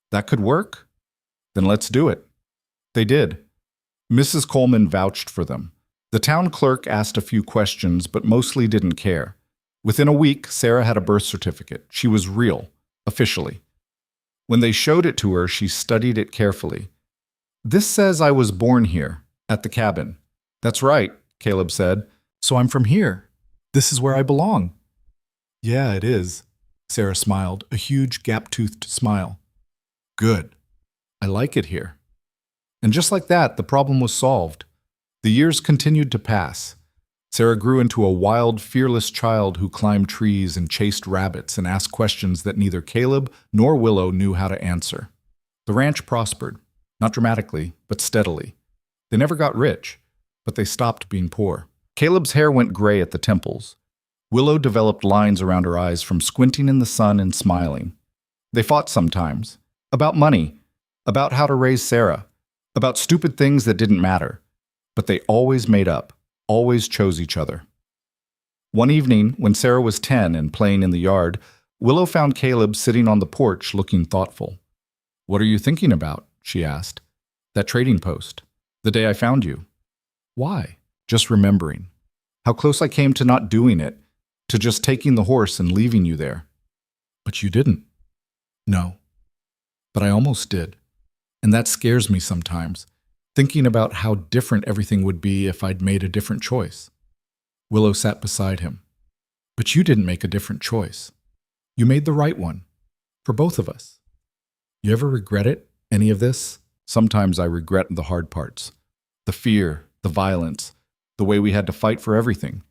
That could work? Then let's do it. They did. Mrs. Coleman vouched for them. The town clerk asked a few questions, but mostly didn't care. Within a week, Sarah had a birth certificate. She was real, officially. When they showed it to her, she studied it carefully. "This says I was born here, at the cabin." "That's right," Caleb said. "So I'm from here. This is where I belong." "Yeah, it is," Sarah smiled, a huge gap-toothed smile. "Good. I like it here." And just like that, the problem was solved. The years continued to pass. Sarah grew into a wild, fearless child who climbed trees and chased rabbits and asked questions that neither Caleb nor Willow knew how to answer. The ranch prospered, not dramatically, but steadily. They never got rich, but they stopped being poor. Caleb's hair went gray at the temples. Willow developed lines around her eyes from squinting in the sun and smiling. They fought sometimes, about money, about how to raise Sarah, about stupid things that didn't matter. But they always made up, always chose each other. One evening, when Sarah was 10 and playing in the yard, Willow found Caleb sitting on the porch looking thoughtful. "What are you thinking about?" she asked. "That trading post. The day I found you." "Why?" "Just remembering. How close I came to not doing it, to just taking the horse and leaving you there." "But you didn't." "No. But I almost did. And that scares me sometimes, thinking about how different everything would be if I'd made a different choice." Willow sat beside him. "But you didn't make a different choice. You made the right one. For both of us. You ever regret it, any of this?" "Sometimes I regret the hard parts. The fear, the violence, the way we had to fight for everything."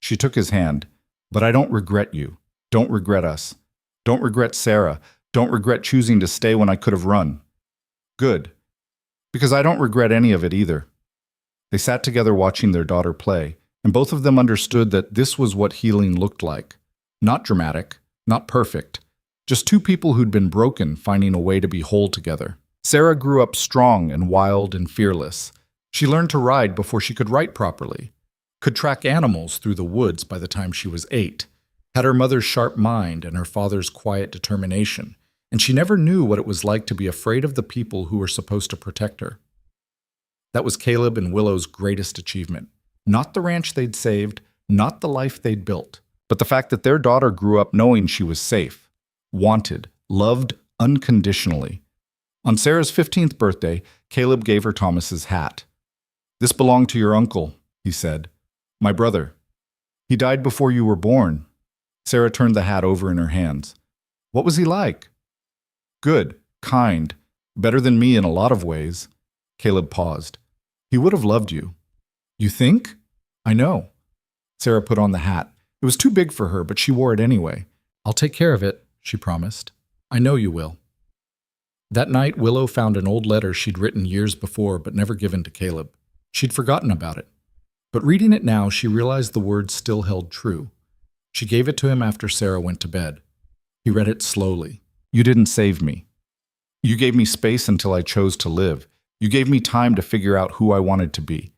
She took his hand. "But I don't regret you. Don't regret us. Don't regret Sarah. Don't regret choosing to stay when I could have run." "Good. Because I don't regret any of it either." They sat together watching their daughter play, and both of them understood that this was what healing looked like. Not dramatic, not perfect, just two people who'd been broken finding a way to be whole together. Sarah grew up strong and wild and fearless. She learned to ride before she could write properly, could track animals through the woods by the time she was 8, had her mother's sharp mind and her father's quiet determination, and she never knew what it was like to be afraid of the people who were supposed to protect her. That was Caleb and Willow's greatest achievement. Not the ranch they'd saved, not the life they'd built, but the fact that their daughter grew up knowing she was safe, wanted, loved unconditionally. On Sarah's 15th birthday, Caleb gave her Thomas's hat. "This belonged to your uncle," he said. "My brother. He died before you were born." Sarah turned the hat over in her hands. "What was he like?" "Good, kind, better than me in a lot of ways." Caleb paused. "He would have loved you." "You think?" "I know." Sarah put on the hat. It was too big for her, but she wore it anyway. "I'll take care of it," she promised. "I know you will." That night, Willow found an old letter she'd written years before but never given to Caleb. She'd forgotten about it. But reading it now, she realized the words still held true. She gave it to him after Sarah went to bed. He read it slowly. "You didn't save me. You gave me space until I chose to live. You gave me time to figure out who I wanted to be.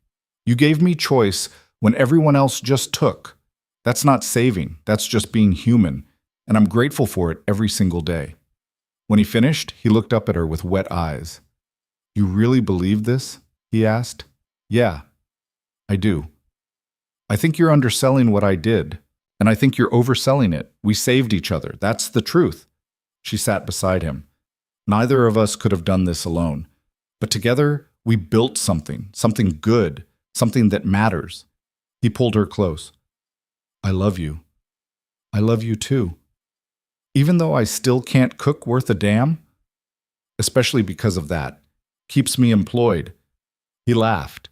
You gave me choice when everyone else just took. That's not saving, that's just being human, and I'm grateful for it every single day." When he finished, he looked up at her with wet eyes. "You really believe this?" he asked. "Yeah, I do. I think you're underselling what I did, and I think you're overselling it. We saved each other. That's the truth." She sat beside him. "Neither of us could have done this alone. But together, we built something good, something that matters." He pulled her close. "I love you. I love you too. Even though I still can't cook worth a damn? Especially because of that. Keeps me employed." He laughed.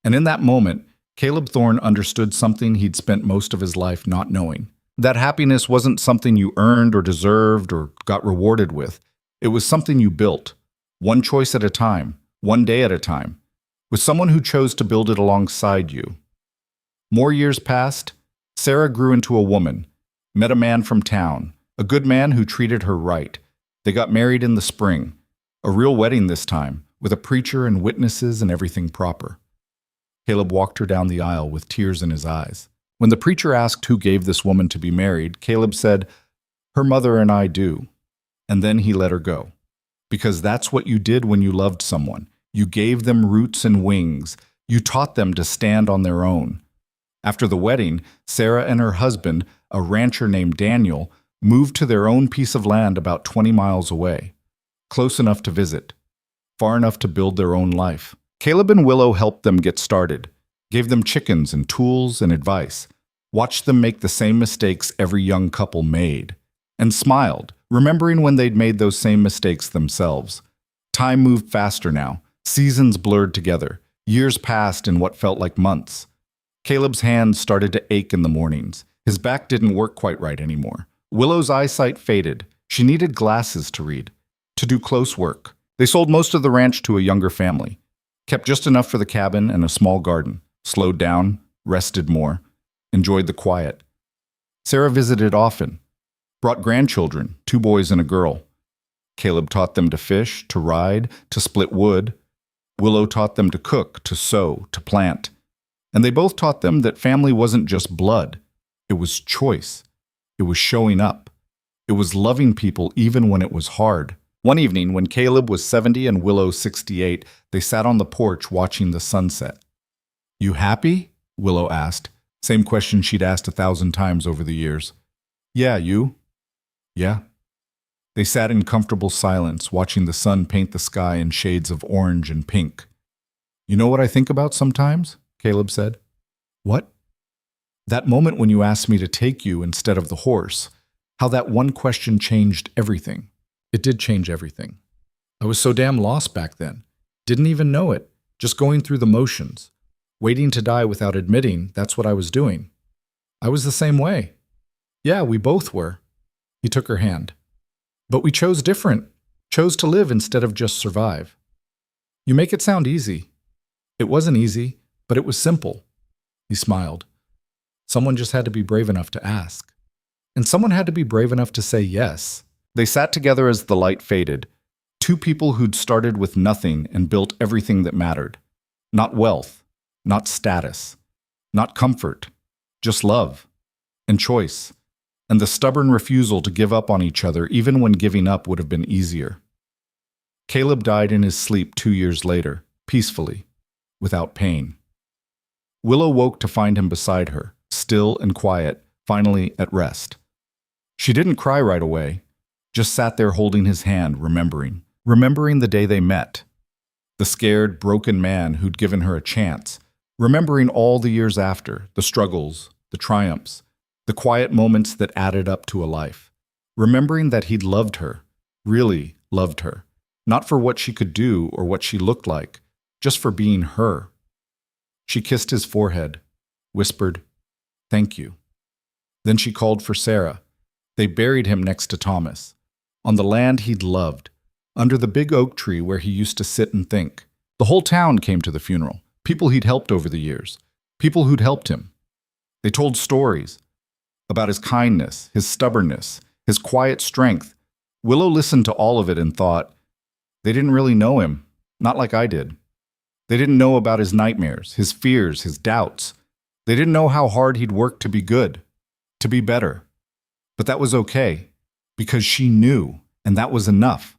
And in that moment, Caleb Thorne understood something he'd spent most of his life not knowing. That happiness wasn't something you earned or deserved or got rewarded with. It was something you built, one choice at a time, one day at a time, with someone who chose to build it alongside you. More years passed. Sarah grew into a woman, met a man from town, a good man who treated her right. They got married in the spring, a real wedding this time, with a preacher and witnesses and everything proper. Caleb walked her down the aisle with tears in his eyes. When the preacher asked who gave this woman to be married, Caleb said, "Her mother and I do." And then he let her go. Because that's what you did when you loved someone. You gave them roots and wings. You taught them to stand on their own. After the wedding, Sarah and her husband, a rancher named Daniel, moved to their own piece of land about 20 miles away. close enough to visit, far enough to build their own life. Caleb and Willow helped them get started, gave them chickens and tools and advice, watched them make the same mistakes every young couple made, and smiled, remembering when they'd made those same mistakes themselves. Time moved faster now. Seasons blurred together. Years passed in what felt like months. Caleb's hands started to ache in the mornings. His back didn't work quite right anymore. Willow's eyesight faded. She needed glasses to read, to do close work. They sold most of the ranch to a younger family, kept just enough for the cabin and a small garden, slowed down, rested more, enjoyed the quiet. Sarah visited often, brought grandchildren, 2 boys and a girl. Caleb taught them to fish, to ride, to split wood. Willow taught them to cook, to sew, to plant. And they both taught them that family wasn't just blood. It was choice. It was showing up. It was loving people even when it was hard. One evening, when Caleb was 70 and Willow 68, they sat on the porch watching the sunset. "You happy?" Willow asked. Same question she'd asked 1,000 times over the years. "Yeah, you?" "Yeah." They sat in comfortable silence, watching the sun paint the sky in shades of orange and pink. "You know what I think about sometimes?" Caleb said. "What?" "That moment when you asked me to take you instead of the horse. How that one question changed everything." It did change everything. I was so damn lost back then. Didn't even know it. Just going through the motions. Waiting to die without admitting that's what I was doing. I was the same way. Yeah, we both were. He took her hand. But we chose different. Chose to live instead of just survive. You make it sound easy. It wasn't easy, but it was simple. He smiled. Someone just had to be brave enough to ask. And someone had to be brave enough to say yes. They sat together as the light faded. 2 people who'd started with nothing and built everything that mattered. Not wealth, not status, not comfort, just love and choice, and the stubborn refusal to give up on each other even when giving up would have been easier. Caleb died in his sleep 2 years later, peacefully, without pain. Willow woke to find him beside her, still and quiet, finally at rest. She didn't cry right away, just sat there holding his hand, remembering the day they met, the scared, broken man who'd given her a chance, remembering all the years after, the struggles, the triumphs, the quiet moments that added up to a life, remembering that he'd loved her, really loved her, not for what she could do or what she looked like, just for being her. She kissed his forehead, whispered, "Thank you." Then she called for Sarah. They buried him next to Thomas, on the land he'd loved, under the big oak tree where he used to sit and think. The whole town came to the funeral, people he'd helped over the years, people who'd helped him. They told stories about his kindness, his stubbornness, his quiet strength. Willow listened to all of it and thought, they didn't really know him, not like I did. They didn't know about his nightmares, his fears, his doubts. They didn't know how hard he'd worked to be good, to be better. But that was okay, because she knew, and that was enough.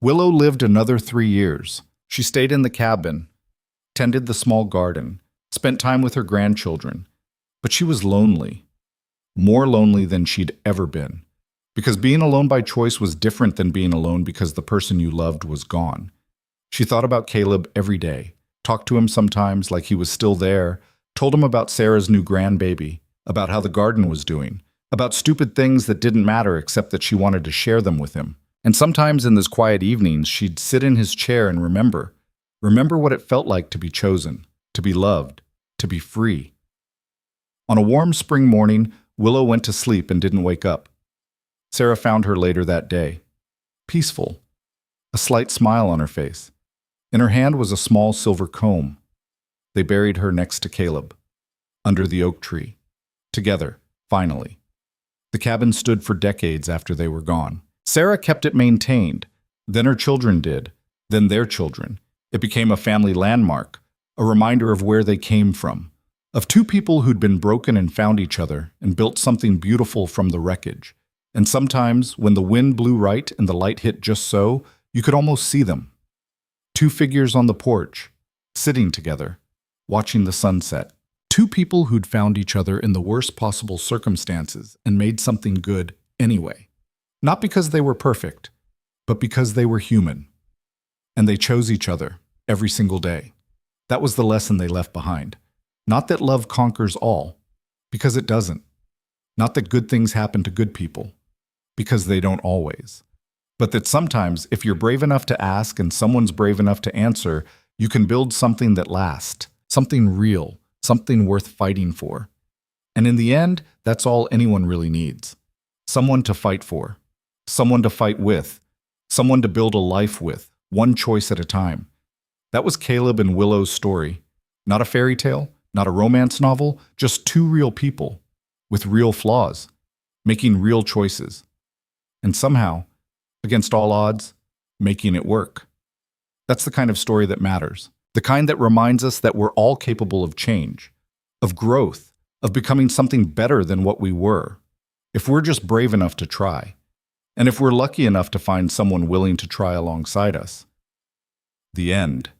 Willow lived another 3 years. She stayed in the cabin, tended the small garden, spent time with her grandchildren. But she was lonely, more lonely than she'd ever been. Because being alone by choice was different than being alone because the person you loved was gone. She thought about Caleb every day, talked to him sometimes like he was still there, told him about Sarah's new grandbaby, about how the garden was doing, about stupid things that didn't matter except that she wanted to share them with him. And sometimes in those quiet evenings, she'd sit in his chair and remember what it felt like to be chosen, to be loved, to be free. On a warm spring morning, Willow went to sleep and didn't wake up. Sarah found her later that day, peaceful, a slight smile on her face. In her hand was a small silver comb. They buried her next to Caleb, under the oak tree, together, finally. The cabin stood for decades after they were gone. Sarah kept it maintained. Then her children did. Then their children. It became a family landmark, a reminder of where they came from, of 2 people who'd been broken and found each other and built something beautiful from the wreckage. And sometimes, when the wind blew right and the light hit just so, you could almost see them. 2 figures on the porch, sitting together, watching the sunset. 2 people who'd found each other in the worst possible circumstances and made something good anyway. Not because they were perfect, but because they were human. And they chose each other every single day. That was the lesson they left behind. Not that love conquers all, because it doesn't. Not that good things happen to good people, because they don't always. But that sometimes, if you're brave enough to ask and someone's brave enough to answer, you can build something that lasts, something real, something worth fighting for. And in the end, that's all anyone really needs. Someone to fight for, someone to fight with, someone to build a life with, one choice at a time. That was Caleb and Willow's story. Not a fairy tale, not a romance novel, just two real people with real flaws, making real choices. And somehow, against all odds, making it work. That's the kind of story that matters. The kind that reminds us that we're all capable of change, of growth, of becoming something better than what we were, if we're just brave enough to try. And if we're lucky enough to find someone willing to try alongside us. The end.